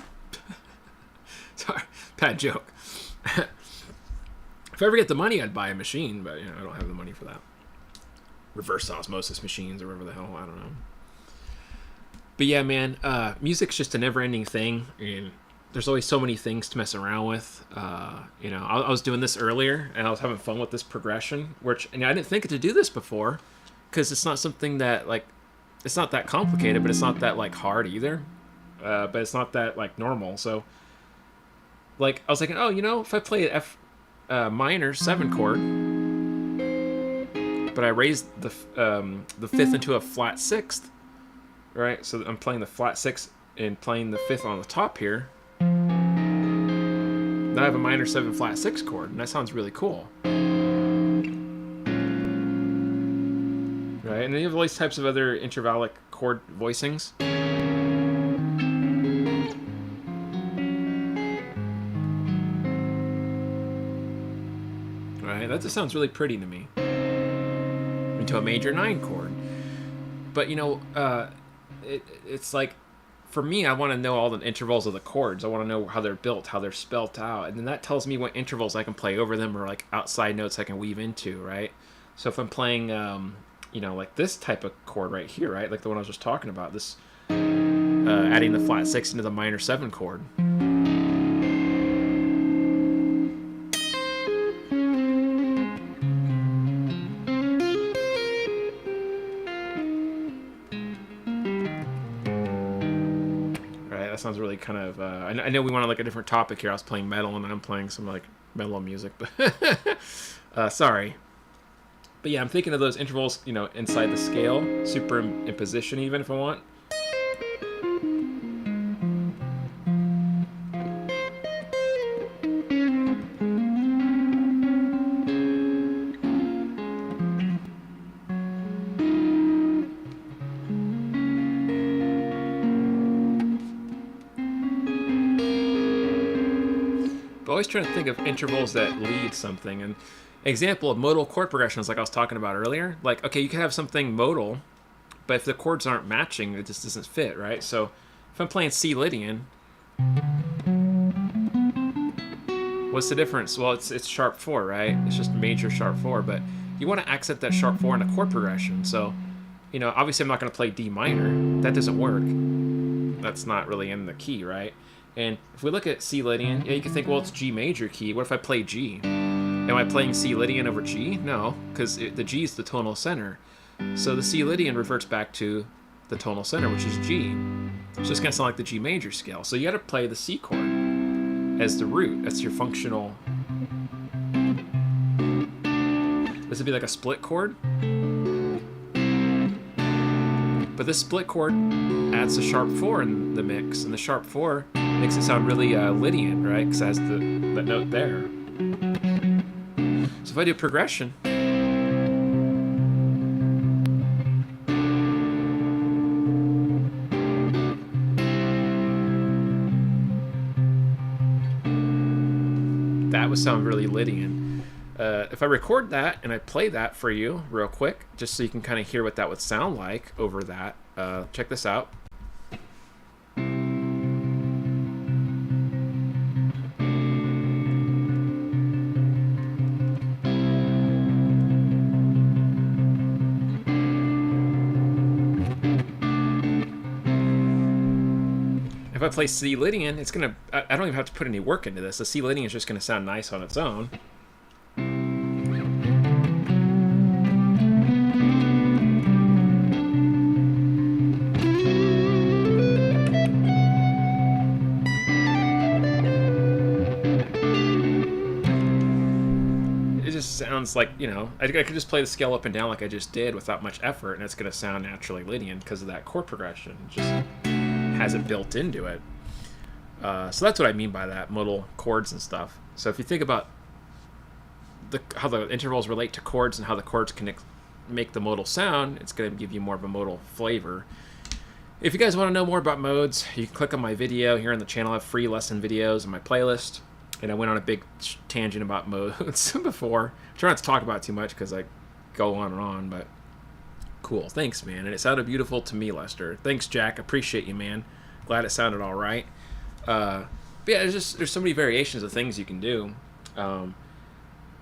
Sorry, bad joke. If I ever get the money, I'd buy a machine, but you know, I don't have the money for that. Reverse osmosis machines or whatever the hell, I don't know. But yeah, man, music's just a never-ending thing, and there's always so many things to mess around with. You know, I was doing this earlier, and I was having fun with this progression, which, and I didn't think to do this before, because it's not something that, like, it's not that complicated, but it's not that, like, hard either. But it's not that, like, normal, so... Like, I was thinking, oh, you know, if I play an F minor 7 chord, but I raise the 5th into a flat 6th, right? So I'm playing the flat 6th and playing the 5th on the top here. Then I have a minor 7 flat 6 chord, and that sounds really cool. Right? And then you have all these types of other intervallic chord voicings. That just sounds really pretty to me. Into a major 9 chord. But, you know, it's like, for me, I want to know all the intervals of the chords. I want to know how they're built, how they're spelt out. And then that tells me what intervals I can play over them, or like outside notes I can weave into, right? So if I'm playing, you know, like this type of chord right here, right? Like the one I was just talking about, this, adding the flat 6 into the minor 7 chord. Sounds really kind of I know we want to like a different topic here. I was playing metal and I'm playing some like mellow music, but sorry. But yeah, I'm thinking of those intervals, you know, inside the scale, superimposition even if I want. Always trying to think of intervals that lead something. An example of modal chord progressions, like I was talking about earlier, like, okay, you can have something modal, but if the chords aren't matching, it just doesn't fit, right? So if I'm playing C Lydian, what's the difference? Well, it's sharp 4, right? It's just major sharp 4, but you want to accent that sharp 4 in a chord progression. So, you know, obviously I'm not going to play D minor. That doesn't work. That's not really in the key, right? And if we look at C Lydian, yeah, you can think, well, it's G major key. What if I play G? Am I playing C Lydian over G? No, because the G is the tonal center. So the C Lydian reverts back to the tonal center, which is G. It's just going to sound like the G major scale. So you got to play the C chord as the root. That's your functional. This would be like a split chord. But this split chord adds a sharp 4 in the mix, and the sharp 4 makes it sound really Lydian, right? Because it has that note there. So if I do progression, that would sound really Lydian. If I record that and I play that for you real quick, just so you can kind of hear what that would sound like over that, check this out. If I play C Lydian, it's gonna. I don't even have to put any work into this. The C Lydian is just gonna sound nice on its own. It just sounds like, you know, I could just play the scale up and down like I just did without much effort, and it's gonna sound naturally Lydian because of that chord progression. It just has it built into it. So that's what I mean by that, modal chords and stuff. So if you think about how the intervals relate to chords and how the chords can make the modal sound, it's going to give you more of a modal flavor. If you guys want to know more about modes, you can click on my video here on the channel. I have free lesson videos in my playlist, and I went on a big tangent about modes before. I try not to talk about it too much because I go on and on, but cool. Thanks, man. And it sounded beautiful to me, Lester. Thanks, Jack. Appreciate you, man. Glad it sounded all right. But yeah, there's so many variations of things you can do.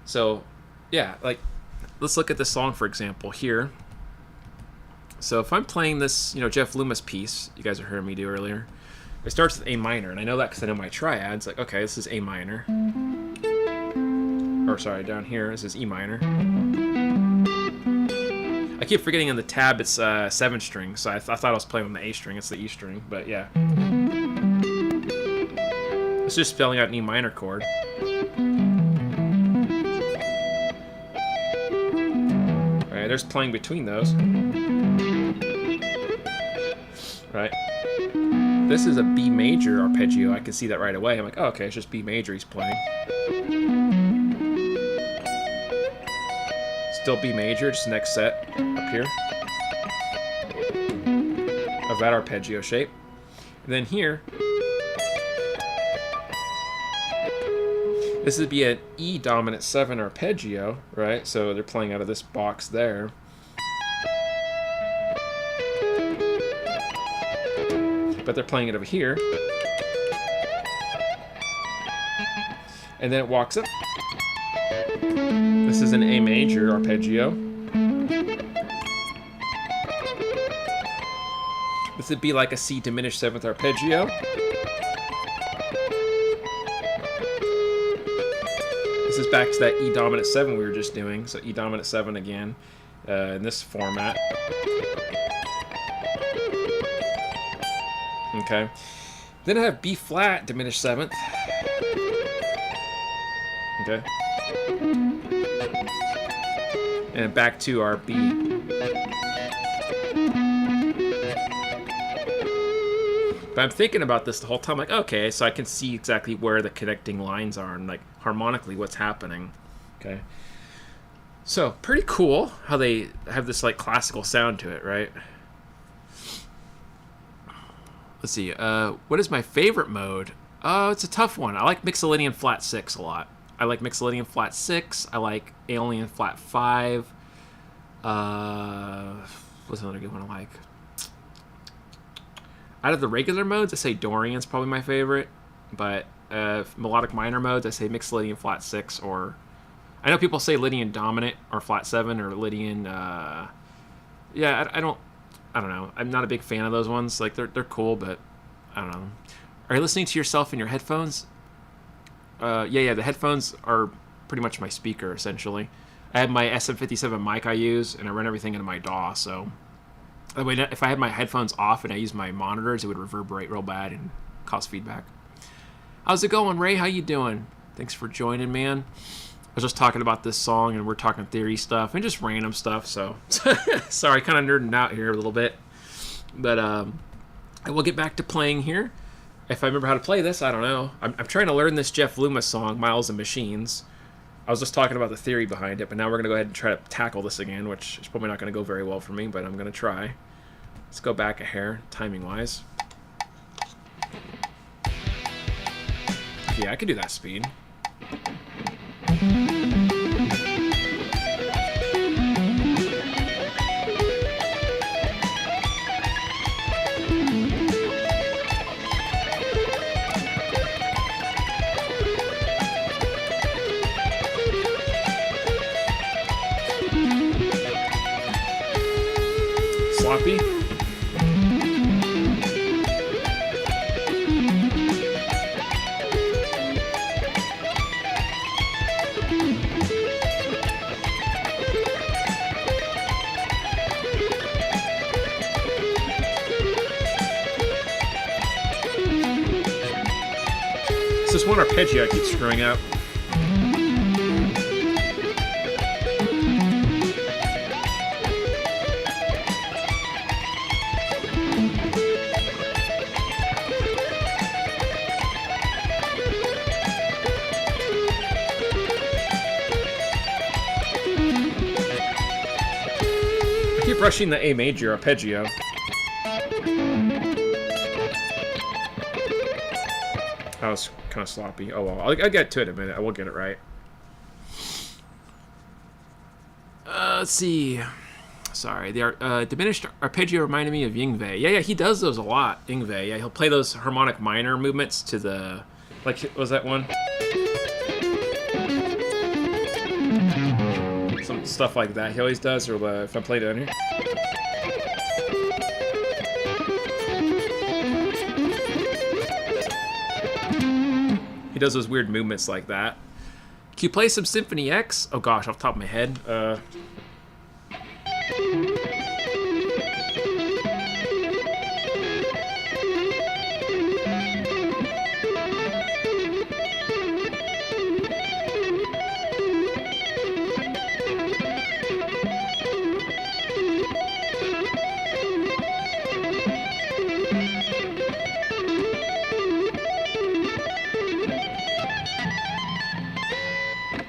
So yeah, like let's look at this song for example here. So if I'm playing this, you know, Jeff Loomis piece you guys are hearing me do earlier, it starts with A minor, and I know that because I know my triads. Like, okay, this is A minor. Or sorry, down here this is E minor. I keep forgetting on the tab it's 7 string, so I thought I was playing on the A string. It's the E string, but yeah. It's just spelling out an E minor chord. Alright, there's playing between those. Right. This is a B major arpeggio. I can see that right away. I'm like, oh, okay, it's just B major he's playing. Still B major, just next set up here of that arpeggio shape. And then here, this would be an E dominant 7 arpeggio, right? So they're playing out of this box there. But they're playing it over here. And then it walks up. This is an A major arpeggio. This would be like a C diminished 7th arpeggio. This is back to that E dominant 7 we were just doing. So E dominant 7 again in this format. Okay. Then I have B flat diminished 7th. Okay. And back to our B. But I'm thinking about this the whole time, like, okay, so I can see exactly where the connecting lines are and like harmonically what's happening. Okay. So pretty cool how they have this like classical sound to it, right? Let's see. What is my favorite mode? Oh, it's a tough one. I like Mixolydian flat 6 a lot. I like Mixolydian flat 6. I like Aeolian flat 5. What's another good one I like? Out of the regular modes, I say Dorian's probably my favorite. But melodic minor modes, I say Mixolydian flat 6, or I know people say Lydian dominant or flat 7 or Lydian. Yeah, I don't know. I'm not a big fan of those ones. Like they're cool, but I don't know. Are you listening to yourself in your headphones? Yeah. The headphones are pretty much my speaker essentially. I have my SM57 mic I use, and I run everything into my DAW. So that way, if I had my headphones off and I use my monitors, it would reverberate real bad and cause feedback. How's it going, Ray? How you doing? Thanks for joining, man. I was just talking about this song, and we're talking theory stuff and just random stuff. So sorry, kind of nerding out here a little bit, but I will get back to playing here. If I remember how to play this, I don't know. I'm trying to learn this Jeff Loomis song, Miles and Machines. I was just talking about the theory behind it, but now we're going to go ahead and try to tackle this again, which is probably not going to go very well for me, but I'm going to try. Let's go back a hair, timing-wise. Yeah, I could do that speed. Sloppy. It's just one arpeggio I keep screwing up. Brushing the A major arpeggio. That was kind of sloppy. Oh well, I'll get to it in a minute. I will get it right. Let's see. Sorry, the diminished arpeggio reminded me of Yngwie. Yeah, he does those a lot. Yngwie. Yeah, he'll play those harmonic minor movements to the, like, what was that one? Some stuff like that he always does, or if I played it on here. He does those weird movements like that. Can you play some Symphony X? Oh gosh, off the top of my head.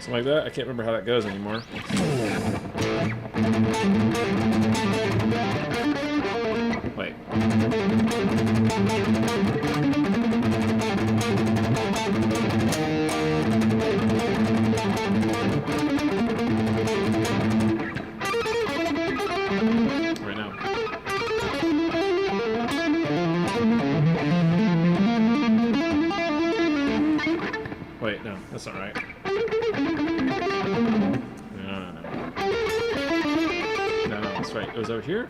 Like that? I can't remember how that goes anymore. Wait. Right now. Wait, no, that's not right. No, that's right. It was over here.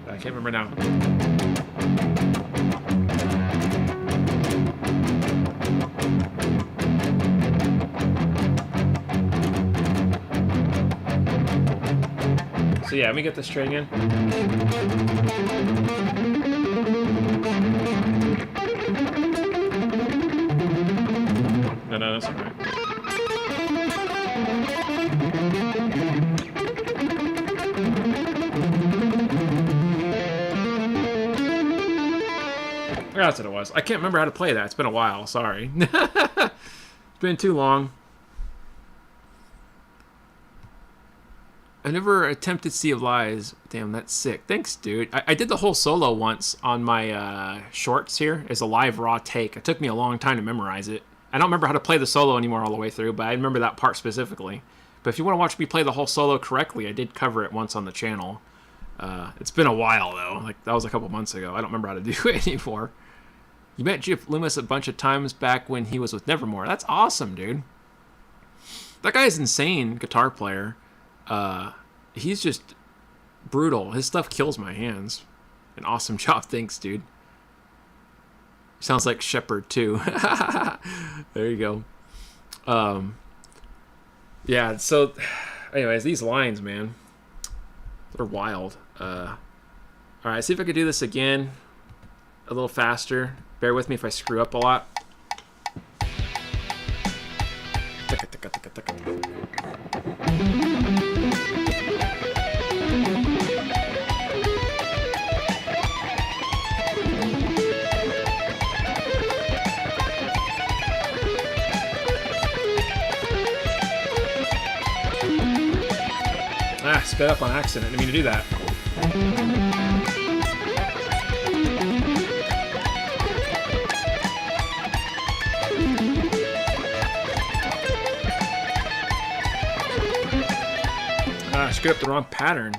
I can't remember now. So yeah, let me get this string in. No, that's all right. That's what it was. I can't remember how to play that. It's been a while. Sorry. It's been too long. I never attempted Sea of Lies. Damn, that's sick. Thanks, dude. I did the whole solo once on my shorts here as a live raw take. It took me a long time to memorize it. I don't remember how to play the solo anymore all the way through, but I remember that part specifically. But if you want to watch me play the whole solo correctly, I did cover it once on the channel. It's been a while, though. Like, that was a couple months ago. I don't remember how to do it anymore. You met Jeff Loomis a bunch of times back when he was with Nevermore. That's awesome, dude. That guy is insane guitar player. He's just brutal. His stuff kills my hands. An awesome job. Thanks, dude. Sounds like Shepard, too. There you go. Yeah, so, anyways, these lines, man, they're wild. All right, see if I could do this again a little faster. Bear with me if I screw up a lot. sped up on accident. I didn't mean to do that. I screwed up the wrong pattern.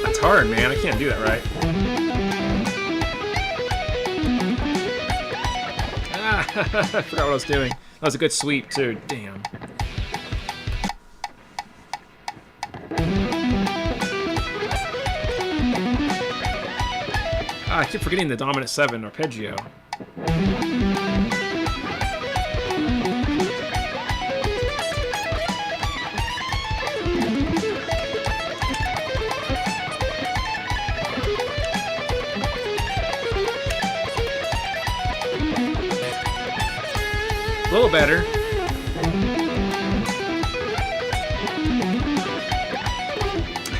That's hard, man. I can't do that right. I forgot what I was doing. That was a good sweep, too. Damn. I keep forgetting the dominant 7 arpeggio. A little better.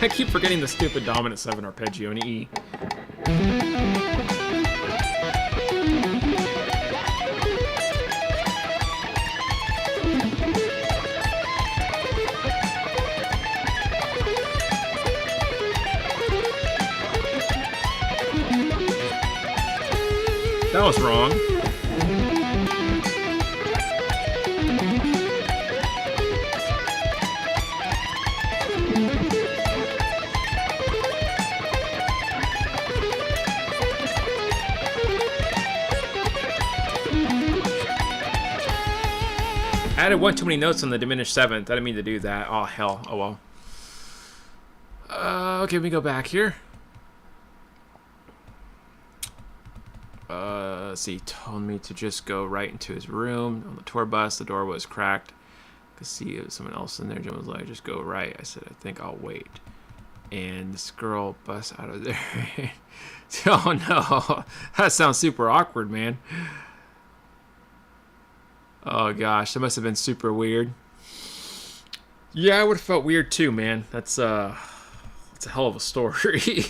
I keep forgetting the stupid dominant 7 arpeggio in E. That was wrong. I added one too many notes on the diminished 7th. I didn't mean to do that. Oh, hell. Oh, well. Okay, let me go back here. Let's see. He told me to just go right into his room on the tour bus. The door was cracked. I could see it was someone else in there. Jim was like, just go right. I said, I think I'll wait. And this girl busts out of there. Oh, no. That sounds super awkward, man. Oh gosh, that must have been super weird. Yeah, I would have felt weird too, man. That's a hell of a story.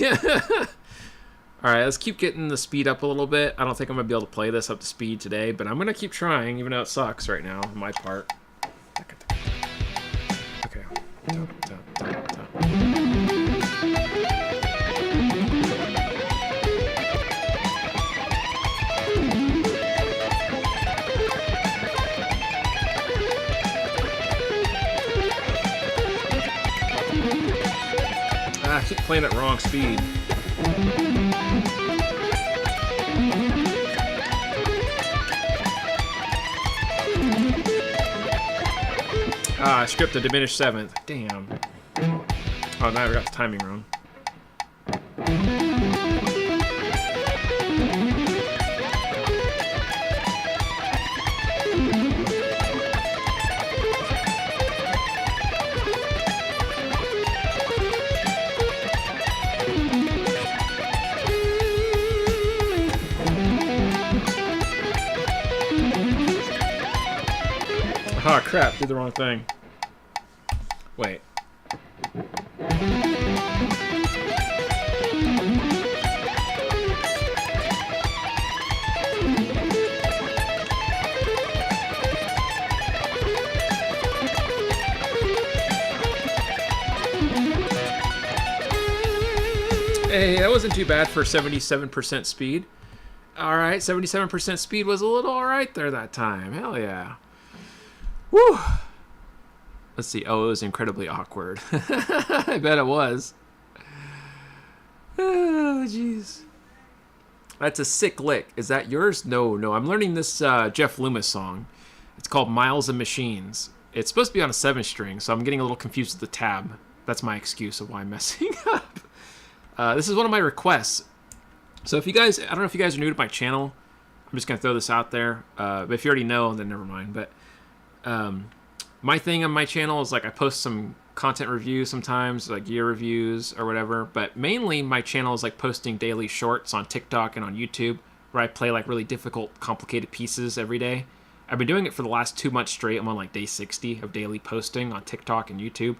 All right, let's keep getting the speed up a little bit. I don't think I'm gonna be able to play this up to speed today, but I'm gonna keep trying, even though it sucks right now on my part. Okay. I keep playing at wrong speed. I skipped the diminished 7th. Damn. Oh, now I got the timing wrong. Oh crap, did the wrong thing. Wait. Hey, that wasn't too bad for 77% speed. Alright, 77% speed was a little alright there that time. Hell yeah. Woo! Let's see. Oh, it was incredibly awkward. I bet it was. Oh, jeez. That's a sick lick. Is that yours? No. I'm learning this Jeff Loomis song. It's called Miles and Machines. It's supposed to be on a 7-string, so I'm getting a little confused with the tab. That's my excuse of why I'm messing up. This is one of my requests. So if you guys, I don't know if you guys are new to my channel. I'm just going to throw this out there. But if you already know, then never mind. But my thing on my channel is like I post some content reviews sometimes, like year reviews or whatever. But mainly my channel is like posting daily shorts on TikTok and on YouTube where I play like really difficult, complicated pieces every day. I've been doing it for the last 2 months straight. I'm on like day 60 of daily posting on TikTok and YouTube.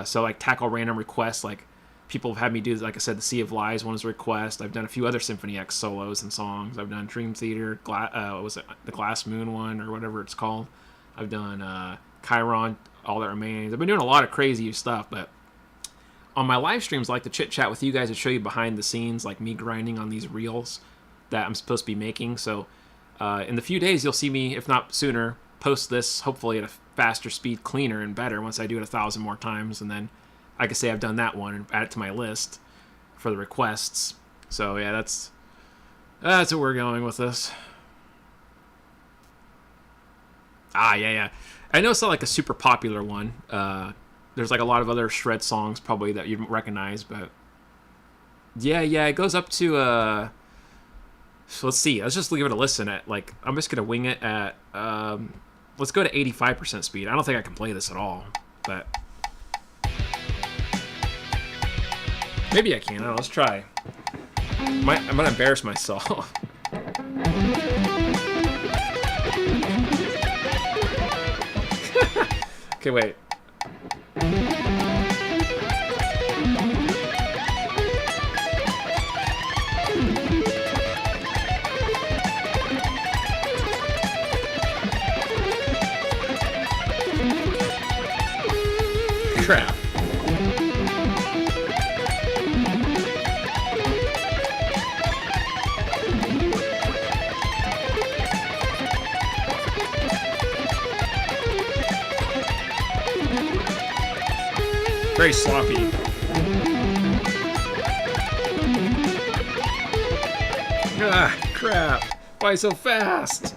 So like tackle random requests, like people have had me do, like I said, the Sea of Lies one is a request. I've done a few other Symphony X solos and songs. I've done Dream Theater, what was it, the Glass Moon one or whatever it's called. I've done Chiron, All That Remains. I've been doing a lot of crazy stuff, but on my live streams, I like to chit chat with you guys and show you behind the scenes, like me grinding on these reels that I'm supposed to be making. So in the few days, you'll see me, if not sooner, post this hopefully at a faster speed, cleaner and better once I do it 1,000 more times. And then I can say I've done that one and add it to my list for the requests. So yeah, that's what we're going with this. Yeah. I know it's not like a super popular one. There's like a lot of other shred songs probably that you recognize, but yeah, it goes up to so let's see. Let's just give it a listen at, like, I'm just gonna wing it at let's go to 85% speed. I don't think I can play this at all, but maybe I can. I don't know. Let's try. I'm gonna embarrass myself. Okay, wait. Crap. Very sloppy. Ah, crap. Why so fast?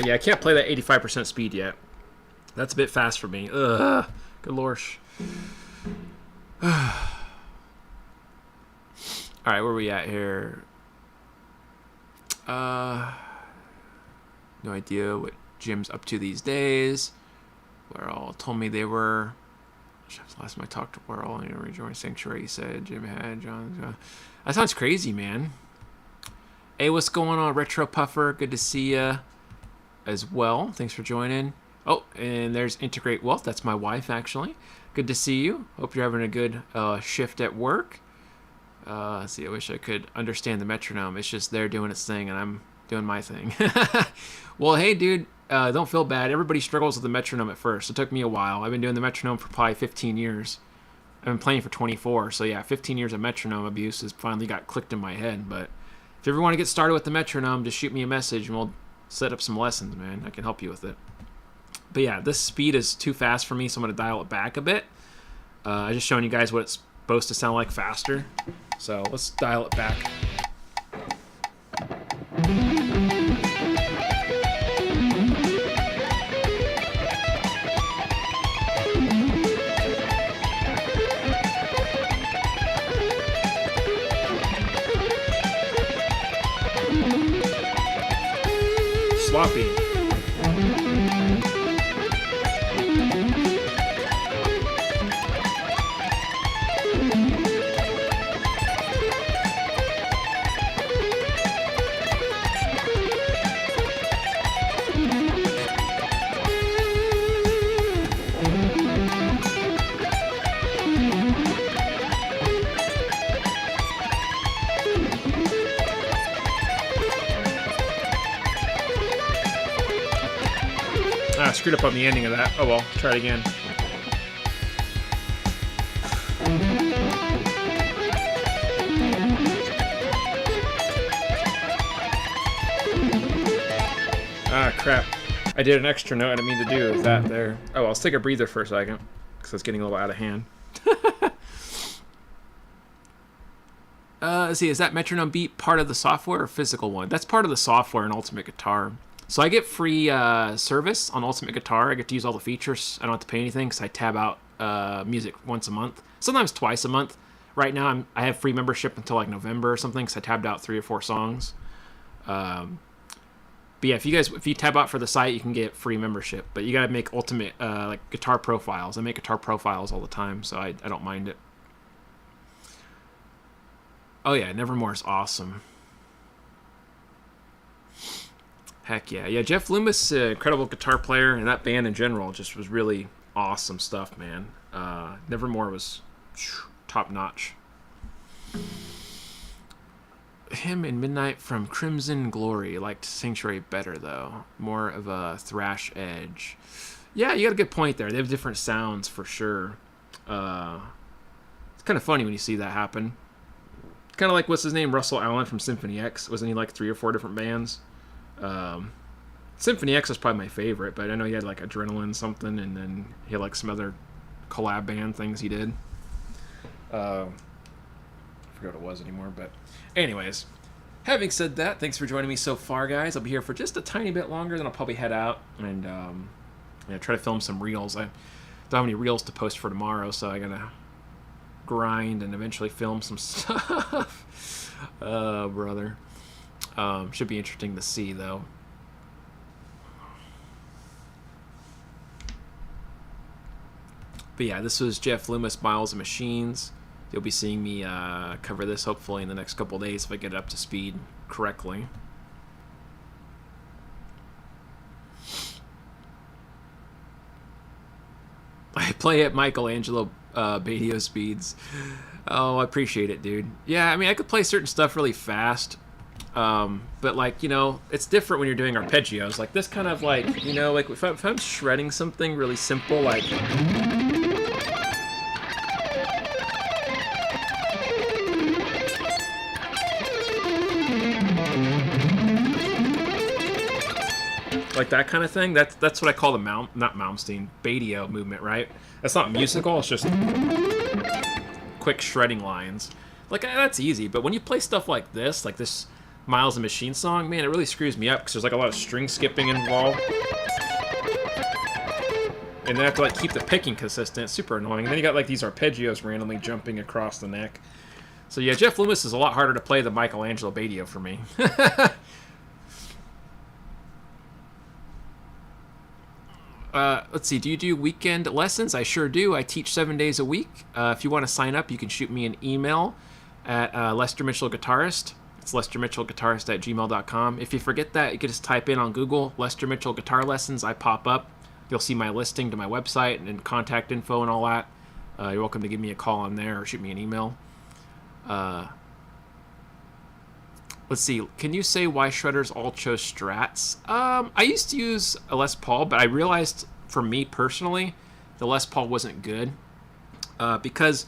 Yeah, I can't play that 85% speed yet. That's a bit fast for me. Ugh. Good lorsh. Alright, where are we at here? No idea what Jim's up to these days. Whirl told me they were. Last time I talked to Whirl, you know, rejoined Sanctuary, he said Jim had John. That sounds crazy, man. Hey, what's going on, Retro Puffer? Good to see ya as well. Thanks for joining. Oh, and there's Integrate Wealth. That's my wife, actually. Good to see you. Hope you're having a good shift at work. Let's see, I wish I could understand the metronome. It's just they're doing its thing, and I'm doing my thing. Well, hey, dude, don't feel bad. Everybody struggles with the metronome at first. It took me a while. I've been doing the metronome for probably 15 years. I've been playing for 24. So, yeah, 15 years of metronome abuse has finally got clicked in my head. But if you ever want to get started with the metronome, just shoot me a message, and we'll set up some lessons, man. I can help you with it. But yeah, this speed is too fast for me, so I'm going to dial it back a bit. I'm just showing you guys what it's supposed to sound like faster. So let's dial it back. Sloppy. Screwed up on the ending of that. Oh well, try it again. Ah, crap. I did an extra note I didn't mean to do that there. Oh, well, let's take a breather for a second, because it's getting a little out of hand. Let's see, is that metronome beat part of the software or physical one? That's part of the software in Ultimate Guitar. So I get free service on Ultimate Guitar. I get to use all the features. I don't have to pay anything because I tab out music once a month, sometimes twice a month. Right now I have free membership until like November or something because I tabbed out 3 or 4 songs. But yeah, if you tab out for the site, you can get free membership. But you gotta make ultimate like guitar profiles. I make guitar profiles all the time, so I don't mind it. Oh yeah, Nevermore is awesome. Heck yeah, yeah. Jeff Loomis, incredible guitar player, and that band in general just was really awesome stuff, man. Nevermore was top notch. Him and Midnight from Crimson Glory. Liked Sanctuary better though. More of a thrash edge. Yeah, you got a good point there. They have different sounds for sure. It's kind of funny when you see that happen. Kind of like, what's his name? Russell Allen from Symphony X. Wasn't he like 3 or 4 different bands? Symphony X was probably my favorite, but I know he had like Adrenaline something, and then he had like some other collab band things he did. I forget what it was anymore, but anyways, having said that, thanks for joining me so far, guys. I'll be here for just a tiny bit longer, then I'll probably head out and try to film some reels. I don't have any reels to post for tomorrow, so I gotta grind and eventually film some stuff. Brother. Should be interesting to see, though. But yeah, this was Jeff Loomis, Miles and Machines. You'll be seeing me cover this hopefully in the next couple days if I get it up to speed correctly. I play at Michelangelo Badio speeds. Oh, I appreciate it, dude. Yeah, I mean, I could play certain stuff really fast. But like, you know, it's different when you're doing arpeggios. Like this kind of like, you know, like if I'm shredding something really simple, like that kind of thing. That's what I call the not Malmsteen, Badio movement, right? That's not musical. It's just quick shredding lines. Like that's easy. But when you play stuff like this Miles and Machine song, man, it really screws me up because there's like a lot of string skipping involved. And then I have to like keep the picking consistent. It's super annoying. And then you got like these arpeggios randomly jumping across the neck. So yeah, Jeff Loomis is a lot harder to play than Michelangelo Badio for me. Let's see, do you do weekend lessons? I sure do. I teach 7 days a week. If you want to sign up, you can shoot me an email at Lester Mitchell Guitarist. It's lestermitchellguitarist@gmail.com. If you forget that, you can just type in on Google Lester Mitchell Guitar Lessons. I pop up. You'll see my listing to my website and contact info and all that. You're welcome to give me a call on there or shoot me an email. Let's see. Can you say why shredders all chose Strats? I used to use a Les Paul, but I realized for me personally, the Les Paul wasn't good because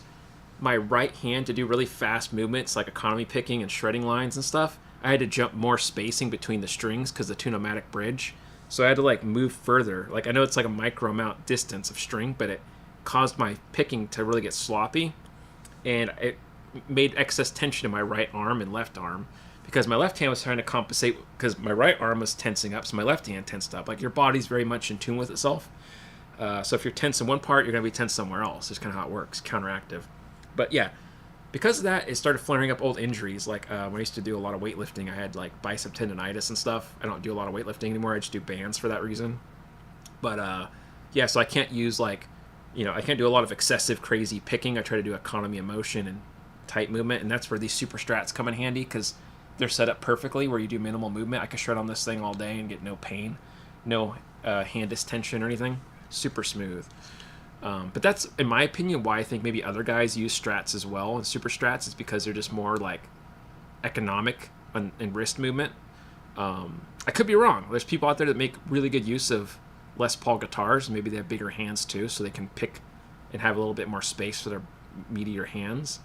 my right hand to do really fast movements like economy picking and shredding lines and stuff, I had to jump more spacing between the strings because the two-nomatic bridge. So I had to like move further. Like I know it's like a micro amount distance of string, but it caused my picking to really get sloppy, and it made excess tension in my right arm and left arm because my left hand was trying to compensate because my right arm was tensing up, so my left hand tensed up. Like your body's very much in tune with itself. So if you're tense in one part, you're going to be tense somewhere else. That's kind of how it works, counteractive. But yeah, because of that, it started flaring up old injuries. Like when I used to do a lot of weightlifting, I had like bicep tendonitis and stuff. I don't do a lot of weightlifting anymore. I just do bands for that reason. But yeah, so I can't use like, you know, I can't do a lot of excessive crazy picking. I try to do economy of motion and tight movement, and that's where these super strats come in handy because they're set up perfectly where you do minimal movement. I can shred on this thing all day and get no pain, no hand distension or anything. Super smooth. But that's, in my opinion, why I think maybe other guys use strats as well, and super strats is because they're just more like economic in wrist movement. I could be wrong. There's people out there that make really good use of Les Paul guitars. Maybe they have bigger hands too, so they can pick and have a little bit more space for their meatier hands.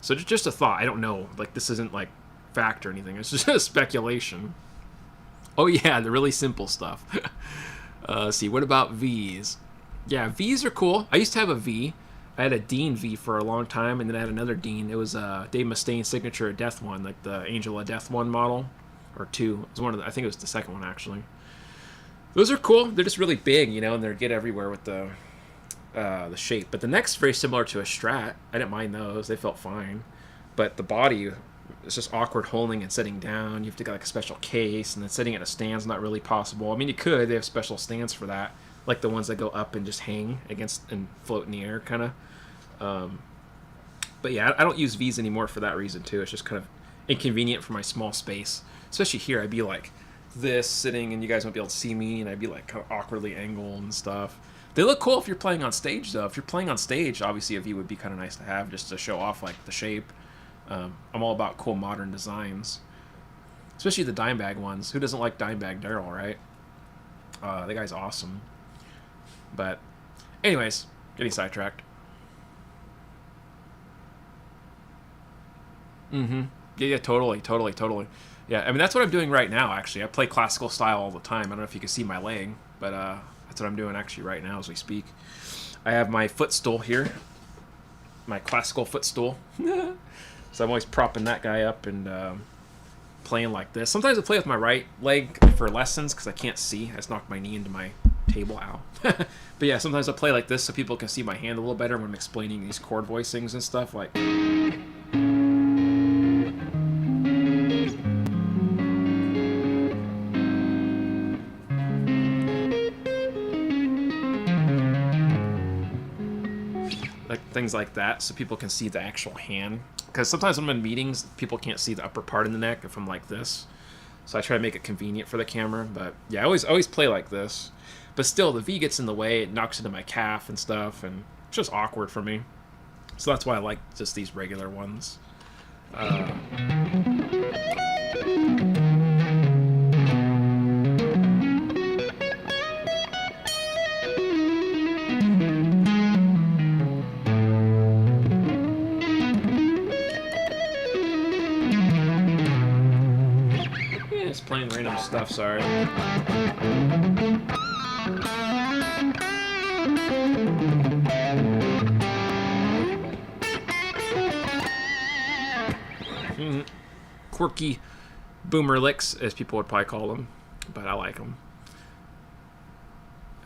So just a thought. I don't know. Like this isn't like fact or anything. It's just a speculation. Oh yeah, the really simple stuff. Let's see, what about V's? Yeah, V's are cool. I used to have a V. I had a Dean V for a long time, and then I had another Dean. It was Dave Mustaine's signature Death one, like the Angel of Death one model, or two. It was one of the, I think it was the second one actually. Those are cool. They're just really big, you know, and they get everywhere with the shape. But the neck's very similar to a Strat. I didn't mind those. They felt fine. But the body it's just awkward holding and sitting down. You have to get like a special case, and then sitting at a stand's not really possible. I mean, you could. They have special stands for that, like the ones that go up and just hang against and float in the air, kind of. But yeah, I don't use V's anymore for that reason too. It's just kind of inconvenient for my small space, especially here. I'd be like this sitting, and you guys won't be able to see me, and I'd be like kind of awkwardly angled and stuff. They look cool if you're playing on stage, though. If you're playing on stage, obviously a V would be kind of nice to have just to show off like the shape. I'm all about cool modern designs, especially the Dimebag ones. Who doesn't like Dimebag Daryl, right? The guy's awesome. But anyways, getting sidetracked. Yeah, totally. Yeah, I mean, that's what I'm doing right now, actually. I play classical style all the time. I don't know if you can see my leg, but that's what I'm doing actually right now as we speak. I have my footstool here, my classical footstool. So I'm always propping that guy up and playing like this. Sometimes I play with my right leg for lessons because I can't see. I just knocked my knee into my table. Ow. But yeah, sometimes I play like this so people can see my hand a little better when I'm explaining these chord voicings and stuff. Like... things like that, so people can see the actual hand. Because sometimes when I'm in meetings, people can't see the upper part of the neck if I'm like this. So I try to make it convenient for the camera. But yeah, I always play like this. But still, the V gets in the way. It knocks into my calf and stuff, and it's just awkward for me. So that's why I like just these regular ones. Playing random stuff, sorry. Quirky boomer licks, as people would probably call them, but I like them.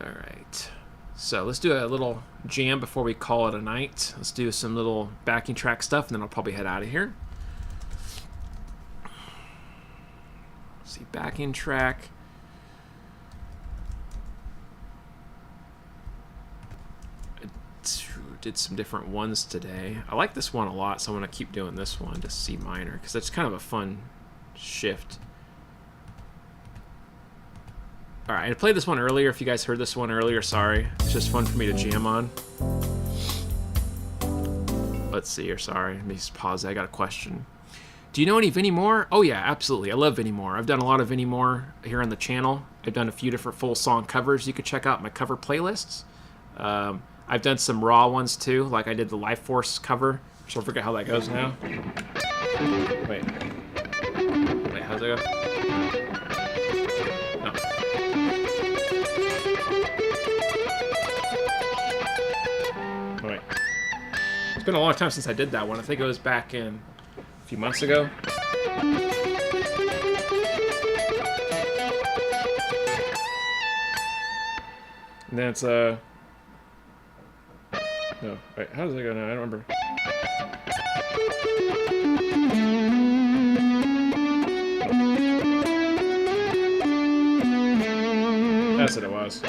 Alright, so let's do a little jam before we call it a night. Let's do some little backing track stuff, and then I'll probably head out of here. See, backing track. I did some different ones today. I like this one a lot, so I'm going to keep doing this one to C minor, because it's kind of a fun shift. Alright, I played this one earlier. If you guys heard this one earlier, sorry. It's just fun for me to jam on. Let's see here, sorry. Let me just pause. I got a question. Do you know any Vinnie Moore? Oh yeah, absolutely. I love Vinnie Moore. I've done a lot of Vinnie Moore here on the channel. I've done a few different full song covers. You could check out my cover playlists. I've done some raw ones too, like I did the Life Force cover, which I forget how that goes now. Wait, how's it go? No. Wait. It's been a long time since I did that one. I think it was back in a few months ago. And then it's no, wait, how does it go now? I don't remember. That's what it was.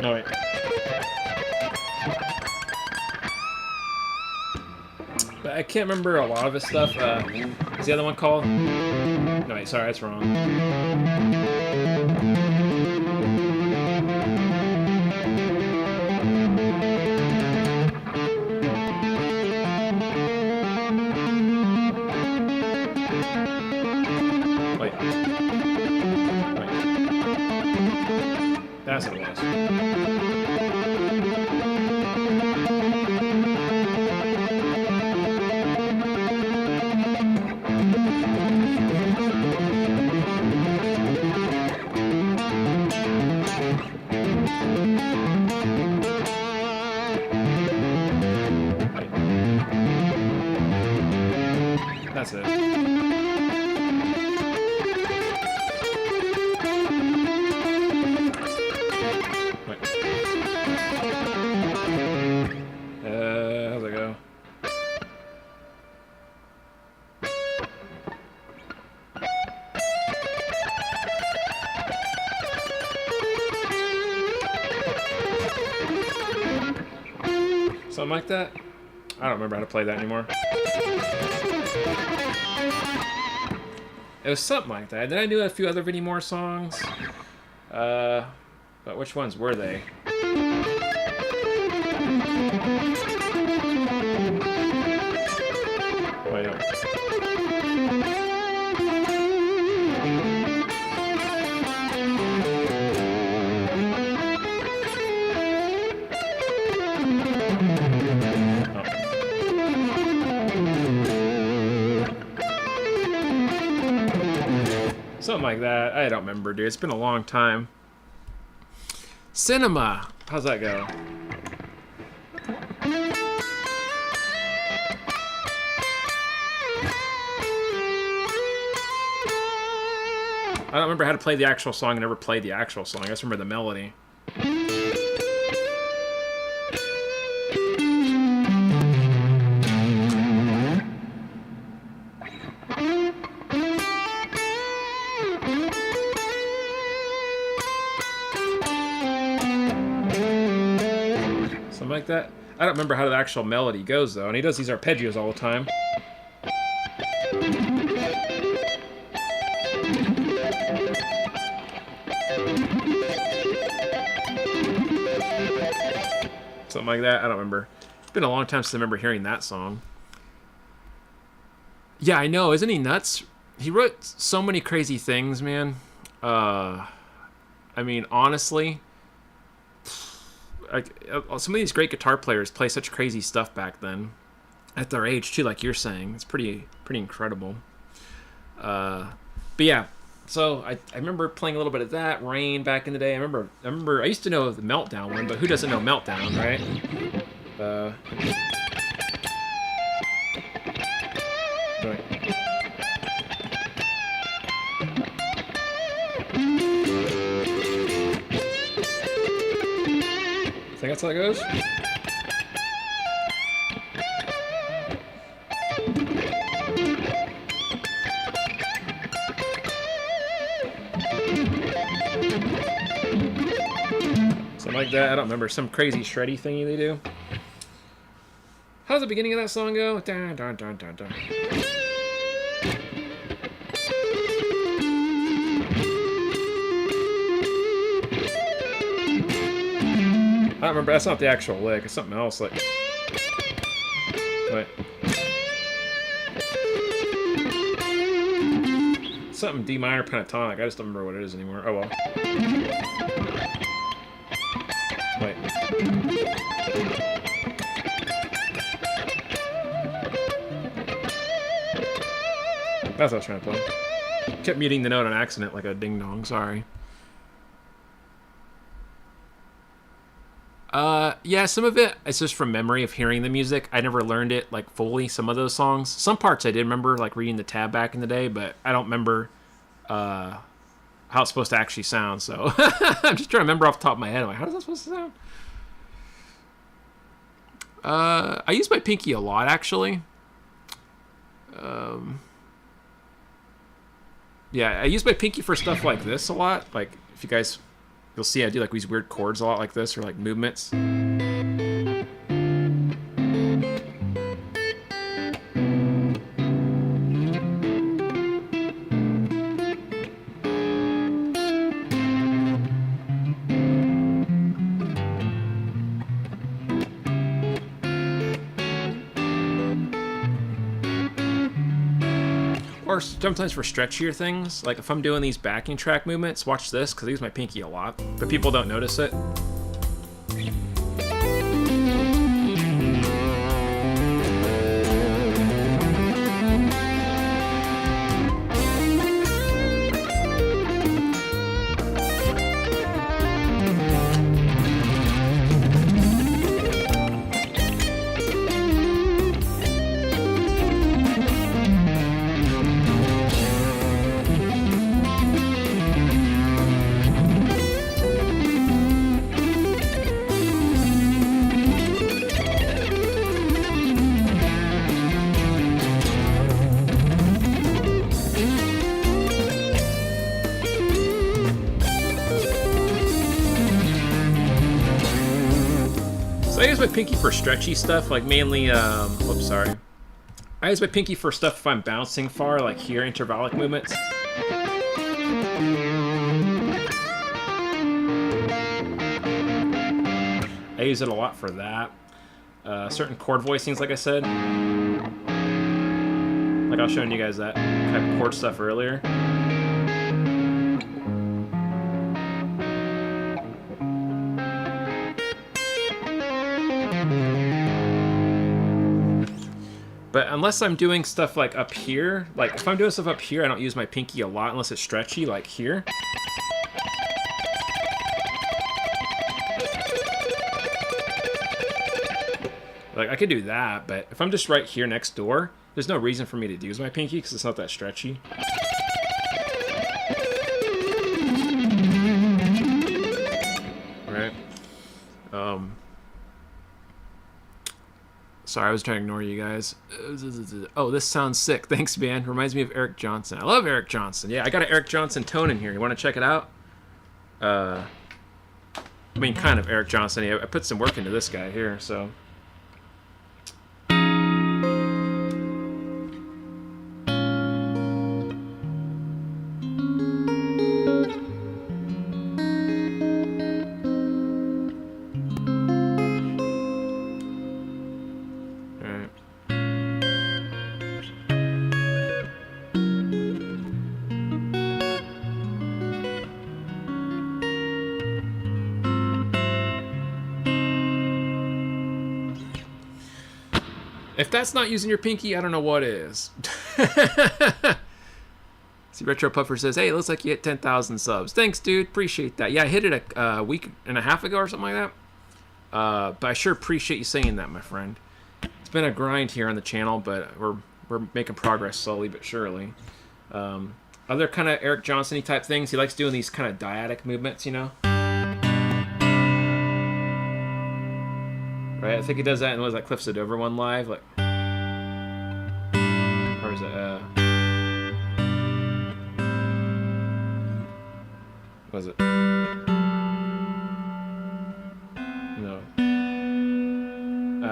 No, wait. But I can't remember a lot of his stuff. Is the other one called? No, wait, sorry, that's wrong. Wait. That's what it was. That's it. Wait. How's it go? Something like that? I don't remember how to play that anymore. It was something like that. Then I knew a few other Vinnie Moore songs. But which ones were they? Wait, no. Something like that. I don't remember, dude. It's been a long time. Cinema. How's that go? I don't remember how to play the actual song. I never played the actual song. I just remember the melody. Something like that. I don't remember how the actual melody goes, though. And he does these arpeggios all the time. Something like that. I don't remember. It's been a long time since I remember hearing that song. Yeah, I know. Isn't he nuts? He wrote so many crazy things, man. I mean, honestly, some of these great guitar players play such crazy stuff back then. At their age, too, like you're saying. It's pretty incredible. But yeah. So I remember playing a little bit of that, Rain, back in the day. I remember I used to know the Meltdown one, but who doesn't know Meltdown, right? Right. Think that's how it goes? Something like that. I don't remember. Some crazy shreddy thingy they do. How's the beginning of that song go? Dun, dun, dun, dun, dun. I don't remember. That's not the actual lick. It's something else. Like, wait. Something D minor pentatonic. I just don't remember what it is anymore. Oh well. Wait. That's what I was trying to play. Kept muting the note on accident like a ding dong. Sorry. Yeah, some of it it's just from memory of hearing the music. I never learned it like fully. Some of those songs, some parts I did remember, like reading the tab back in the day, but I don't remember how it's supposed to actually sound. So I'm just trying to remember off the top of my head. I'm like, how is that supposed to sound? I use my pinky a lot, actually. Yeah, I use my pinky for stuff like this a lot. Like if you guys. You'll see I do like these weird chords a lot like this, or like movements. Or sometimes for stretchier things, like if I'm doing these backing track movements, watch this, because I use my pinky a lot, but people don't notice it. use my pinky for stretchy stuff, like mainly, whoops, sorry. I use my pinky for stuff if I'm bouncing far, like here, intervallic movements. I use it a lot for that. Certain chord voicings, like I said. Like I was showing you guys that type of chord stuff earlier. But unless I'm doing stuff like up here, like if I'm doing stuff up here, I don't use my pinky a lot unless it's stretchy, like here. Like I could do that, but if I'm just right here next door, there's no reason for me to use my pinky because it's not that stretchy. Right. Sorry, I was trying to ignore you guys. Oh, this sounds sick. Thanks, man. Reminds me of Eric Johnson. I love Eric Johnson. Yeah, I got an Eric Johnson tone in here. You want to check it out? I mean, kind of Eric Johnson. I put some work into this guy here, so. If that's not using your pinky, I don't know what is. See, Retro Puffer says, hey, it looks like you hit 10,000 subs. Thanks, dude. Appreciate that. Yeah, I hit it a week and a half ago or something like that. But I sure appreciate you saying that, my friend. It's been a grind here on the channel, but we're making progress slowly but surely. Other kind of Eric Johnson-y type things, he likes doing these kind of dyadic movements, you know? Right, I think he does that in what is that Cliffs of Dover one live, like, or is it what is it? No,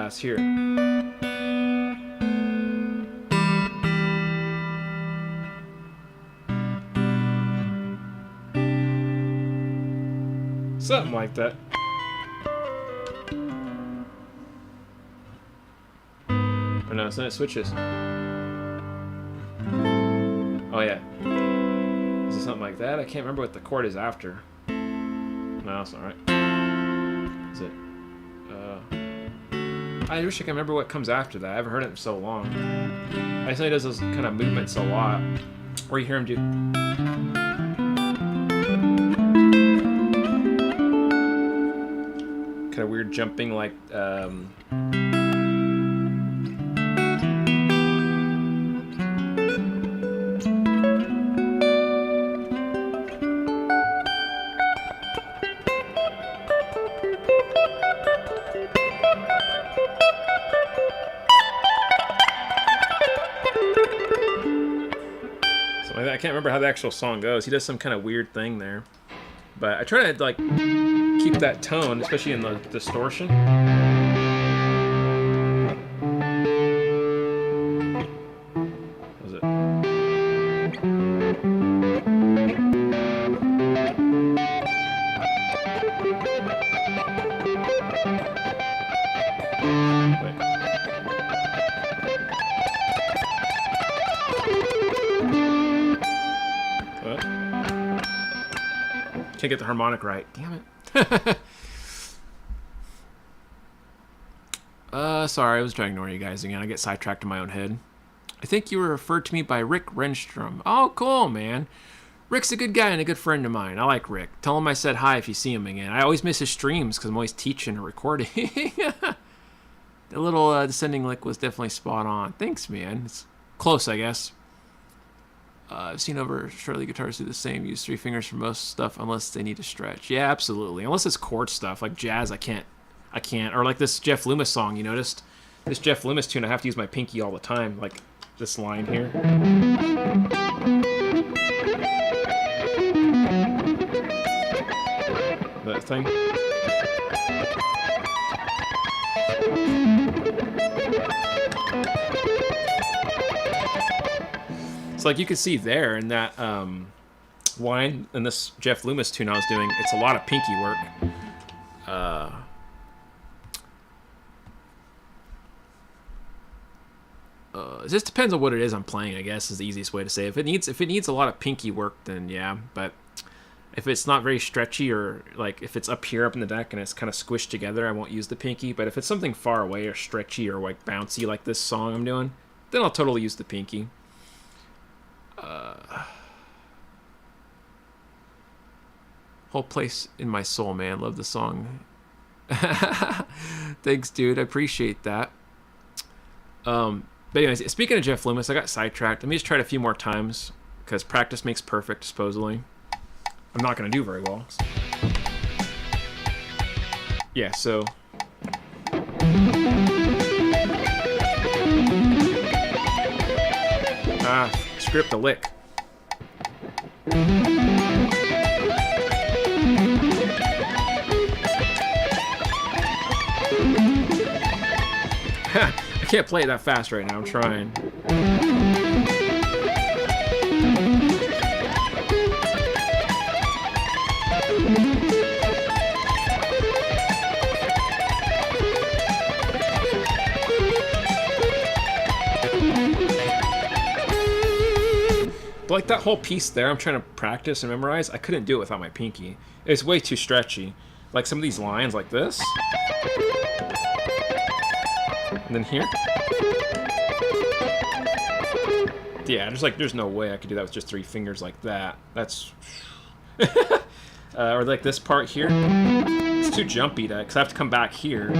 it's here. Something like that. Or no, so then it switches. Oh yeah. Is it something like that? I can't remember what the chord is after. No, it's alright. Is it? I wish I could remember what comes after that. I haven't heard it in so long. I just know he does those kind of movements a lot. Or you hear him do. Kind of weird jumping, like I can't remember how the actual song goes. He does some kind of weird thing there. But I try to, like, keep that tone, especially in the distortion. What was it? Can't get the harmonic right. Damn it. Sorry, I was trying to ignore you guys again. I get sidetracked in my own head. I think you were referred to me by Rick Renstrom. Oh, cool, man. Rick's a good guy and a good friend of mine. I like Rick. Tell him I said hi if you see him again. I always miss his streams because I'm always teaching or recording. The little descending lick was definitely spot on. Thanks, man. It's close, I guess. I've seen over Shirley guitars do the same. Use 3 fingers for most stuff unless they need to stretch. Yeah, absolutely. Unless it's chord stuff like jazz, I can't. Or like this Jeff Loomis song. You noticed this Jeff Loomis tune? I have to use my pinky all the time. Like this line here. That thing. So like you can see there in that line in this Jeff Loomis tune I was doing, it's a lot of pinky work. It just depends on what it is I'm playing, I guess, is the easiest way to say it. If it needs a lot of pinky work, then yeah. But if it's not very stretchy, or like if it's up here up in the deck and it's kind of squished together, I won't use the pinky. But if it's something far away or stretchy or like bouncy like this song I'm doing, then I'll totally use the pinky. Whole place in my soul, man. Love the song. Thanks, dude. I appreciate that. But anyways, speaking of Jeff Loomis, I got sidetracked. Let me just try it a few more times, because practice makes perfect, supposedly. I'm not going to do very well. Yeah, so... Script a lick. I can't play it that fast right now. I'm trying. But like that whole piece there, I'm trying to practice and memorize. I couldn't do it without my pinky. It's way too stretchy. Like some of these lines like this. And then here. Yeah, there's no way I could do that with just 3 fingers like that. That's... or like this part here. It's too jumpy because I have to come back here.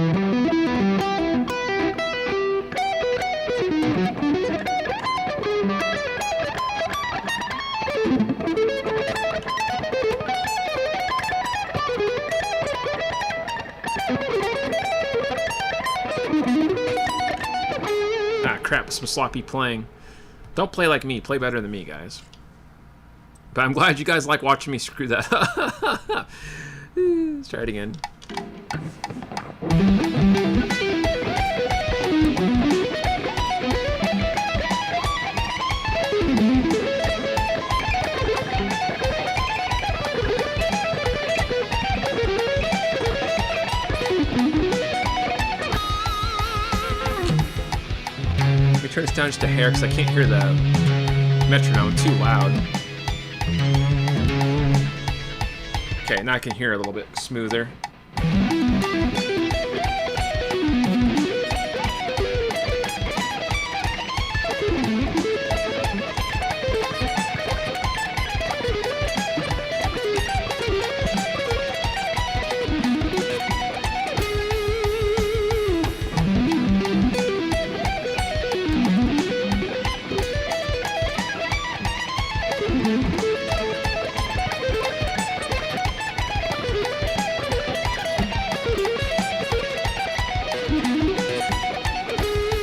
Crap, some sloppy playing. Don't play like me. Play better than me, guys. But I'm glad you guys like watching me screw that up. Let's try it again. Turn this down just a hair because I can't hear the metronome too loud. Okay, now I can hear a little bit smoother.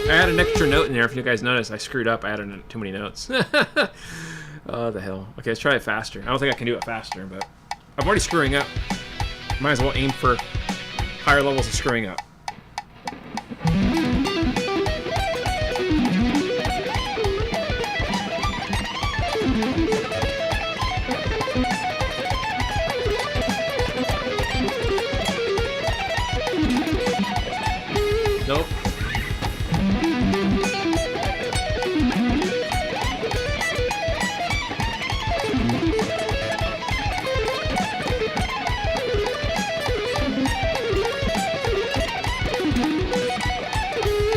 I added an extra note in there. If you guys notice, I screwed up. I added too many notes. Oh, the hell. Okay, let's try it faster. I don't think I can do it faster, but I'm already screwing up. Might as well aim for higher levels of screwing up. Nope.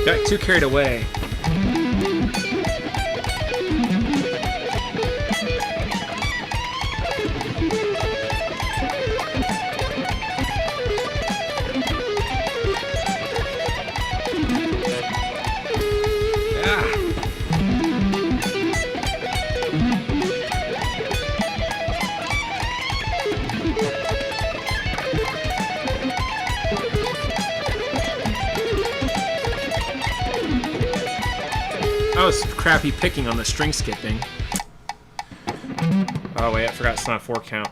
Got too carried away. That was crappy picking on the string skipping. Oh wait, I forgot it's not a 4 count.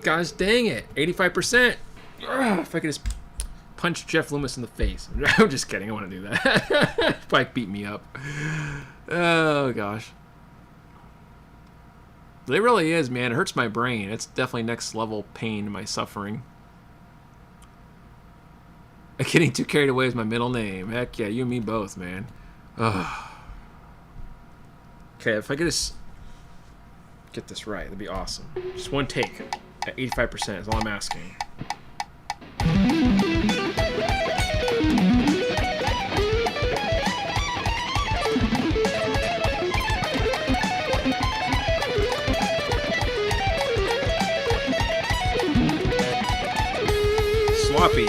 Gosh dang it. 85%. Ugh, if I could just punch Jeff Loomis in the face. I'm just kidding. I want to do that. Spike beat me up. Oh, gosh. It really is, man. It hurts my brain. It's definitely next level pain, my suffering. Getting too carried away is my middle name. Heck yeah, you and me both, man. Ugh. Okay, if I could just get this right, that'd be awesome. Just one take at 85% is all I'm asking. Sloppy.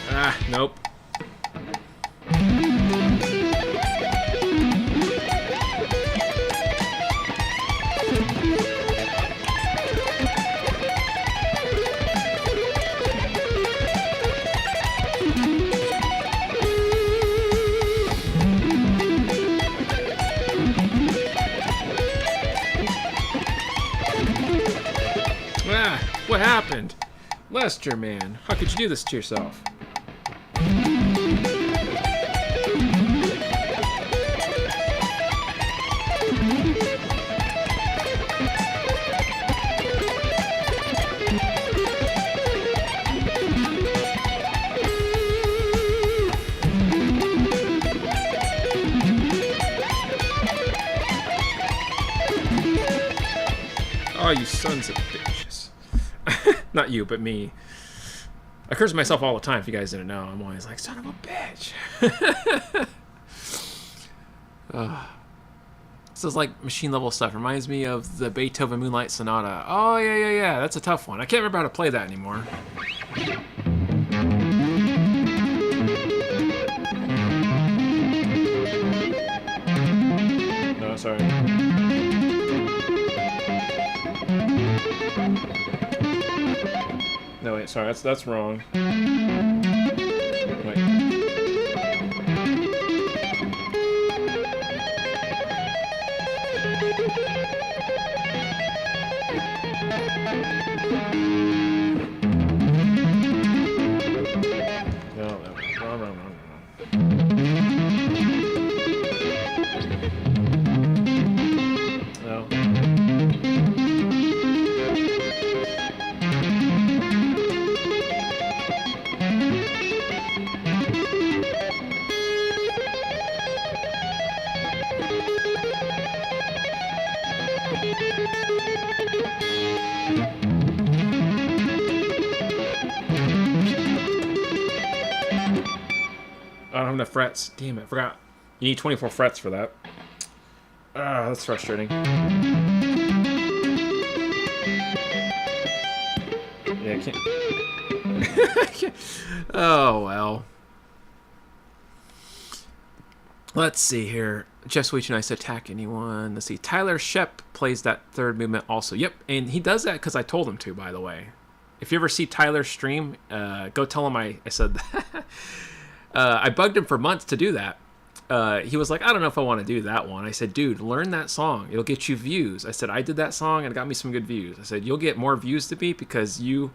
Ah, nope. What happened? Lester, man. How could you do this to yourself? Oh, you sons of bitches. Not you, but me. I curse myself all the time, if you guys didn't know. I'm always like, son of a bitch. This is like machine level stuff. Reminds me of the Beethoven Moonlight Sonata. Oh, yeah. That's a tough one. I can't remember how to play that anymore. No, sorry. No, wait, sorry, that's wrong. Wait. No, wrong. No. I don't have enough frets. Damn it, I forgot. You need 24 frets for that. Ah, that's frustrating. Yeah, I can't. Oh, well. Let's see here. Jeff Sweet and I said attack anyone. Let's see. Tyler Shep plays that third movement also. Yep, and he does that because I told him to, by the way. If you ever see Tyler's stream, go tell him I said that. I bugged him for months to do that. He was like, I don't know if I want to do that one. I said, dude, learn that song. It'll get you views. I said, I did that song and it got me some good views. I said, you'll get more views than me because you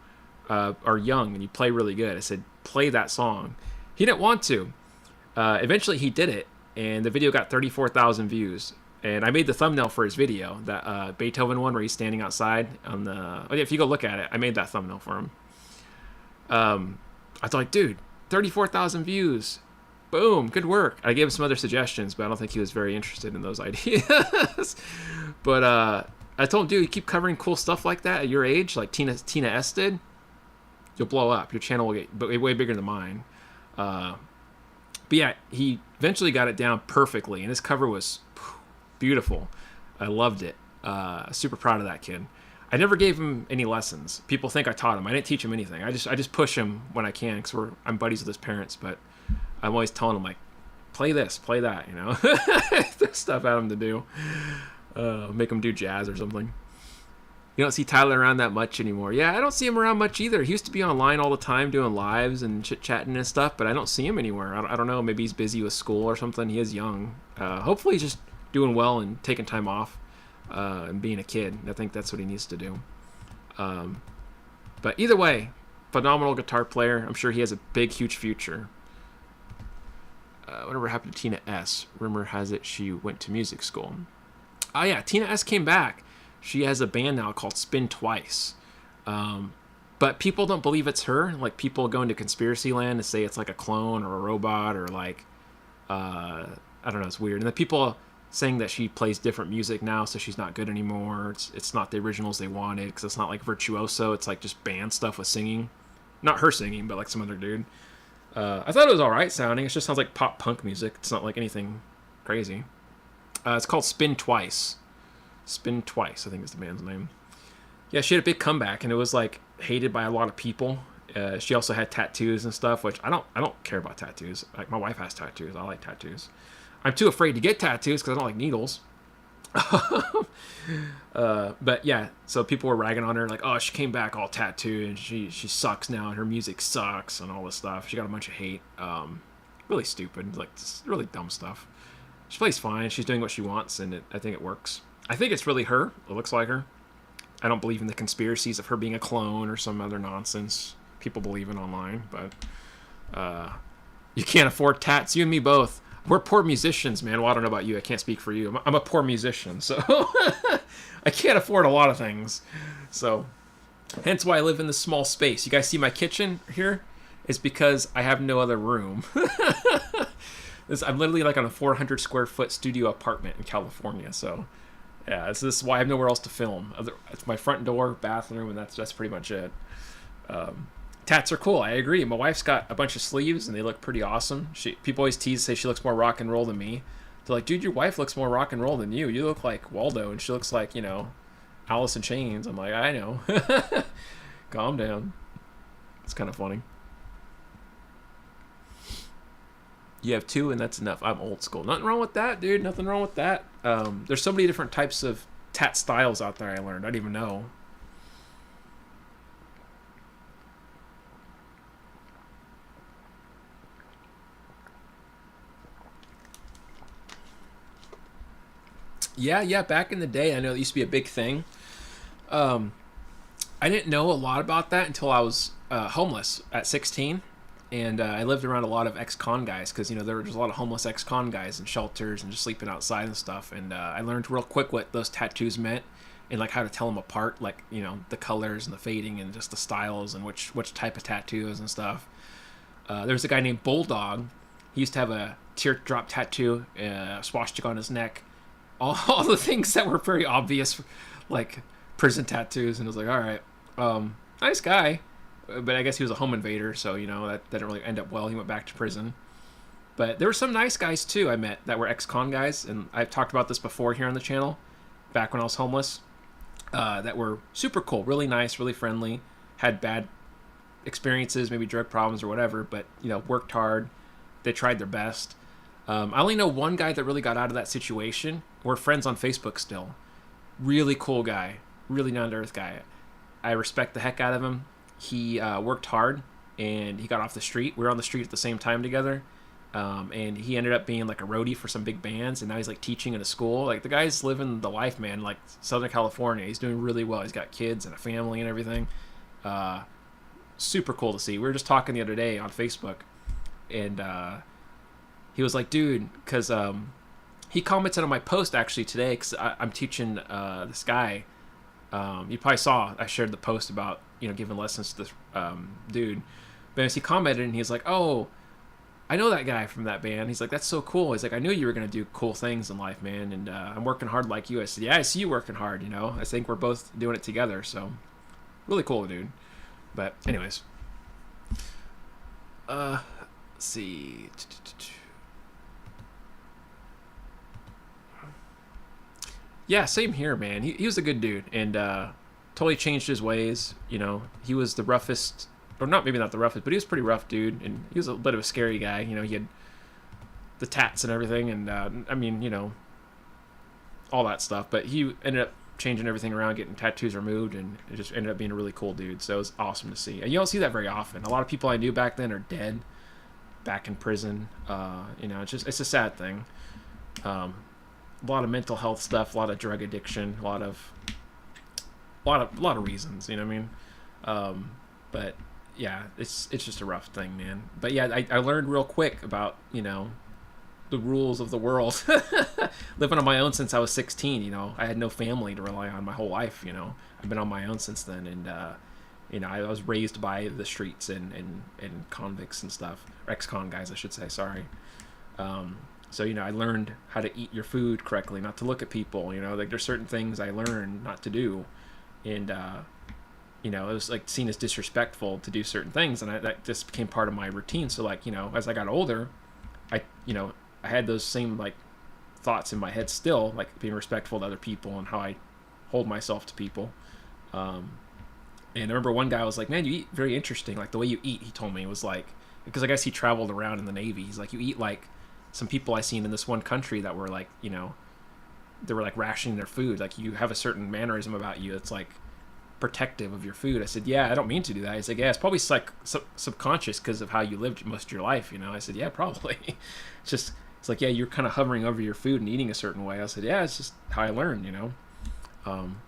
are young and you play really good. I said, play that song. He didn't want to. Eventually he did it, and the video got 34,000 views. And I made the thumbnail for his video, that Beethoven one where he's standing outside on the... Oh, yeah, if you go look at it, I made that thumbnail for him. I was like, dude, 34,000 views. Boom, good work. I gave him some other suggestions, but I don't think he was very interested in those ideas. But I told him, dude, you keep covering cool stuff like that at your age, like Tina S did, you'll blow up. Your channel will get way bigger than mine. But yeah, he eventually got it down perfectly, and his cover was beautiful. I loved it. Super proud of that kid. I never gave him any lessons. People think I taught him. I didn't teach him anything. I just push him when I can because I'm buddies with his parents. But I'm always telling him, like, play this, play that, you know. There's stuff at him to do. Make him do jazz or something. You don't see Tyler around that much anymore. Yeah, I don't see him around much either. He used to be online all the time doing lives and chit-chatting and stuff, but I don't see him anywhere. I don't know. Maybe he's busy with school or something. He is young. Hopefully he's just doing well and taking time off and being a kid. I think that's what he needs to do. But either way, phenomenal guitar player. I'm sure he has a big, huge future. Whatever happened to Tina S? Rumor has it she went to music school. Oh yeah, Tina S came back. She has a band now called Spin Twice. But people don't believe it's her. Like, people go into conspiracy land and say it's like a clone or a robot or like, I don't know, it's weird. And the people saying that she plays different music now, so she's not good anymore. It's not the originals they wanted, because it's not like virtuoso. It's like just band stuff with singing. Not her singing, but like some other dude. I thought it was alright sounding. It just sounds like pop punk music. It's not like anything crazy. It's called Spin Twice. Spin Twice, I think is the band's name. Yeah, she had a big comeback, and it was like hated by a lot of people. She also had tattoos and stuff, which I don't care about tattoos. Like, my wife has tattoos. I like tattoos. I'm too afraid to get tattoos because I don't like needles. But yeah, so people were ragging on her like, oh, she came back all tattooed and she sucks now and her music sucks and all this stuff. She got a bunch of hate. Really stupid, like really dumb stuff. She plays fine. She's doing what she wants, and I think it works. I think it's really her. It looks like her. I don't believe in the conspiracies of her being a clone or some other nonsense people believe in online, but you can't afford tats. You and me both. We're poor musicians, man. Well, I don't know about you. I can't speak for you. I'm a poor musician, so I can't afford a lot of things. So hence why I live in this small space. You guys see my kitchen here? It's because I have no other room. I'm literally like on a 400 square foot studio apartment in California, so yeah, this is why I have nowhere else to film. It's my front door, bathroom, and that's pretty much it. Tats are cool. I agree. My wife's got a bunch of sleeves, and they look pretty awesome. People always say she looks more rock and roll than me. They're like, dude, your wife looks more rock and roll than you. You look like Waldo, and she looks like, Alice in Chains. I'm like, I know. Calm down. It's kind of funny. You have two, and that's enough. I'm old school. Nothing wrong with that, dude. Nothing wrong with that. There's so many different types of tat styles out there I learned. I didn't even know. Yeah, back in the day, I know it used to be a big thing. I didn't know a lot about that until I was homeless at 16. And I lived around a lot of ex-con guys because, there were just a lot of homeless ex-con guys in shelters and just sleeping outside and stuff. And I learned real quick what those tattoos meant and, like, how to tell them apart, like, the colors and the fading and just the styles and which type of tattoos and stuff. There's a guy named Bulldog. He used to have a teardrop tattoo, a swastika on his neck. All the things that were very obvious, like prison tattoos. And I was like, all right, nice guy. But I guess he was a home invader, so, that didn't really end up well. He went back to prison. But there were some nice guys, too, I met that were ex-con guys. And I've talked about this before here on the channel, back when I was homeless, that were super cool, really nice, really friendly, had bad experiences, maybe drug problems or whatever, but, worked hard. They tried their best. I only know one guy that really got out of that situation. We're friends on Facebook still. Really cool guy. Really down-to-earth guy. I respect the heck out of him. He worked hard, and he got off the street. We were on the street at the same time together. And he ended up being like a roadie for some big bands, and now he's like teaching in a school. Like, the guy's living the life, man. Like, Southern California. He's doing really well. He's got kids and a family and everything. Super cool to see. We were just talking the other day on Facebook, and he was like, dude, because he commented on my post actually today, because I'm teaching this guy. You probably saw I shared the post about giving lessons to this dude. But as he commented, and he's like, oh, I know that guy from that band. He's like, that's so cool. He's like, I knew you were going to do cool things in life, man, and I'm working hard like you. I said, yeah, I see you working hard. I think we're both doing it together. So really cool, dude. But anyways, let's see. Yeah, same here, man. He was a good dude, and totally changed his ways. He was the roughest, or maybe not the roughest, but he was a pretty rough dude, and he was a bit of a scary guy. He had the tats and everything, and all that stuff. But he ended up changing everything around, getting tattoos removed, and it just ended up being a really cool dude. So it was awesome to see. And you don't see that very often. A lot of people I knew back then are dead, back in prison. It's a sad thing. lot of mental health stuff, a lot of drug addiction, a lot of reasons. You know what I mean? But yeah, it's just a rough thing, man. But yeah, I learned real quick about, you know, the rules of the world. Living on my own since I was 16. You know, I had no family to rely on my whole life. You know, I've been on my own since then, and you know, I was raised by the streets and convicts and stuff, or ex-con guys, I should say. Sorry. So, you know, I learned how to eat your food correctly, not to look at people. You know, like there's certain things I learned not to do, and you know, it was like seen as disrespectful to do certain things, and that just became part of my routine. So, like, you know, as I got older, you know, I had those same like thoughts in my head still, like being respectful to other people and how I hold myself to people. And I remember one guy was like, "Man, you eat very interesting. Like the way you eat," he told me, was like, because I guess he traveled around in the Navy. He's like, "You eat like some people I seen in this one country that were like, you know, they were like rationing their food. Like you have a certain mannerism about you. It's like protective of your food." I said, "Yeah, I don't mean to do that." He's like, "Yeah, it's probably like subconscious because of how you lived most of your life, you know." I said, "Yeah, probably." It's like, yeah, you're kind of hovering over your food and eating a certain way. I said, "Yeah, it's just how I learned, you know."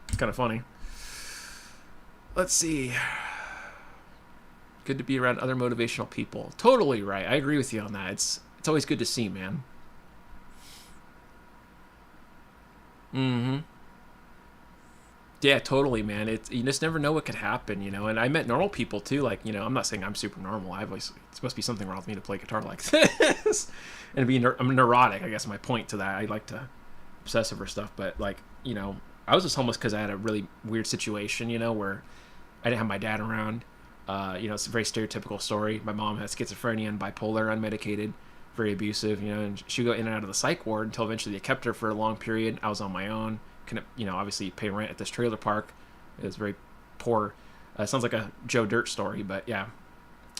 It's kind of funny. Let's see. Good to be around other motivational people. Totally right. I agree with you on that. It's always good to see, man. Mm-hmm. Yeah, totally, man. You just never know what could happen, you know. And I met normal people too. Like, you know, I'm not saying I'm super normal. It must be something wrong with me to play guitar like this. And I'm neurotic. I guess my point to that. I like to obsess over stuff, but like, you know, I was just homeless because I had a really weird situation, you know, where I didn't have my dad around. You know, it's a very stereotypical story. My mom has schizophrenia and bipolar, unmedicated, very abusive, you know, and she would go in and out of the psych ward until eventually they kept her for a long period. I was on my own. Couldn't, you know, obviously pay rent at this trailer park. It was very poor. Sounds like a Joe Dirt story, but yeah.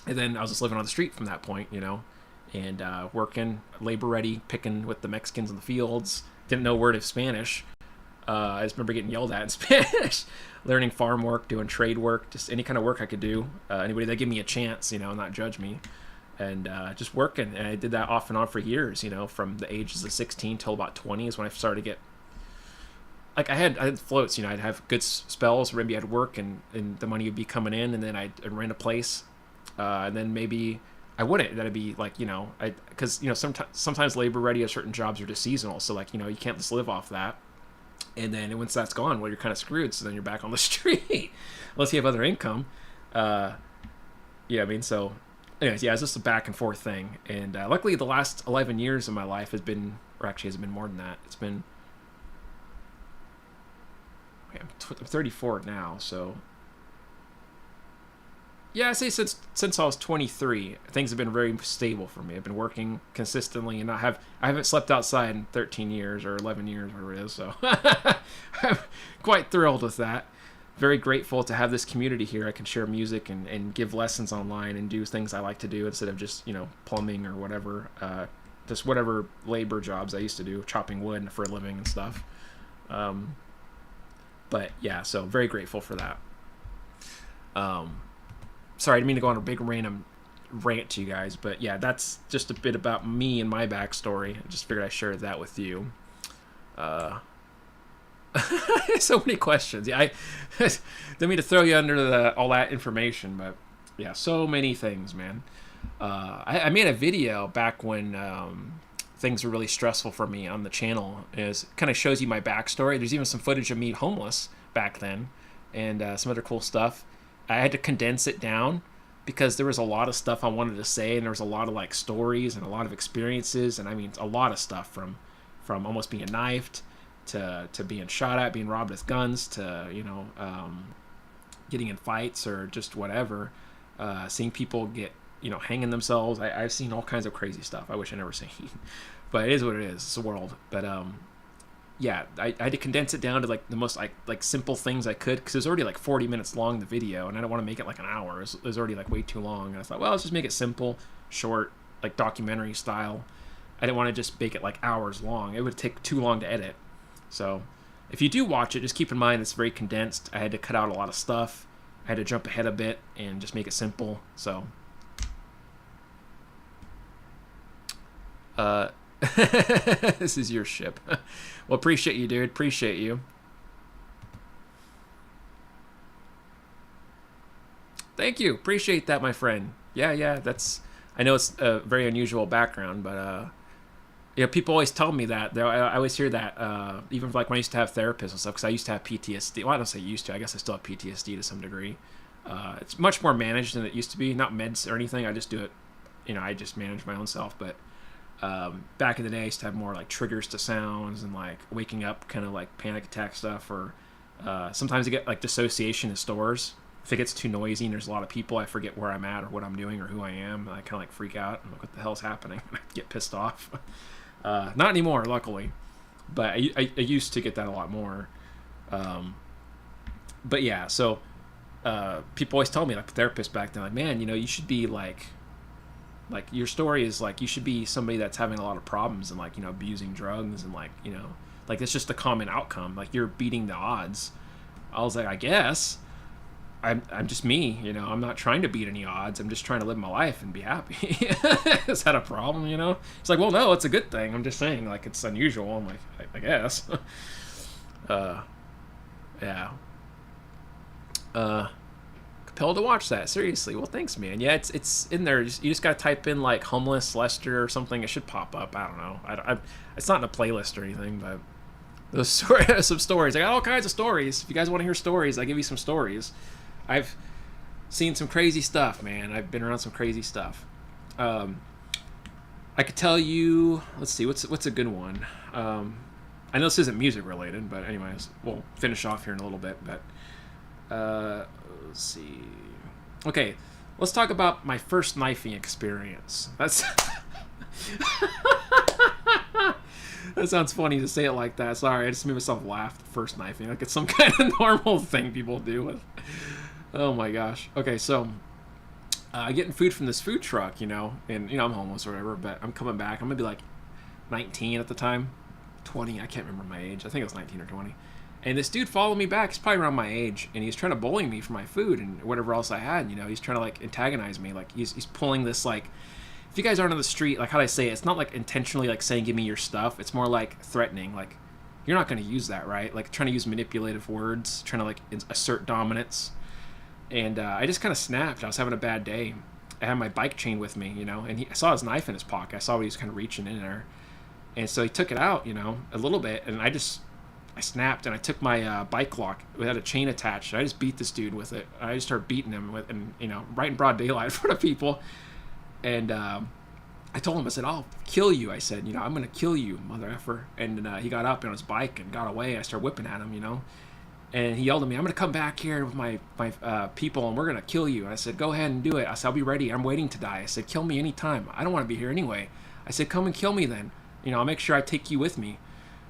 And then I was just living on the street from that point, you know, and working, labor ready, picking with the Mexicans in the fields. Didn't know a word of Spanish. I just remember getting yelled at in Spanish. Learning farm work, doing trade work, just any kind of work I could do. Anybody that give me a chance, you know, not judge me. And just working. And I did that off and on for years, you know, from the ages of 16 till about 20 is when I started to get, like, I had floats, you know. I'd have good spells where maybe I'd work and the money would be coming in, and then I'd rent a place, and then maybe I wouldn't. That'd be like, you know, because, you know, sometimes labor ready or certain jobs are just seasonal, so like, you know, you can't just live off that. And then once that's gone, well, you're kind of screwed. So then you're back on the street unless you have other income. Yeah, I mean, so anyways, yeah, it's just a back and forth thing. And luckily, the last 11 years of my life has been, or actually, has been more than that. It's been, I'm 34 now, so yeah, I say since I was 23, things have been very stable for me. I've been working consistently, and I haven't slept outside in 13 years or 11 years, whatever it is. So I'm quite thrilled with that. Very grateful to have this community here. I can share music and give lessons online and do things I like to do instead of just, you know, plumbing or whatever. Just whatever labor jobs I used to do, chopping wood for a living and stuff. But yeah, so very grateful for that. Sorry, I didn't mean to go on a big random rant to you guys, but yeah, that's just a bit about me and my backstory. I just figured I'd share that with you. So many questions. Yeah, I didn't mean to throw you under all that information, but yeah, so many things, man. I made a video back when things were really stressful for me on the channel. It kind of shows you my backstory. There's even some footage of me homeless back then, and some other cool stuff. I had to condense it down because there was a lot of stuff I wanted to say, and there was a lot of like stories and a lot of experiences, and I mean a lot of stuff from almost being knifed to being shot at, being robbed with guns, to, you know, getting in fights or just whatever, seeing people get, you know, hanging themselves. I've seen all kinds of crazy stuff I wish I never seen, but it is what it is. It's the world. But yeah, I had to condense it down to like the most like simple things I could, because it was already like 40 minutes long, the video, and I don't want to make it like an hour. It was already like way too long, and I thought, well, let's just make it simple, short, like documentary style. I didn't want to just make it like hours long. It would take too long to edit. So if you do watch it, just keep in mind it's very condensed. I had to cut out a lot of stuff. I had to jump ahead a bit and just make it simple. So This is your ship. Well, appreciate you, dude. Appreciate you. Thank you. Appreciate that, my friend. Yeah. That's. I know it's a very unusual background, but people always tell me that. I always hear that, even like when I used to have therapists and stuff, because I used to have PTSD. Well, I don't say used to. I guess I still have PTSD to some degree. It's much more managed than it used to be. Not meds or anything. I just do it. I just manage my own self. But back in the day, I used to have more like triggers to sounds and like waking up, kind of like panic attack stuff. Or sometimes I get like dissociation in stores. If it gets too noisy and there's a lot of people, I forget where I'm at or what I'm doing or who I am. I kind of like freak out. I'm like, what the hell's happening? I get pissed off. Not anymore, luckily. But I used to get that a lot more. But yeah, so people always tell me, like therapists back then, like, man, you should be like your story is like you should be somebody that's having a lot of problems and like abusing drugs and like it's just a common outcome. Like you're beating the odds. I was like, I guess. I'm just me, I'm not trying to beat any odds. I'm just trying to live my life and be happy. Is that a problem, It's like, well, no, it's a good thing. I'm just saying, like, it's unusual. I'm like, I guess. Yeah. Compelled to watch that. Seriously. Well, thanks, man. Yeah, it's in there. You just got to type in, like, homeless Lester or something. It should pop up. I don't know. It's not in a playlist or anything, but those some stories. I got all kinds of stories. If you guys want to hear stories, I give you some stories. I've seen some crazy stuff, man. I've been around some crazy stuff. I could tell you. Let's see. What's a good one? I know this isn't music related, but anyways, we'll finish off here in a little bit. But let's see. Okay, let's talk about my first knifing experience. That's that sounds funny to say it like that. Sorry, I just made myself laugh. First knifing, like it's some kind of normal thing people do. Oh my gosh. Okay, so getting food from this food truck, and I'm homeless or whatever, but I'm coming back. I'm gonna be like 19 at the time, 20. I can't remember my age. I think it was 19 or 20. And this dude followed me back. He's probably around my age, and he's trying to bully me for my food and whatever else I had. He's trying to like antagonize me. Like he's pulling this like. If you guys aren't on the street, like how do I say it? It's not like intentionally like saying give me your stuff. It's more like threatening. Like you're not going to use that, right? Like trying to use manipulative words, trying to like assert dominance. And I just kind of snapped. I was having a bad day. I had my bike chain with me, and I saw his knife in his pocket. I saw what he was kind of reaching in there. And so he took it out, a little bit. And I snapped and I took my bike lock. It had a chain attached. I just beat this dude with it. I just started beating him with, and right in broad daylight in front of people. And I told him, I said, I'll kill you. I said, I'm going to kill you, mother effer. And he got up on his bike and got away. I started whipping at him, And he yelled at me, I'm going to come back here with my people and we're going to kill you. And I said, go ahead and do it. I said, I'll be ready. I'm waiting to die. I said, kill me anytime. I don't want to be here anyway. I said, come and kill me then. I'll make sure I take you with me.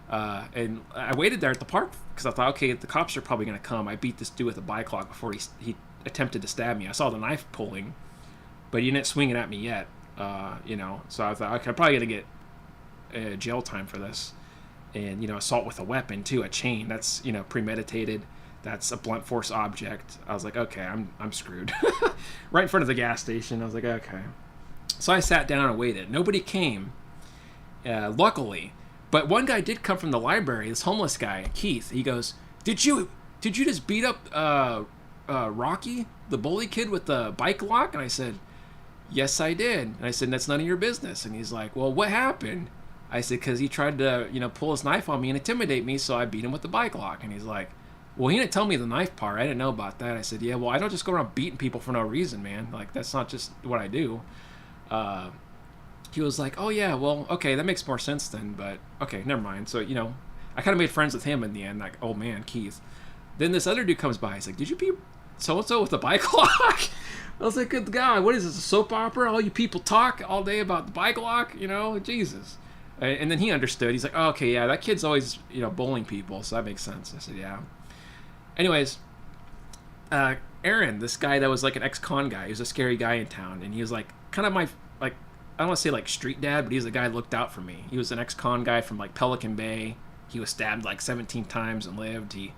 And I waited there at the park because I thought, okay, the cops are probably going to come. I beat this dude with a bike lock before he attempted to stab me. I saw the knife pulling, but he didn't swing it at me yet. So I thought, okay, I'm probably going to get jail time for this. And, assault with a weapon, too, a chain. That's, premeditated. That's a blunt force object. I was like, okay, I'm screwed. Right in front of the gas station. I was like, okay. So I sat down and waited. Nobody came, luckily. But one guy did come from the library, this homeless guy, Keith. He goes, did you just beat up Rocky, the bully kid with the bike lock? And I said, yes, I did. And I said, that's none of your business. And he's like, well, what happened? I said, because he tried to, pull his knife on me and intimidate me, so I beat him with the bike lock. And he's like, well, he didn't tell me the knife part. I didn't know about that. I said, yeah, well, I don't just go around beating people for no reason, man. Like, that's not just what I do. He was like, oh, yeah, well, okay, that makes more sense then. But, okay, never mind. So, I kind of made friends with him in the end, like, oh, man, Keith. Then this other dude comes by. He's like, did you beat so-and-so with the bike lock? I was like, good God, what is this, a soap opera? All you people talk all day about the bike lock? Jesus. And then he understood. He's like, oh, okay, yeah, that kid's always, bullying people, so that makes sense. I said, yeah. Anyways, Aaron, this guy that was like an ex-con guy, he was a scary guy in town, and he was like kind of my, like, I don't want to say like street dad, but he was the guy that looked out for me. He was an ex-con guy from like Pelican Bay. He was stabbed like 17 times and lived. He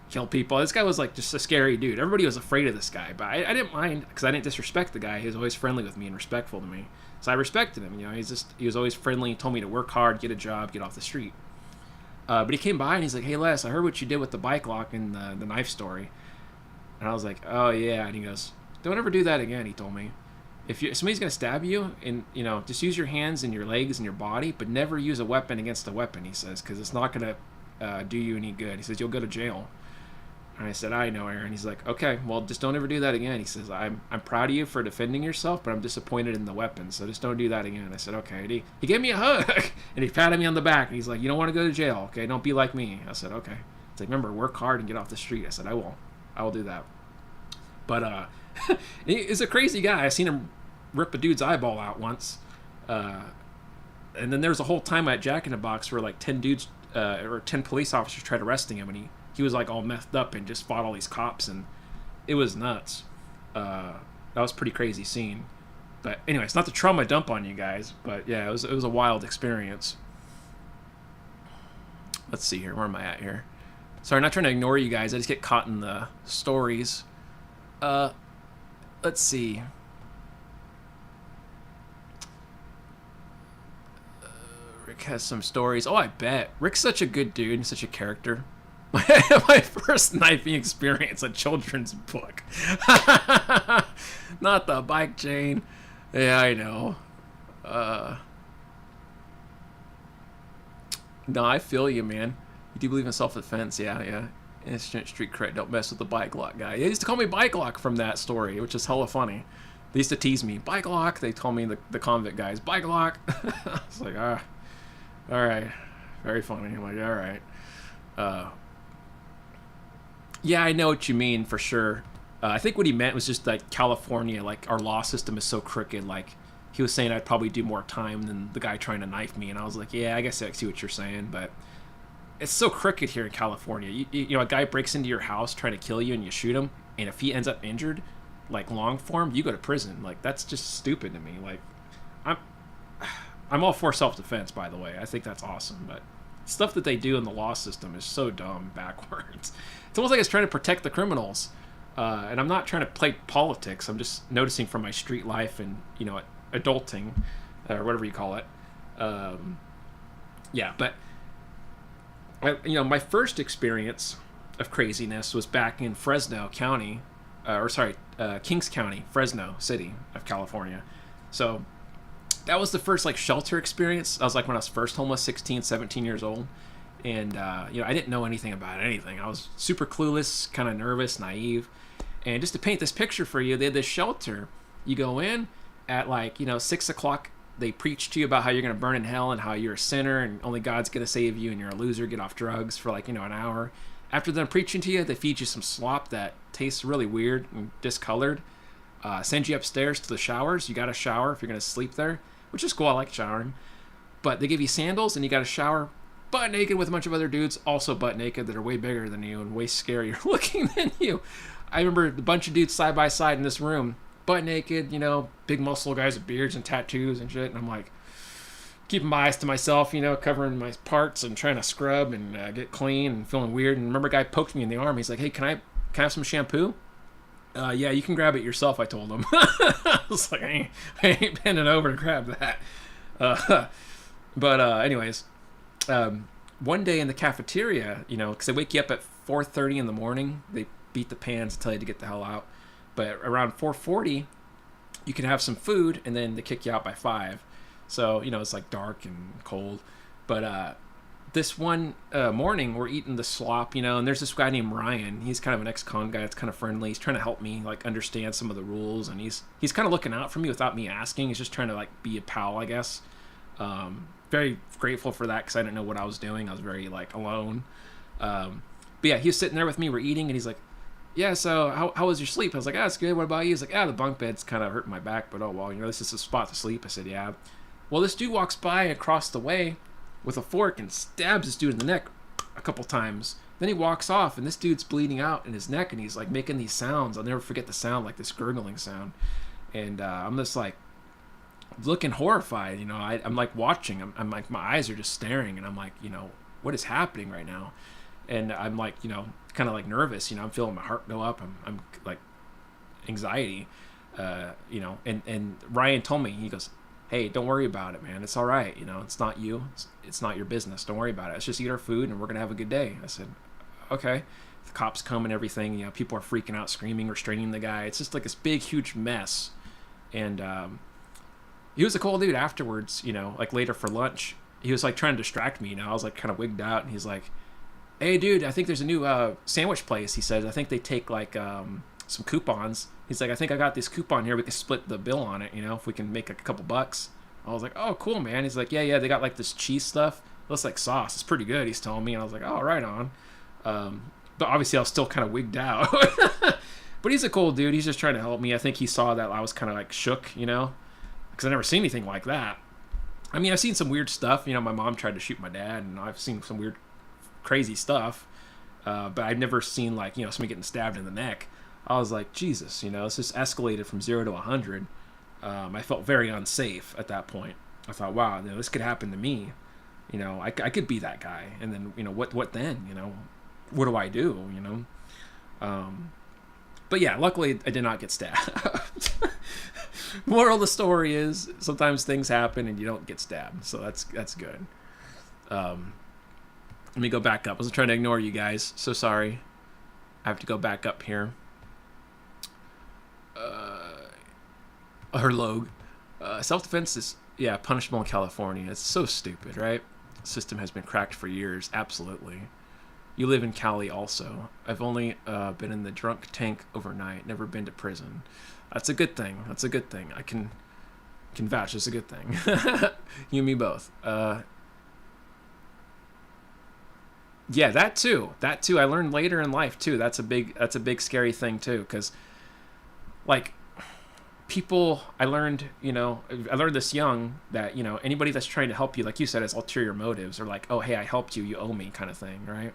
kill people. This guy was like just a scary dude. Everybody was afraid of this guy, but I didn't mind because I didn't disrespect the guy. He was always friendly with me and respectful to me, so I respected him. He was always friendly. He told me to work hard, get a job, get off the street. But he came by and he's like, "Hey Les, I heard what you did with the bike lock and the knife story." And I was like, "Oh yeah." And he goes, "Don't ever do that again." He told me, "If somebody's gonna stab you, and just use your hands and your legs and your body, but never use a weapon against a weapon." He says, "Because it's not gonna do you any good." He says, "You'll go to jail." And I said, "I know, Aaron." He's like, "Okay, well, just don't ever do that again." He says, I'm proud of you for defending yourself, but I'm disappointed in the weapon, so just don't do that again." I said, "Okay." And he gave me a hug, and he patted me on the back, and he's like, "You don't want to go to jail, okay? Don't be like me." I said, "Okay." He's like, "Remember, work hard and get off the street." I said, I will do that. But he's a crazy guy. I seen him rip a dude's eyeball out once. And then there was a whole time at Jack in the Box where like 10 dudes or 10 police officers tried arresting him, and he was like all messed up and just fought all these cops, and it was nuts. That was a pretty crazy scene. But anyway, it's not the trauma dump on you guys, but yeah, it was a wild experience. Let's see here. Where am I at here? Sorry, I'm not trying to ignore you guys. I just get caught in the stories. Let's see. Rick has some stories. Oh, I bet. Rick's such a good dude and such a character. My first knifing experience, a children's book. Not the bike chain. Yeah, I know. No, I feel you, man. You do believe in self-defense. Yeah. Instant street cred. Don't mess with the bike lock guy. They used to call me Bike Lock from that story, which is hella funny. They used to tease me. Bike Lock. They told me the convict guys. Bike Lock. I was like, all right. Very funny. I'm like, all right. Yeah, I know what you mean for sure. I think what he meant was just like California, like our law system is so crooked. Like he was saying I'd probably do more time than the guy trying to knife me. And I was like, yeah, I guess I see what you're saying. But it's so crooked here in California. A guy breaks into your house trying to kill you and you shoot him. And if he ends up injured, like long form, you go to prison. Like that's just stupid to me. Like I'm all for self-defense, by the way. I think that's awesome. But stuff that they do in the law system is so dumb backwards. It's almost like it's trying to protect the criminals. And I'm not trying to play politics. I'm just noticing from my street life and, adulting, or whatever you call it. Yeah, but, my first experience of craziness was back in Fresno County, Kings County, Fresno City of California. So that was the first, shelter experience. I was, when I was first homeless, 16, 17 years old. And, I didn't know anything about anything. I was super clueless, kind of nervous, naive. And just to paint this picture for you, they had this shelter. You go in at 6 o'clock. They preach to you about how you're going to burn in hell and how you're a sinner and only God's going to save you and you're a loser. Get off drugs for an hour. After them preaching to you, they feed you some slop that tastes really weird and discolored. Send you upstairs to the showers. You got to shower if you're going to sleep there, which is cool. I like showering. But they give you sandals and you got to shower butt naked with a bunch of other dudes also butt naked that are way bigger than you and way scarier looking than you. I remember a bunch of dudes side by side in this room, butt naked, big muscle guys with beards and tattoos and shit. And I'm like, keeping my eyes to myself, covering my parts and trying to scrub and get clean and feeling weird. And remember a guy poked me in the arm. He's like, hey, can I have some shampoo? Yeah, you can grab it yourself, I told him. I was like, I ain't bending over to grab that. But anyways, one day in the cafeteria, because they wake you up at 4:30 in the morning. They beat the pans and tell you to get the hell out. But around 4:40, you can have some food, and then they kick you out by 5. So, it's dark and cold. But this one morning, we're eating the slop, and there's this guy named Ryan. He's kind of an ex-con guy that's kind of friendly. He's trying to help me, understand some of the rules. And he's kind of looking out for me without me asking. He's just trying to, be a pal, I guess. Very grateful for that because I didn't know what I was doing. I was very, alone. But, yeah, he was sitting there with me. We're eating, and he's like, yeah, so how was your sleep? I was like, it's good. What about you? He's like, the bunk bed's kind of hurting my back, but oh, well, this is a spot to sleep. I said, yeah. Well, this dude walks by across the way with a fork and stabs this dude in the neck a couple times. Then he walks off, and this dude's bleeding out in his neck, and he's, making these sounds. I'll never forget the sound, this gurgling sound. And I'm just, looking horrified, I'm, watching. I'm my eyes are just staring, and I'm like, what is happening right now? And I'm kind of like nervous. I'm feeling my heart go up. I'm like anxiety. And Ryan told me, he goes, hey, don't worry about it, man. It's all right. It's not you. It's not your business. Don't worry about it. Let's just eat our food and we're going to have a good day. I said, okay. The cops come and everything. People are freaking out, screaming, restraining the guy. It's just like this big, huge mess. And he was a cool dude afterwards, like later for lunch. He was like trying to distract me. I was like kind of wigged out. And he's like, hey, dude, I think there's a new sandwich place. He says, I think they take like some coupons. He's like, I think I got this coupon here. We can split the bill on it, if we can make like a couple bucks. I was like, oh, cool, man. He's like, yeah, they got like this cheese stuff. It looks like sauce. It's pretty good, he's telling me. And I was like, oh, right on. But obviously I was still kind of wigged out. But he's a cool dude. He's just trying to help me. I think he saw that I was kind of like shook, because I never seen anything like that. I mean, I've seen some weird stuff. My mom tried to shoot my dad, and I've seen some weird, crazy stuff. But I've never seen like, somebody getting stabbed in the neck. I was like, Jesus, it's just escalated from 0 to 100. I felt very unsafe at that point. I thought, wow, this could happen to me. I could be that guy. And then, what then? What do I do? But yeah, luckily I did not get stabbed. Moral of the story is sometimes things happen and you don't get stabbed. So that's good. Let me go back up. I wasn't trying to ignore you guys. So sorry. I have to go back up here. Herlog. Self-defense is, punishable in California. It's so stupid, right? The system has been cracked for years. Absolutely. You live in Cali also. I've only been in the drunk tank overnight. Never been to prison. That's a good thing. I can vouch. It's a good thing. You and me both. Yeah, that too. I learned later in life too. That's a big scary thing too. Because like people, I learned this young that, anybody that's trying to help you, like you said, has ulterior motives, or like, oh, hey, I helped you, you owe me kind of thing. Right.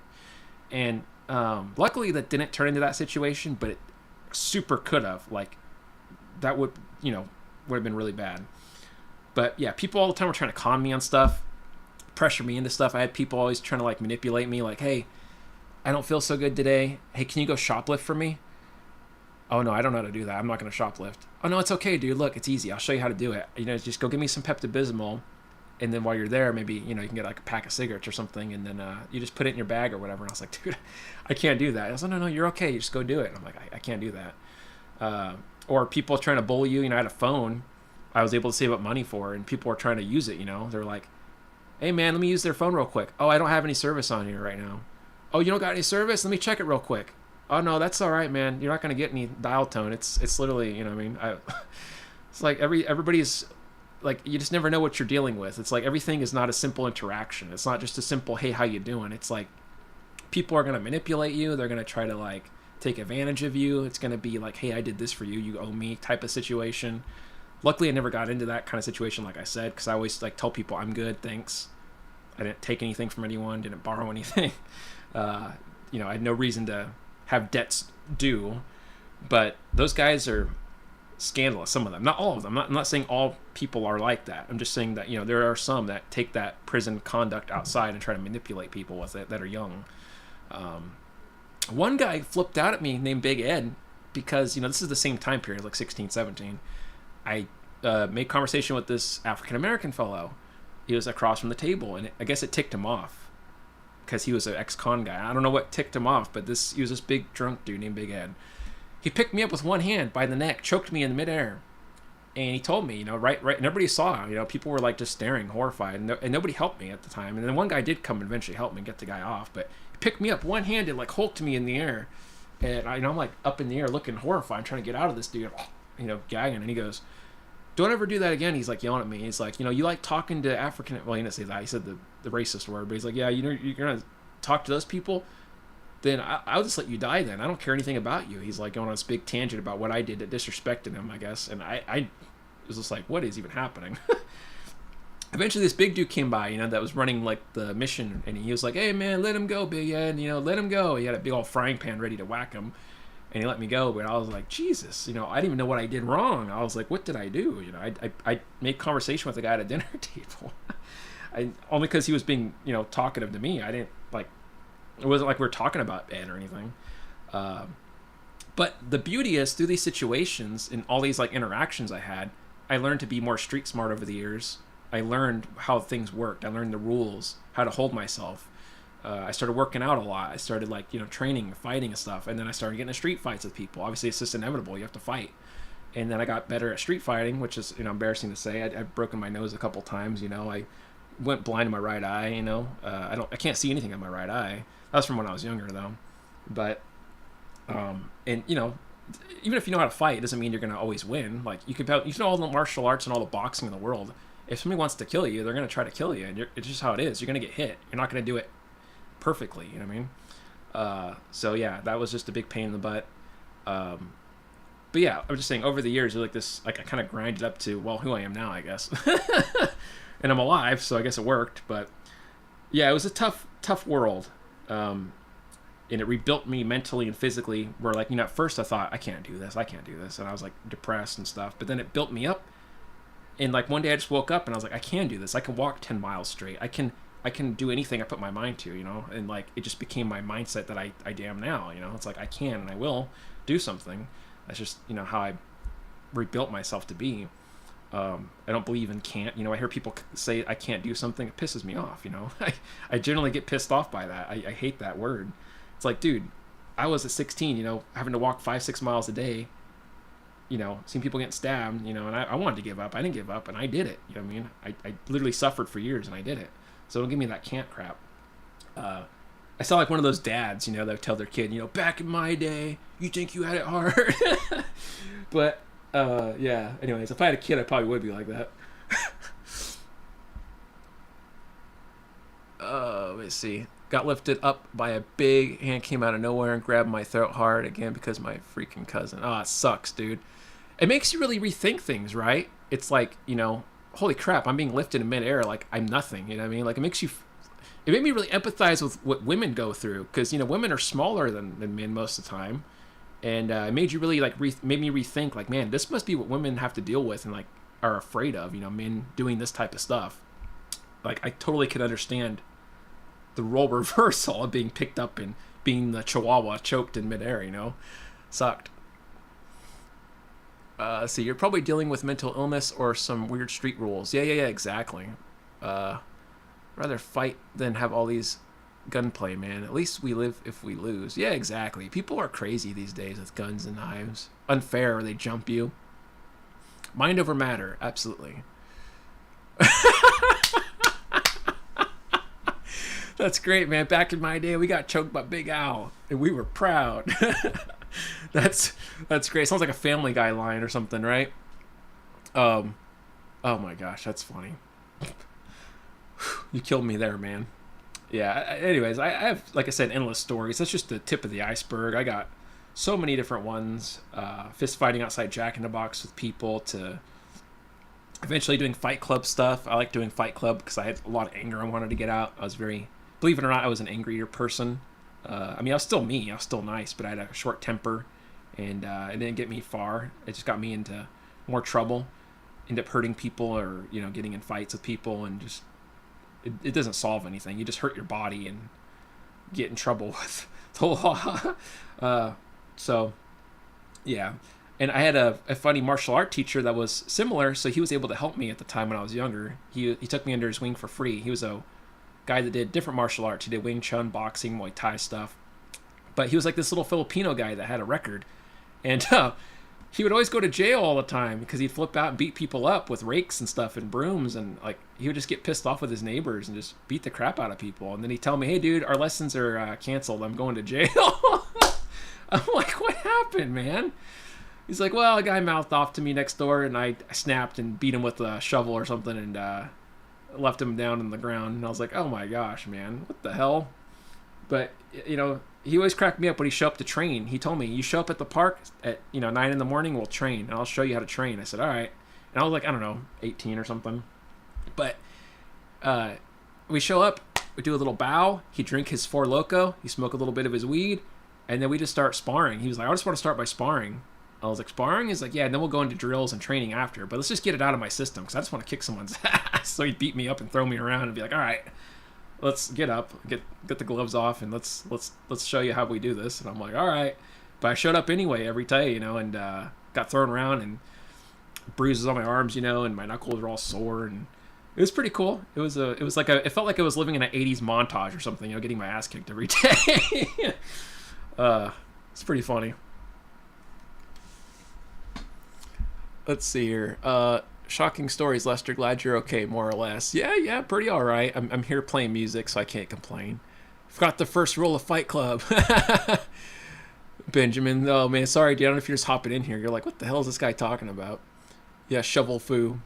And luckily that didn't turn into that situation, but it super could have. Like that would have been really bad. But yeah, people all the time were trying to con me on stuff, pressure me into stuff. I had people always trying to like manipulate me, like, hey, I don't feel so good today. Hey, can you go shoplift for me? Oh no, I don't know how to do that. I'm not going to shoplift. Oh no, it's okay, dude. Look, it's easy. I'll show you how to do it. Just go give me some Pepto-Bismol. And then while you're there, maybe, you can get like a pack of cigarettes or something. And then you just put it in your bag or whatever. And I was like, dude, I can't do that. I was like, no, you're okay. You just go do it. And I'm like, I can't do that. Or people trying to bully you. I had a phone I was able to save up money for, and people were trying to use it. They're like, hey man, let me use their phone real quick. Oh, I don't have any service on here right now. Oh, you don't got any service? Let me check it real quick. Oh no, that's all right, man. You're not going to get any dial tone. It's literally, it's like everybody's like, you just never know what you're dealing with. It's like everything is not a simple interaction. It's not just a simple, hey, how you doing? It's like people are going to manipulate you. They're going to try to like take advantage of you. It's going to be like, hey, I did this for you, you owe me type of situation. Luckily, I never got into that kind of situation, like I said, because I always like tell people I'm good, thanks. I didn't take anything from anyone, didn't borrow anything. I had no reason to have debts due. But those guys are scandalous, some of them. Not all of them. I'm not saying all people are like that. I'm just saying that, there are some that take that prison conduct outside and try to manipulate people with it that are young. One guy flipped out at me named Big Ed because, this is the same time period, like 16, 17. I made conversation with this African-American fellow. He was across from the table, and I guess it ticked him off because he was an ex-con guy. I don't know what ticked him off, but he was this big drunk dude named Big Ed. He picked me up with one hand by the neck, choked me in midair, and he told me, right, and everybody saw, people were like just staring, horrified, and nobody helped me at the time. And then one guy did come and eventually help me get the guy off, but he picked me up one-handed, like hulked me in the air, and I'm like up in the air looking horrified, trying to get out of this dude, gagging, and he goes, don't ever do that again. He's like yelling at me. He's like, you like talking to African, well, he didn't say that. He said the racist word, but he's like, yeah, you're going to talk to those people? Then I'll just let you die then. I don't care anything about you. He's like going on this big tangent about what I did that disrespected him, I guess. And I was just like, what is even happening? Eventually this big dude came by, that was running like the mission. And he was like, hey man, let him go, Big Ed, let him go. He had a big old frying pan ready to whack him. And he let me go, but I was like, Jesus, I didn't even know what I did wrong. I was like, what did I do? I made conversation with the guy at a dinner table. Only because he was being, talkative to me. I didn't, like, It wasn't like we were talking about it or anything. But the beauty is, through these situations and all these like interactions I had, I learned to be more street smart over the years. I learned how things worked. I learned the rules, how to hold myself. I started working out a lot. I started like, training, fighting and stuff. And then I started getting in street fights with people. Obviously, it's just inevitable. You have to fight. And then I got better at street fighting, which is, embarrassing to say. I've broken my nose a couple times. I went blind in my right eye. I can't see anything in my right eye. That was from when I was younger, though. But, and even if you know how to fight, it doesn't mean you're gonna always win. Like you can know all the martial arts and all the boxing in the world. If somebody wants to kill you, they're gonna try to kill you, and it's just how it is. You're gonna get hit. You're not gonna do it perfectly. You know what I mean? So yeah, that was just a big pain in the butt. But yeah, I'm just saying, over the years, like this, like I kind of grinded up to, well, who I am now, I guess. And I'm alive, so I guess it worked. But yeah, it was a tough world. And it rebuilt me mentally and physically, where like, at first I thought, I can't do this. And I was like depressed and stuff. But then it built me up. And like one day I just woke up and I was like, I can do this. I can walk 10 miles straight. I can do anything I put my mind to, and like, it just became my mindset that I am now, it's like, I can, and I will do something. That's just, how I rebuilt myself to be. I don't believe in can't. I hear people say I can't do something. It pisses me off, I generally get pissed off by that. I hate that word. It's like, dude, I was at 16, having to walk 5-6 miles a day, seeing people get stabbed, and I wanted to give up. I didn't give up, and I did it. You know what I mean? I literally suffered for years, and I did it. So don't give me that can't crap. I sound like one of those dads, that tell their kid, back in my day, you think you had it hard. But, yeah, anyways, if I had a kid, I probably would be like that. Let me see. Got lifted up by a big hand, came out of nowhere and grabbed my throat hard again because my freaking cousin. Oh, it sucks, dude. It makes you really rethink things, right? It's like, holy crap, I'm being lifted in midair like I'm nothing, you know what I mean? Like, it made me really empathize with what women go through, because women are smaller than men most of the time, and it made you really like made me rethink, like, man, this must be what women have to deal with and like are afraid of, men doing this type of stuff. Like, I totally could understand the role reversal of being picked up and being the chihuahua choked in midair, sucked. So you're probably dealing with mental illness or some weird street rules. Yeah, exactly. Rather fight than have all these gunplay, man. At least we live if we lose. Yeah, exactly. People are crazy these days with guns and knives. Unfair, they jump you. Mind over matter, absolutely. That's great, man. Back in my day, we got choked by Big Al, and we were proud. That's great. Sounds like a Family Guy line or something, right? Oh my gosh, that's funny. You killed me there, man. Yeah, anyways, I have, like I said, endless stories. That's just the tip of the iceberg. I got so many different ones. Fist fighting outside Jack in the Box with people, to eventually doing Fight Club stuff. I like doing Fight Club because I had a lot of anger I wanted to get out. Believe it or not, I was an angrier person. I was still me. I was still nice, but I had a short temper, and it didn't get me far. It just got me into more trouble. End up hurting people, or getting in fights with people, and just it doesn't solve anything. You just hurt your body and get in trouble with the law. So yeah, and I had a funny martial art teacher that was similar, so he was able to help me at the time when I was younger. He took me under his wing for free. He was a guy that did different martial arts. He did Wing Chun, boxing, Muay Thai stuff. But he was like this little Filipino guy that had a record. And he would always go to jail all the time because he'd flip out and beat people up with rakes and stuff and brooms. And like, he would just get pissed off with his neighbors and just beat the crap out of people. And then he'd tell me, hey, dude, our lessons are canceled. I'm going to jail. I'm like, what happened, man? He's like, well, a guy mouthed off to me next door, and I snapped and beat him with a shovel or something, and left him down on the ground. And I was like, oh my gosh, man, what the hell? But he always cracked me up when he showed up to train. He told me, you show up at the park at 9 a.m, we'll train, and I'll show you how to train. I said, all right. And I was like, I don't know, 18 or something. But we show up, we do a little bow, he drink his Four Loko, he smoke a little bit of his weed, and then we just start sparring. He was like, I just want to start by sparring. I was like, sparring? He's like, yeah, and then we'll go into drills and training after, but let's just get it out of my system because I just want to kick someone's ass. So he'd beat me up and throw me around and be like, all right, let's get up, get the gloves off, and let's show you how we do this. And I'm like, all right. But I showed up anyway every day, you know, and got thrown around and bruises on my arms, you know, and my knuckles were all sore, and it was pretty cool. It felt like I was living in an 80s montage or something, you know, getting my ass kicked every day. It's pretty funny. Let's see here. Shocking stories, Lester. Glad you're okay, more or less. Yeah, pretty all right. I'm here playing music, so I can't complain. Forgot the first rule of Fight Club. Benjamin, oh man, sorry, dude. I don't know if you're just hopping in here. You're like, what the hell is this guy talking about? Yeah, shovel foo.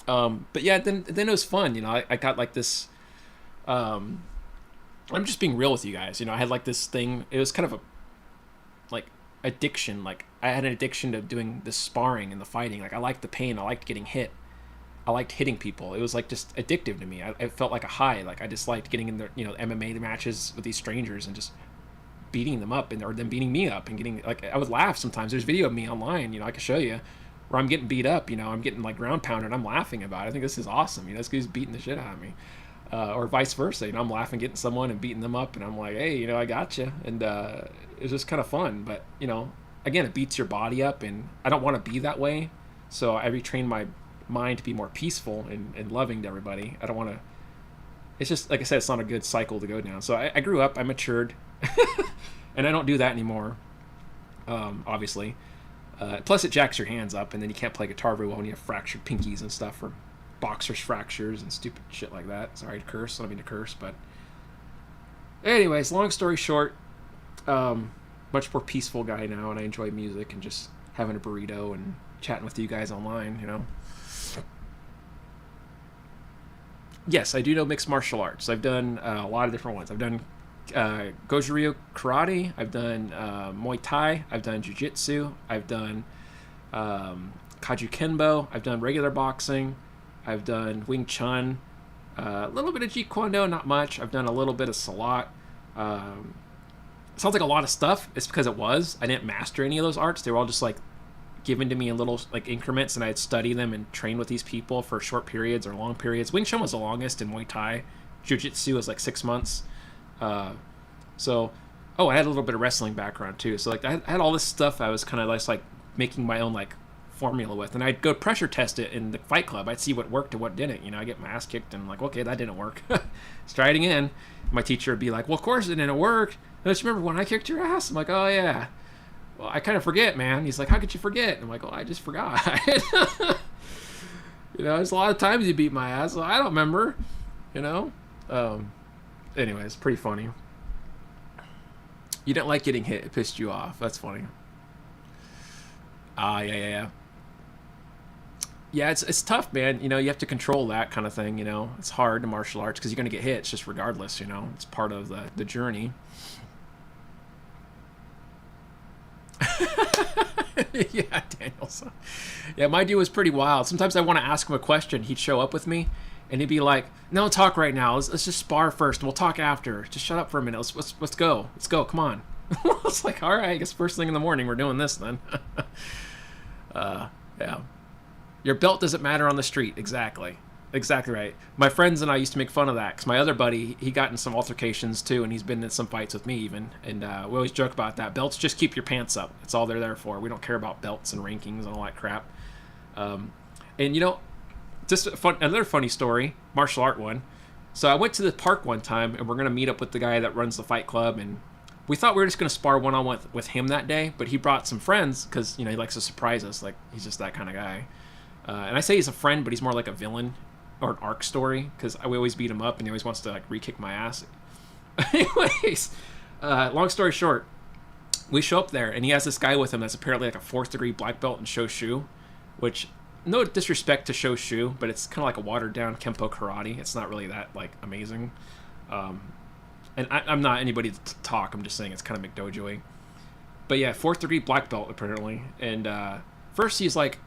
But yeah, then it was fun. You know, I got like this. I'm just being real with you guys. You know, I had like this thing. It was kind of a like addiction. Like I had an addiction to doing the sparring and the fighting. Like I liked the pain. I liked getting hit. I liked hitting people. It was like just addictive to me. It felt like a high. Like I just liked getting in the, you know, MMA matches with these strangers and just beating them up, or them beating me up, and getting like, I would laugh sometimes. There's video of me online, you know, I can show you, where I'm getting beat up, you know, I'm getting like ground pounded, I'm laughing about it. I think this is awesome, you know, this guy's beating the shit out of me. Or vice versa, you know, I'm laughing getting someone and beating them up, and I'm like, hey, you know, I got you. And it was just kind of fun. But, you know, again, it beats your body up, and I don't want to be that way. So I retrained my mind to be more peaceful and loving to everybody. I don't want to, it's just, like I said, it's not a good cycle to go down. So I grew up, I matured, and I don't do that anymore, obviously. Plus it jacks your hands up, and then you can't play guitar very well when you have fractured pinkies and stuff, or boxer's fractures and stupid shit like that. Sorry to curse, I don't mean to curse, but anyways, long story short, much more peaceful guy now, and I enjoy music and just having a burrito and chatting with you guys online, you know. Yes, I do know mixed martial arts. I've done a lot of different ones. I've done Goju-Ryu karate. I've done Muay Thai. I've done Jiu-Jitsu. I've done Kaju Kenbo. I've done regular boxing. I've done Wing Chun. A little bit of Jeet Kune Do, not much. I've done a little bit of Salat. Sounds like a lot of stuff. It's because it was. I didn't master any of those arts. They were all just like given to me in little like increments, and I'd study them and train with these people for short periods or long periods. Wing Chun was the longest, and Muay Thai. Jiu-Jitsu was like 6 months. I had a little bit of wrestling background too. So like I had all this stuff I was kind of just like making my own like formula with, and I'd go pressure test it in the Fight Club. I'd see what worked and what didn't. You know, I get my ass kicked and I'm like, okay, that didn't work. Let's try it again. My teacher would be like, well, of course it didn't work. Don't you remember when I kicked your ass? I'm like, oh yeah. Well, I kind of forget, man. He's like, how could you forget? And I'm like, well, I just forgot. You know, there's a lot of times you beat my ass, so I don't remember. You know. Anyways, pretty funny. You didn't like getting hit. It pissed you off. That's funny. Yeah. Yeah, it's tough, man. You know, you have to control that kind of thing, you know. It's hard in martial arts because you're going to get hit. It's just regardless, you know. It's part of the journey. Yeah, Danielson. Yeah, my dude was pretty wild. Sometimes I want to ask him a question. He'd show up with me, and he'd be like, "No, talk right now. Let's just spar first, and we'll talk after. Just shut up for a minute. Let's go. Let's go. Come on." It's like, all right, I guess first thing in the morning we're doing this then. Yeah. Your belt doesn't matter on the street. Exactly right. My friends and I used to make fun of that because my other buddy, he got in some altercations too, and he's been in some fights with me even, and we always joke about that. Belts just keep your pants up. That's all they're there for. We don't care about belts and rankings and all that crap. And you know, just another funny story, martial art one. So I went to the park one time, and we're gonna meet up with the guy that runs the Fight Club, and we thought we were just gonna spar one-on-one with him that day, but he brought some friends because, you know, he likes to surprise us. Like, he's just that kind of guy. And I say he's a friend, but he's more like a villain or an arc story because we always beat him up, and he always wants to like re-kick my ass. Anyways, long story short, we show up there, and he has this guy with him that's apparently like a 4th degree black belt in Shoshu, which, no disrespect to Shoshu, but it's kind of like a watered down Kempo karate. It's not really that like amazing. And I'm not anybody to talk. I'm just saying it's kind of McDojo-y. But yeah, 4th degree black belt apparently. And first he's like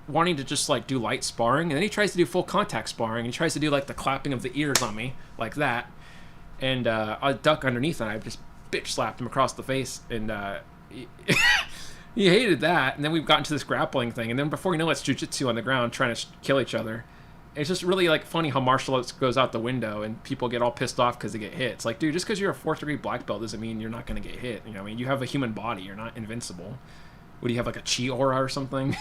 wanting to just like do light sparring, and then he tries to do full contact sparring, and he tries to do like the clapping of the ears on me like that. And I duck underneath, and I just bitch slapped him across the face, and he hated that. And then we've gotten to this grappling thing, and then before you know it, it's jiu-jitsu on the ground trying to kill each other. It's just really like funny how martial arts goes out the window and people get all pissed off because they get hit. It's like, dude, just because you're a 4th degree black belt doesn't mean you're not going to get hit. You know, I mean, you have a human body. You're not invincible. What do you have, like a chi aura or something?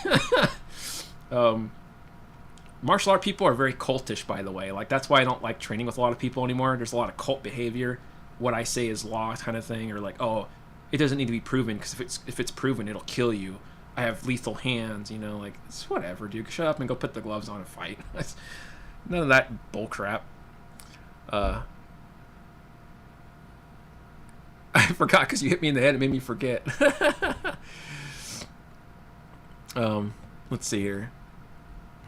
Martial art people are very cultish, by the way. Like, that's why I don't like training with a lot of people anymore. There's a lot of cult behavior. What I say is law kind of thing, or like, oh, it doesn't need to be proven because if it's proven, it'll kill you. I have lethal hands, you know, like, it's whatever, dude. Shut up and go put the gloves on and fight. None of that bull crap. I forgot because you hit me in the head. It made me forget. Let's see here.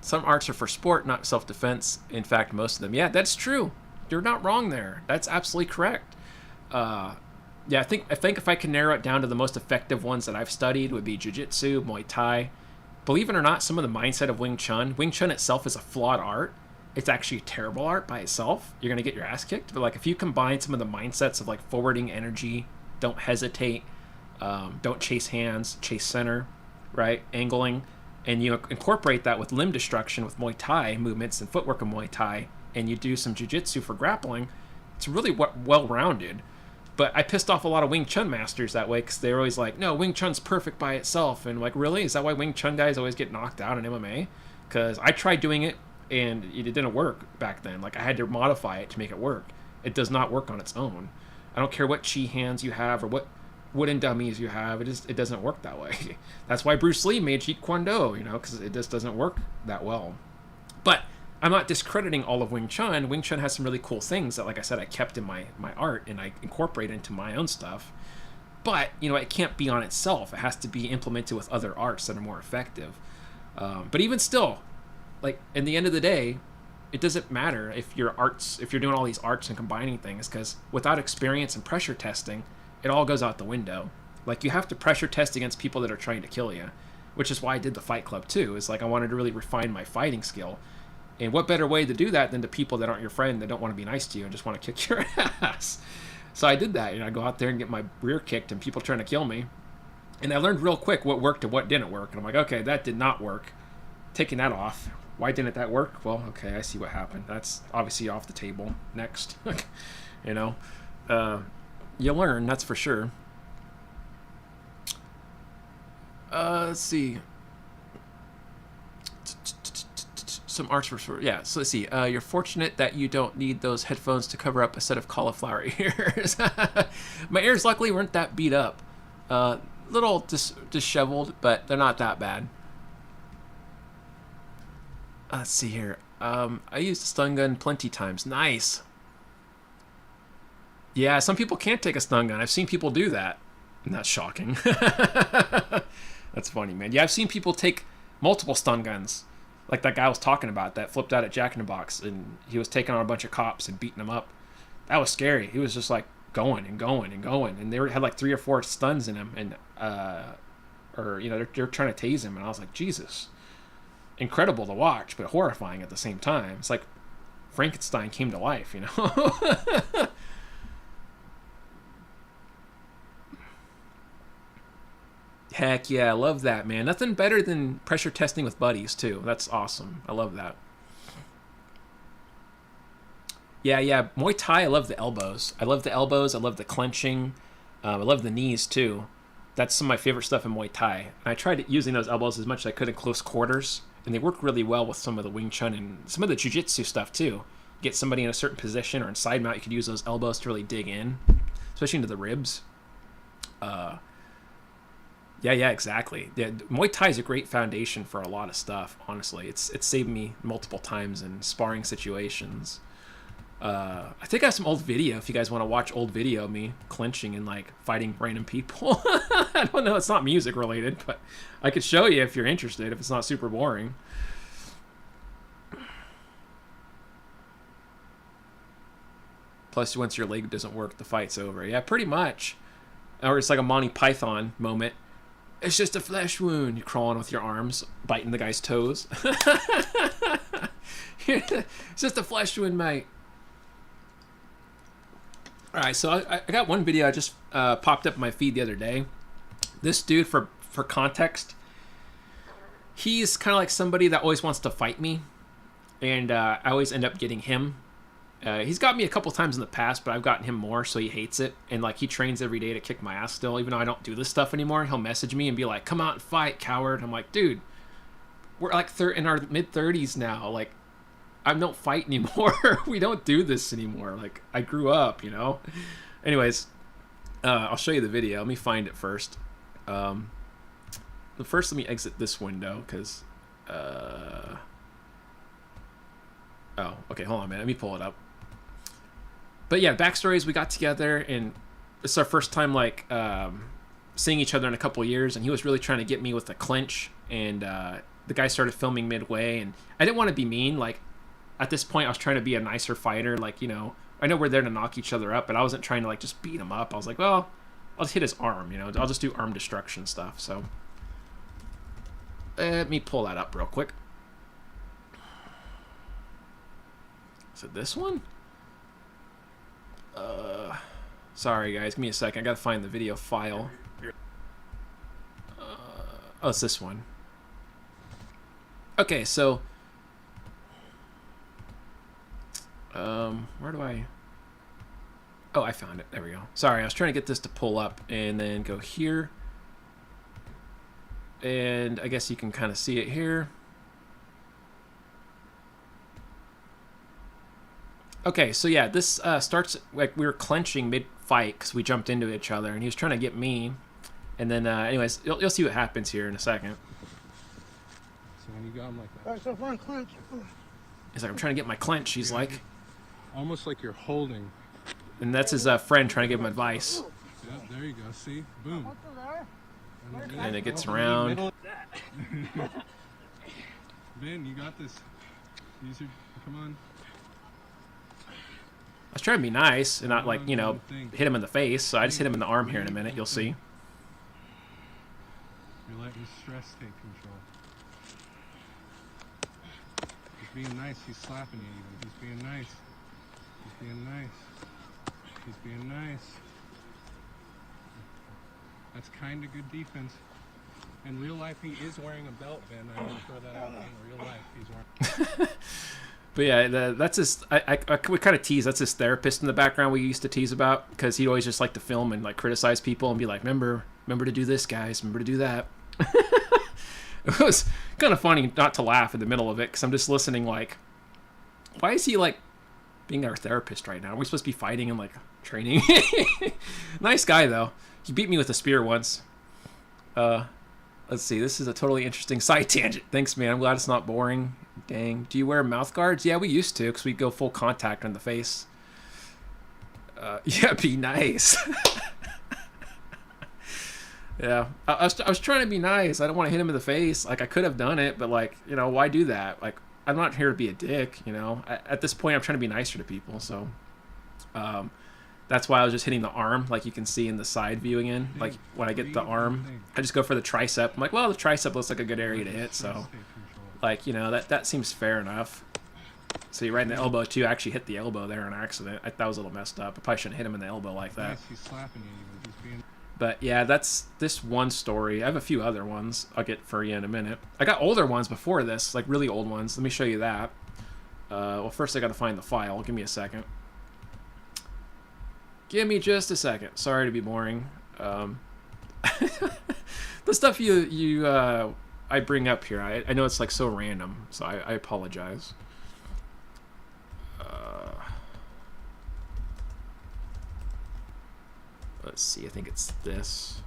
Some arts are for sport, not self-defense. In fact, most of them. Yeah, that's true. You're not wrong there. That's absolutely correct. Yeah, I think if I can narrow it down to the most effective ones that I've studied would be Jiu-Jitsu, Muay Thai. Believe it or not, some of the mindset of Wing Chun itself is a flawed art. It's actually a terrible art by itself. You're going to get your ass kicked. But like if you combine some of the mindsets of like forwarding energy, don't hesitate, don't chase hands, chase center, right? Angling. And you incorporate that with limb destruction with Muay Thai movements and footwork of Muay Thai, and you do some Jiu-Jitsu for grappling, it's really well-rounded. But I pissed off a lot of Wing Chun masters that way because they're always like, no, Wing Chun's perfect by itself. And like, really? Is that why Wing Chun guys always get knocked out in MMA? Because I tried doing it, and it didn't work back then. Like, I had to modify it to make it work. It does not work on its own. I don't care what chi hands you have or what wooden dummies you have. It doesn't work that way. That's why Bruce Lee made Jeet Kune Do, you know, because it just doesn't work that well. But I'm not discrediting all of Wing Chun. Wing Chun has some really cool things that, like I said, I kept in my art and I incorporate into my own stuff. But, you know, it can't be on itself. It has to be implemented with other arts that are more effective. But even still, like, in the end of the day, it doesn't matter if you're doing all these arts and combining things, because without experience and pressure testing, it all goes out the window. Like, you have to pressure test against people that are trying to kill you, which is why I did the Fight Club too. Is like I wanted to really refine my fighting skill. And what better way to do that than to people that aren't your friend, that don't want to be nice to you and just want to kick your ass? So I did that. You know, I go out there and get my rear kicked and people trying to kill me. And I learned real quick what worked and what didn't work. And I'm like, okay, that did not work. Taking that off. Why didn't that work? Well, okay, I see what happened. That's obviously off the table. Next. You know? You learn, that's for sure. Let's see. Some arts for, yeah, so let's see. You're fortunate that you don't need those headphones to cover up a set of cauliflower ears. My ears luckily weren't that beat up. Little disheveled, but they're not that bad. Let's see here. I used a stun gun plenty times. Nice. Yeah, some people can't take a stun gun. I've seen people do that. And that's shocking. That's funny, man. Yeah, I've seen people take multiple stun guns. Like that guy I was talking about that flipped out at Jack in the Box, and he was taking on a bunch of cops and beating them up. That was scary. He was just like going and going and going, and they had like 3 or 4 stuns in him, and or you know they're trying to tase him, and I was like, Jesus, incredible to watch, but horrifying at the same time. It's like Frankenstein came to life, you know. Heck yeah, I love that, man. Nothing better than pressure testing with buddies, too. That's awesome. I love that. Yeah. Muay Thai, I love the elbows. I love the clenching. I love the knees, too. That's some of my favorite stuff in Muay Thai. And I tried using those elbows as much as I could in close quarters, and they work really well with some of the Wing Chun and some of the Jiu-Jitsu stuff, too. Get somebody in a certain position or in side mount, you could use those elbows to really dig in, especially into the ribs. Yeah, exactly. Yeah, Muay Thai is a great foundation for a lot of stuff, honestly. It's saved me multiple times in sparring situations. I think I have some old video, if you guys want to watch old video of me clinching and like fighting random people. I don't know, it's not music related, but I could show you if you're interested, if it's not super boring. Plus, once your leg doesn't work, the fight's over. Yeah, pretty much. Or it's like a Monty Python moment. It's just a flesh wound. You're crawling with your arms, biting the guy's toes. It's just a flesh wound, mate. All right, so I got one video I just popped up in my feed the other day. This dude, for context, he's kind of like somebody that always wants to fight me. and I always end up getting him. He's got me a couple times in the past, but I've gotten him more, so he hates it. And like he trains every day to kick my ass still, even though I don't do this stuff anymore. He'll message me and be like, "Come out and fight, coward." I'm like, dude, we're like in our mid-30s now. Like, I don't fight anymore. We don't do this anymore. Like, I grew up, you know. Anyways, I'll show you the video. Let me find it first. First, let me exit this window because. Oh, okay. Hold on a minute. Let me pull it up. But yeah, backstory is we got together and it's our first time like seeing each other in a couple of years, and he was really trying to get me with a clinch, and the guy started filming midway, and I didn't want to be mean. Like at this point, I was trying to be a nicer fighter. Like, you know, I know we're there to knock each other up, but I wasn't trying to like just beat him up. I was like, well, I'll just hit his arm. You know, I'll just do arm destruction stuff. So let me pull that up real quick. Is it this one? Sorry guys, give me a second. I gotta find the video file. Oh, it's this one. Okay, so where do I? Oh, I found it. There we go. Sorry, I was trying to get this to pull up and then go here. And I guess you can kind of see it here. Okay, so yeah, this starts like we were clenching mid-fight because we jumped into each other, and he was trying to get me. And then, anyways, you'll see what happens here in a second. So when you got him like that. All right, so if we're in clinch. He's like, I'm trying to get my clench. He's like. Almost like you're holding. And that's his friend trying to give him advice. Yeah, there you go. See? Boom. And it gets around. Ben, you got this. Use your, come on. I was trying to be nice and not like, you know, hit him in the face. So I just hit him in the arm here in a minute. You'll see. You're letting stress take control. He's being nice. He's slapping you even. He's being nice. He's being nice. He's being nice. That's kind of good defense. In real life, he is wearing a belt, Ben. I want to throw that out. In real life, he's wearing. But yeah, that's his. We kind of tease. That's his therapist in the background. We used to tease about because he'd always just like to film and like criticize people and be like, "Remember to do this, guys. Remember to do that." It was kind of funny not to laugh in the middle of it because I'm just listening. Like, why is he like being our therapist right now? Are we supposed to be fighting and like training? Nice guy though. He beat me with a spear once. Let's see. This is a totally interesting side tangent. Thanks, man. I'm glad it's not boring. Dang. Do you wear mouth guards? Yeah, we used to because we go full contact on the face. Yeah, be nice. Yeah. I was trying to be nice. I don't want to hit him in the face. Like, I could have done it, but, like, you know, why do that? Like, I'm not here to be a dick, you know? At this point, I'm trying to be nicer to people, so... that's why I was just hitting the arm, like you can see in the side viewing in. Like, when I get the arm, I just go for the tricep. I'm like, well, the tricep looks like a good area to hit, so... Like, you know, that seems fair enough. See, right in the elbow, too. I actually hit the elbow there on accident. That was a little messed up. I probably shouldn't hit him in the elbow like that. He's slapping you even. He's being... But, yeah, that's this one story. I have a few other ones I'll get for you in a minute. I got older ones before this, like really old ones. Let me show you that. Well, first I got to find the file. Give me a second. Give me just a second. Sorry to be boring. The stuff I bring up here, I know it's like so random, so I apologize. Let's see, I think it's this.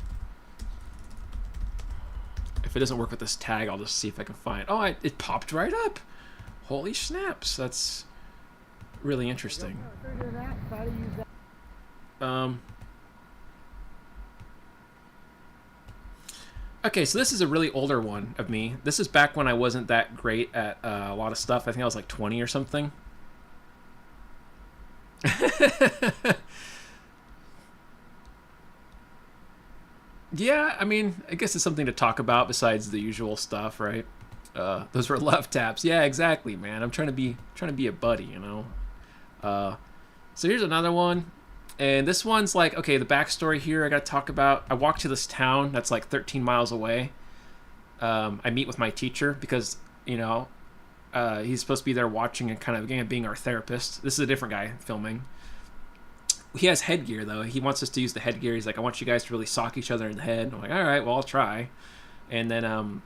If it doesn't work with this tag, I'll just see if I can find... Oh, it popped right up! Holy snaps, that's really interesting. Okay, so this is a really older one of me. This is back when I wasn't that great at a lot of stuff. I think I was like 20 or something. Yeah, I mean, I guess it's something to talk about besides the usual stuff, right? Those were love taps. Yeah, exactly, man. I'm trying to be a buddy, you know. So here's another one. And this one's like, okay, the backstory here I got to talk about. I walked to this town that's like 13 miles away. I meet with my teacher because, you know, He's supposed to be there watching and kind of again being our therapist. This is a different guy filming. He has headgear though. He wants us to use the headgear. He's like, I want you guys to really sock each other in the head. I'm like, all right, well, I'll try. And then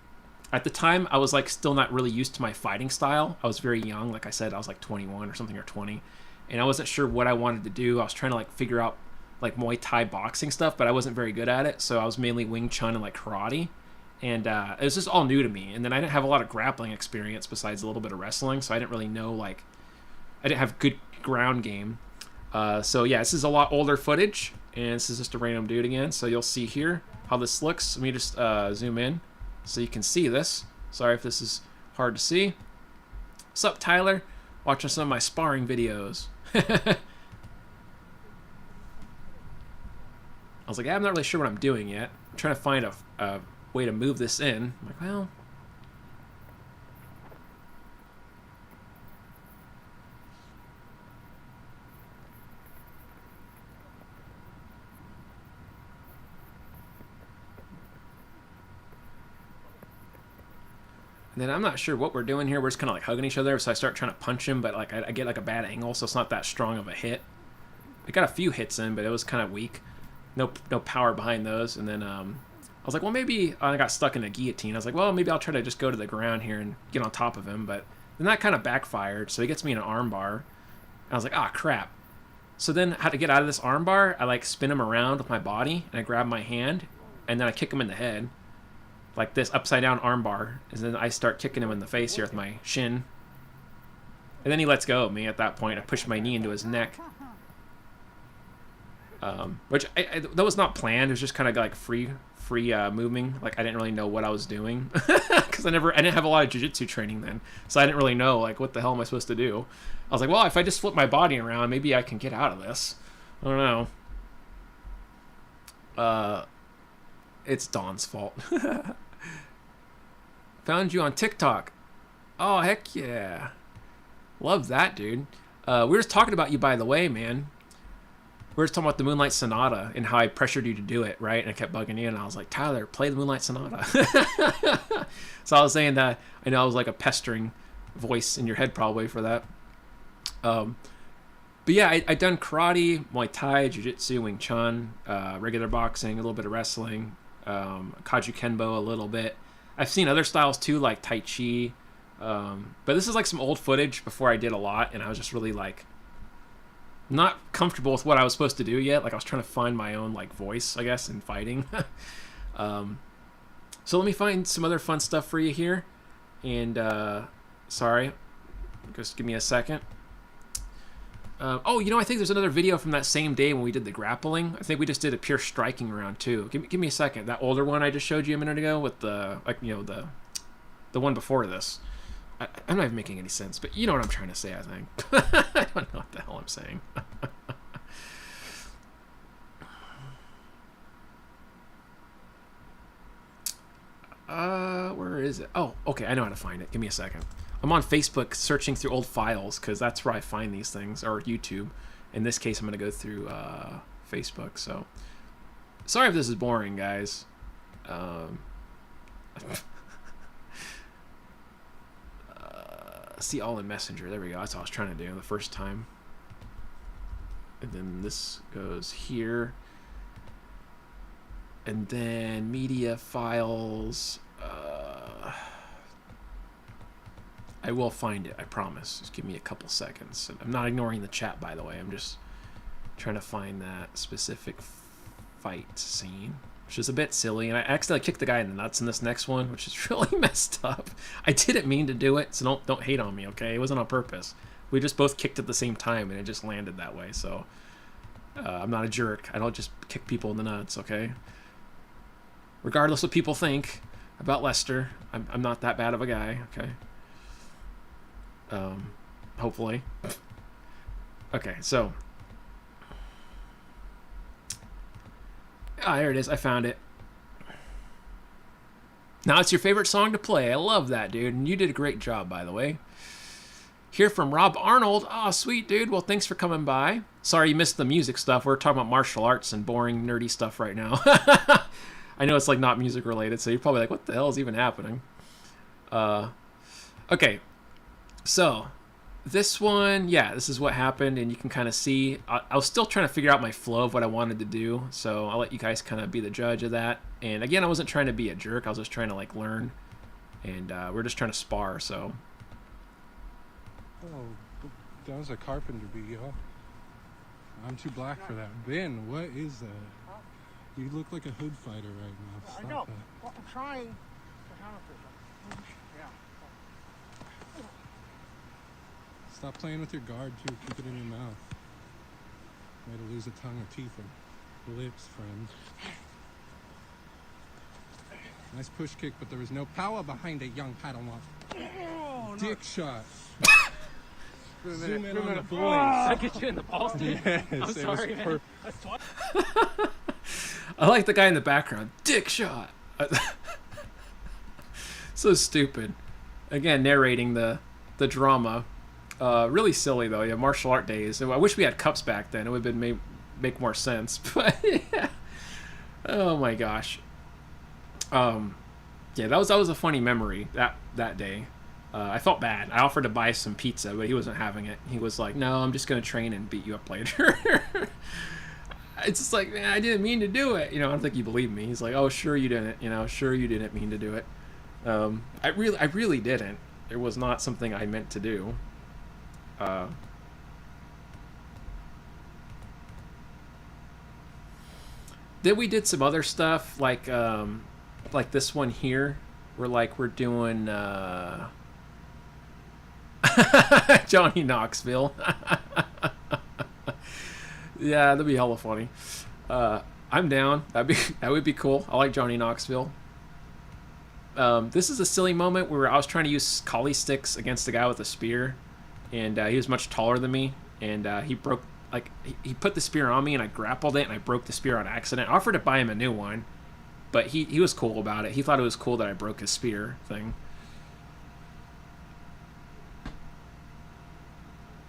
at the time, I was like still not really used to my fighting style. I was very young. Like I said, I was like 21 or something, or 20. And I wasn't sure what I wanted to do. I was trying to like figure out like Muay Thai boxing stuff, but I wasn't very good at it. So I was mainly Wing Chun and like karate. And it was just all new to me. And then I didn't have a lot of grappling experience besides a little bit of wrestling. So I didn't really know, like, I didn't have good ground game. So yeah, this is a lot older footage. And this is just a random dude again. So you'll see here how this looks. Let me just zoom in so you can see this. Sorry if this is hard to see. What's up, Tyler? Watching some of my sparring videos. I was like, I'm not really sure what I'm doing yet. I'm trying to find a way to move this in. I'm like, well... And then I'm not sure what we're doing here. We're just kind of like hugging each other. So I start trying to punch him, but like I get like a bad angle, so it's not that strong of a hit. I got a few hits in, but it was kind of weak. No power behind those. And then I was like, well, maybe I got stuck in a guillotine. I was like, well, maybe I'll try to just go to the ground here and get on top of him. But then that kind of backfired. So he gets me in an arm bar. And I was like, ah, crap. So then how to get out of this arm bar, I like spin him around with my body and I grab my hand and then I kick him in the head. Like this upside down arm bar. And then I start kicking him in the face here with my shin. And then he lets go of me at that point. I push my knee into his neck. Which that was not planned. It was just kind of like free moving. Like I didn't really know what I was doing because I didn't have a lot of jiu-jitsu training then, so I didn't really know like what the hell am I supposed to do. I was like, well, if I just flip my body around, maybe I can get out of this. I don't know. It's Dawn's fault. Found you on TikTok. Oh heck yeah, love that, dude. We were just talking about you, by the way, man. We were just talking about the Moonlight Sonata and how I pressured you to do it, right? And I kept bugging you, and I was like, Tyler, play the Moonlight Sonata. So I was saying that I know I was like a pestering voice in your head probably for that. But yeah, I done karate, Muay Thai, Jiu-Jitsu, Wing Chun, regular boxing, a little bit of wrestling, Kaju Kenbo a little bit. I've seen other styles too, like Tai Chi. But this is like some old footage before I did a lot, and I was just really like not comfortable with what I was supposed to do yet. Like I was trying to find my own like voice, I guess, in fighting. So let me find some other fun stuff for you here. And sorry, just give me a second. Oh, you know, I think there's another video from that same day when we did the grappling. I think we just did a pure striking round too. Give me a second. That older one I just showed you a minute ago with the, like, you know, the one before this. I'm not even making any sense, but you know what I'm trying to say, I think. I don't know what the hell I'm saying. Where is it? Oh, okay, I know how to find it. Give me a second. I'm on Facebook searching through old files because that's where I find these things, or YouTube. In this case, I'm going to go through Facebook, so sorry if this is boring, guys. See all in Messenger. There we go. That's what I was trying to do the first time. And then this goes here. And then media files. I will find it. I promise. Just give me a couple seconds. I'm not ignoring the chat, by the way. I'm just trying to find that specific fight scene, which is a bit silly. And I accidentally kicked the guy in the nuts in this next one, which is really messed up. I didn't mean to do it, so don't hate on me, okay? It wasn't on purpose. We just both kicked at the same time, and it just landed that way. So I'm not a jerk. I don't just kick people in the nuts, okay? Regardless of what people think about Lester, I'm not that bad of a guy, okay? Hopefully. Okay, so there it is. I found it. Now it's your favorite song to play. I love that, dude. And you did a great job, by the way. Hear from Rob Arnold. Oh, sweet, dude. Well, thanks for coming by. Sorry you missed the music stuff. We're talking about martial arts and boring, nerdy stuff right now. I know it's like not music related, so you're probably like, what the hell is even happening? Okay. So this one, yeah, this is what happened, and you can kind of see. I was still trying to figure out my flow of what I wanted to do, so I'll let you guys kind of be the judge of that. And again, I wasn't trying to be a jerk. I was just trying to like learn, and we're just trying to spar. So. Oh, that was a carpenter bee, y'all. I'm too black for that. Ben, what is that? You look like a hood fighter right now. Stop I know. that. Well, I'm trying to counterfeit. Yeah. Stop playing with your guard, too. Keep it in your mouth. Way to lose a tongue or teeth or lips, friend. Nice push kick, but there was no power behind it, young Padawan. Oh, Dick shot. Zoom in Wait a on the minute. boys. I get you in the balls, dude. Yes, I'm it sorry, was man. perfect. I like the guy in the background. Dick shot. So stupid. Again, narrating the drama. Really silly though. Yeah, martial art days. I wish we had cups back then. It would have been make more sense. But yeah. Oh my gosh. Yeah, that was a funny memory that day. I felt bad. I offered to buy some pizza, but he wasn't having it. He was like, "No, I'm just gonna train and beat you up later." It's just like, man, I didn't mean to do it. I don't think he believed me. He's like, "Oh, sure you didn't. Sure you didn't mean to do it." I really didn't. It was not something I meant to do. Then we did some other stuff like this one here. We're doing Johnny Knoxville. Yeah, that'd be hella funny. I'm down. That would be cool. I like Johnny Knoxville. This is a silly moment where I was trying to use collie sticks against the guy with a spear, and he was much taller than me, and he broke he put the spear on me, and I grappled it, and I broke the spear on accident. I offered to buy him a new one, but he was cool about it. He thought it was cool that I broke his spear thing.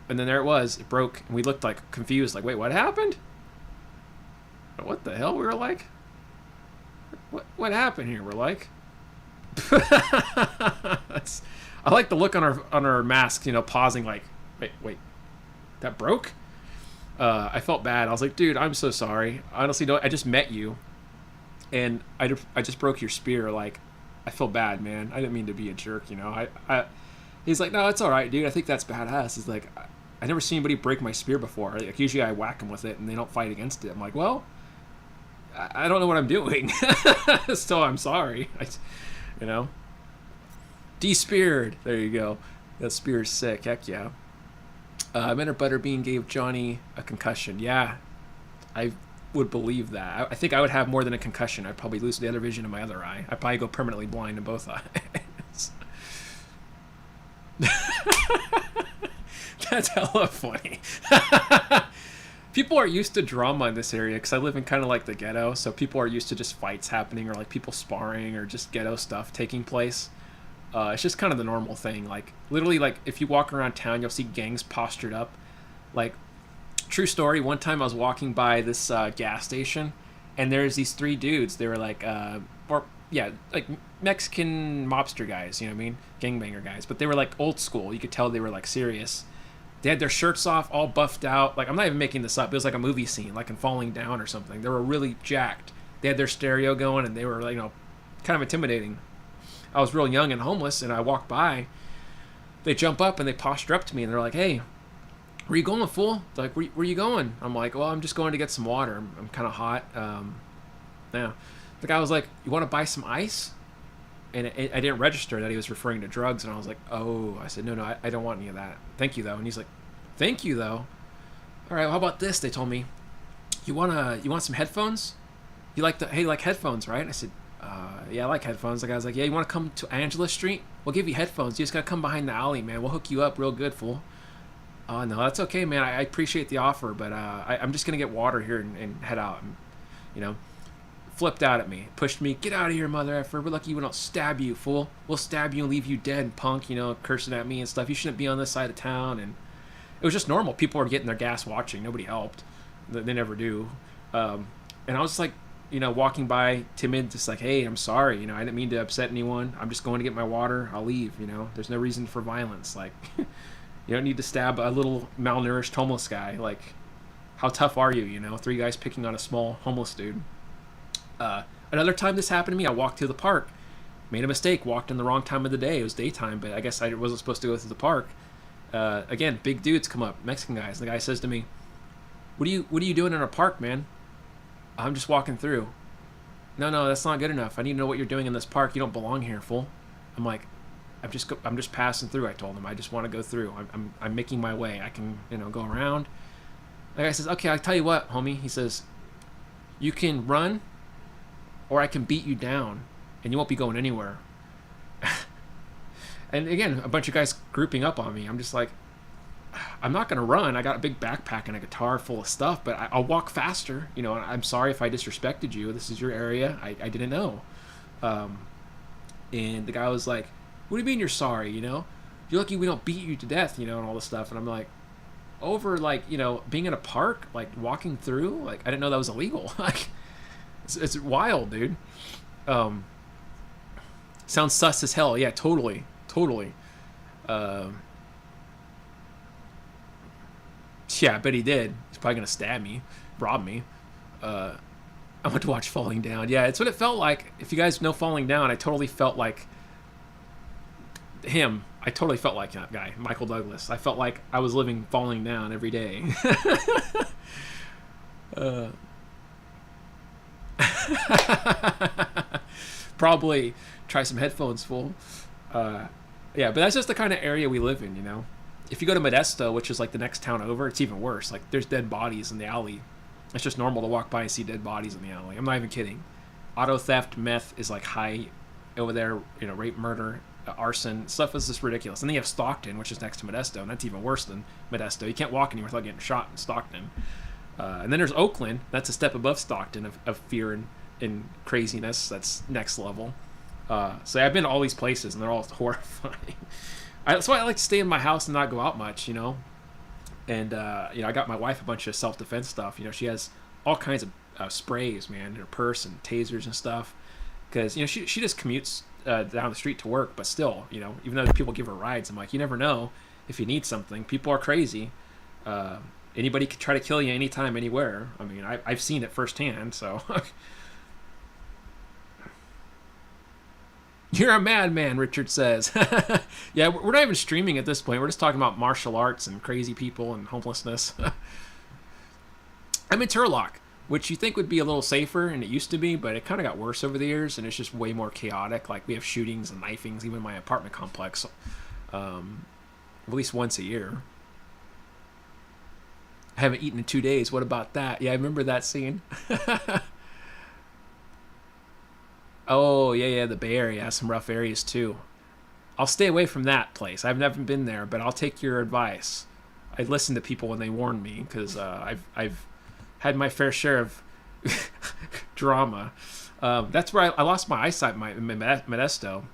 And then there it was. It broke, and we looked like confused, like, wait, what happened? What the hell? We were like, what happened here? We're like, I like the look on our masks, pausing, like, wait, that broke? I felt bad. I was like, dude, I'm so sorry. Honestly, I just met you, and I just broke your spear. Like, I feel bad, man. I didn't mean to be a jerk, He's like, no, it's all right, dude. I think that's badass. He's like, I never seen anybody break my spear before. Like, usually I whack them with it, and they don't fight against it. I'm like, well, I don't know what I'm doing. So I'm sorry. De-speared. There you go. That spear's sick. Heck yeah. Mentor Butterbean gave Johnny a concussion. Yeah, I would believe that. I think I would have more than a concussion. I'd probably lose the other vision in my other eye. I'd probably go permanently blind in both eyes. That's hella funny. People are used to drama in this area because I live in kind of like the ghetto, so people are used to just fights happening or like people sparring or just ghetto stuff taking place. It's just kind of the normal thing. Like, literally, like, if you walk around town, you'll see gangs postured up. Like, true story, one time I was walking by this gas station, and there's these three dudes. They were like, like Mexican mobster guys, you know what I mean? Gangbanger guys. But they were like old school. You could tell they were like serious. They had their shirts off, all buffed out. Like, I'm not even making this up. It was like a movie scene, like in Falling Down or something. They were really jacked. They had their stereo going, and they were, like, kind of intimidating. I was real young and homeless, and I walked by. They jump up, and they posture up to me, and they're like, hey, where you going, fool? They're like, where you going? I'm like, well, I'm just going to get some water. I'm kind of hot. Yeah. The guy was like, you want to buy some ice? And I didn't register that he was referring to drugs, and I was like, oh. I said, no, I don't want any of that. Thank you, though. And he's like, thank you, though? All right, well, how about this? They told me, you want some headphones? You like headphones, right? I said, yeah, I like headphones. The guy's like, yeah, you want to come to Angela Street? We'll give you headphones. You just got to come behind the alley, man. We'll hook you up real good, fool. Oh, no, that's okay, man. I appreciate the offer, but I'm just going to get water here and head out. And, flipped out at me, pushed me, get out of here, mother effer. We're lucky we don't stab you, fool. We'll stab you and leave you dead, punk, cursing at me and stuff. You shouldn't be on this side of town. And it was just normal. People were getting their gas watching. Nobody helped. They never do. And I was like, walking by timid, just like, hey, I'm sorry, I didn't mean to upset anyone. I'm just going to get my water. I'll leave. There's no reason for violence. Like, you don't need to stab a little malnourished homeless guy. Like, how tough are you? 3 guys picking on a small homeless dude. Another time this happened to me, I walked through the park, made a mistake, walked in the wrong time of the day. It was daytime, but I guess I wasn't supposed to go through the park. Again, big dudes come up, Mexican guys. The guy says to me, what are you doing in a park, man? I'm just walking through. No, that's not good enough. I need to know what you're doing in this park. You don't belong here, fool. I'm like, I'm just passing through. I told him I just want to go through. I'm making my way. I can go around. The guy says, okay, I'll tell you what, homie. He says, you can run, or I can beat you down, and you won't be going anywhere. And again, a bunch of guys grouping up on me. I'm just like, I'm not going to run. I got a big backpack and a guitar full of stuff, but I'll walk faster. I'm sorry if I disrespected you. This is your area. I didn't know. And the guy was like, what do you mean you're sorry? You're lucky we don't beat you to death, and all this stuff. And I'm like, over like, being in a park, like walking through, like I didn't know that was illegal. Like, it's wild, dude. Sounds sus as hell. Yeah, totally. Yeah, I bet he did. He's probably gonna stab me, rob me. I went to watch Falling Down. Yeah, it's what it felt like. If you guys know Falling Down, I totally felt like him. I totally felt like that guy, Michael Douglas. I felt like I was living Falling Down every day. Probably try some headphones, fool. Yeah, but that's just the kind of area we live in, If you go to Modesto, which is like the next town over, it's even worse. Like, there's dead bodies in the alley. It's just normal to walk by and see dead bodies in the alley. I'm not even kidding. Auto theft, meth is like high over there. Rape, murder, arson. Stuff is just ridiculous. And then you have Stockton, which is next to Modesto, and that's even worse than Modesto. You can't walk anywhere without getting shot in Stockton. And then there's Oakland. That's a step above Stockton of fear and craziness. That's next level. So I've been to all these places, and they're all horrifying. That's why I like to stay in my house and not go out much, And, I got my wife a bunch of self-defense stuff. She has all kinds of sprays, man, in her purse and tasers and stuff. Because, she just commutes down the street to work, but still, even though people give her rides, I'm like, you never know if you need something. People are crazy. Anybody could try to kill you anytime, anywhere. I mean, I've seen it firsthand, so... You're a madman, Richard says. Yeah, we're not even streaming at this point. We're just talking about martial arts and crazy people and homelessness. I'm in Turlock, which you think would be a little safer, and it used to be, but it kind of got worse over the years, and it's just way more chaotic. Like, we have shootings and knifings, even in my apartment complex, at least once a year. I haven't eaten in 2 days. What about that? Yeah, I remember that scene. Oh, yeah, the Bay Area has some rough areas, too. I'll stay away from that place. I've never been there, but I'll take your advice. I listen to people when they warn me, because I've had my fair share of drama. That's where I lost my eyesight in Modesto.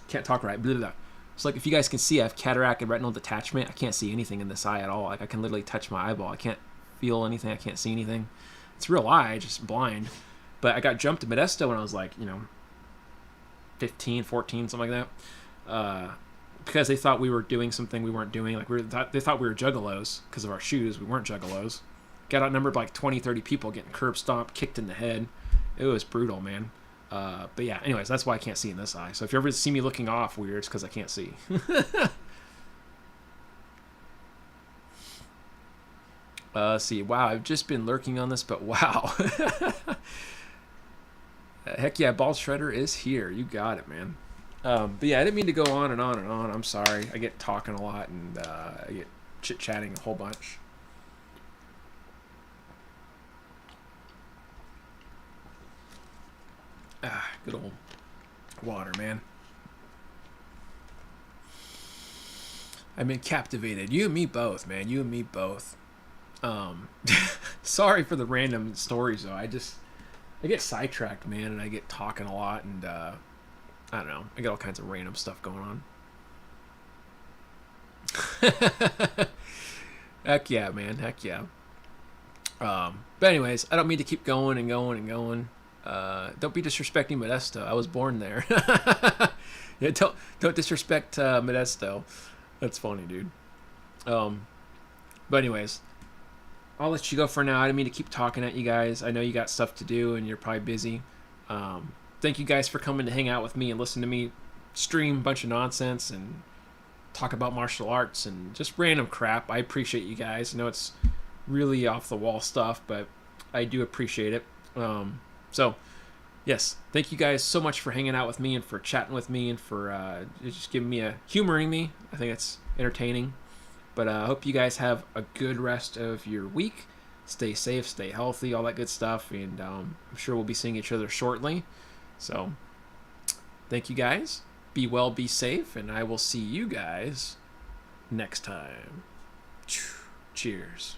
Can't talk right. Blah, blah, blah. It's like, if you guys can see, I have cataract and retinal detachment. I can't see anything in this eye at all. Like, I can literally touch my eyeball. I can't feel anything. I can't see anything. It's real eye, just blind. But I got jumped to Modesto when I was like, 15, 14, something like that. Because they thought we were doing something we weren't doing. Like, they thought we were juggalos because of our shoes. We weren't juggalos. Got outnumbered by like 20, 30 people, getting curb stomped, kicked in the head. It was brutal, man. But yeah, anyways, that's why I can't see in this eye. So if you ever see me looking off weird, it's because I can't see. Let's see. Wow, I've just been lurking on this, but wow. Heck yeah, Ball Shredder is here. You got it, man. But yeah, I didn't mean to go on and on and on. I'm sorry. I get talking a lot, and I get chit-chatting a whole bunch. Good old water, man. I've been captivated. You and me both, man. You and me both. Sorry for the random stories, though. I get sidetracked, man, and I get talking a lot, and I don't know. I get all kinds of random stuff going on. Heck yeah, man. Heck yeah. But anyways, I don't mean to keep going and going and going. Don't be disrespecting Modesto. I was born there. Yeah, don't disrespect Modesto. That's funny, dude. But anyways, I'll let you go for now. I didn't mean to keep talking at you guys. I know you got stuff to do and you're probably busy. Thank you guys for coming to hang out with me and listen to me stream a bunch of nonsense and talk about martial arts and just random crap. I appreciate you guys. I know it's really off the wall stuff, but I do appreciate it. So yes, thank you guys so much for hanging out with me and for chatting with me and for just giving me humoring me. I think it's entertaining. But I hope you guys have a good rest of your week. Stay safe, stay healthy, all that good stuff. And I'm sure we'll be seeing each other shortly. So thank you guys. Be well, be safe, and I will see you guys next time. Cheers.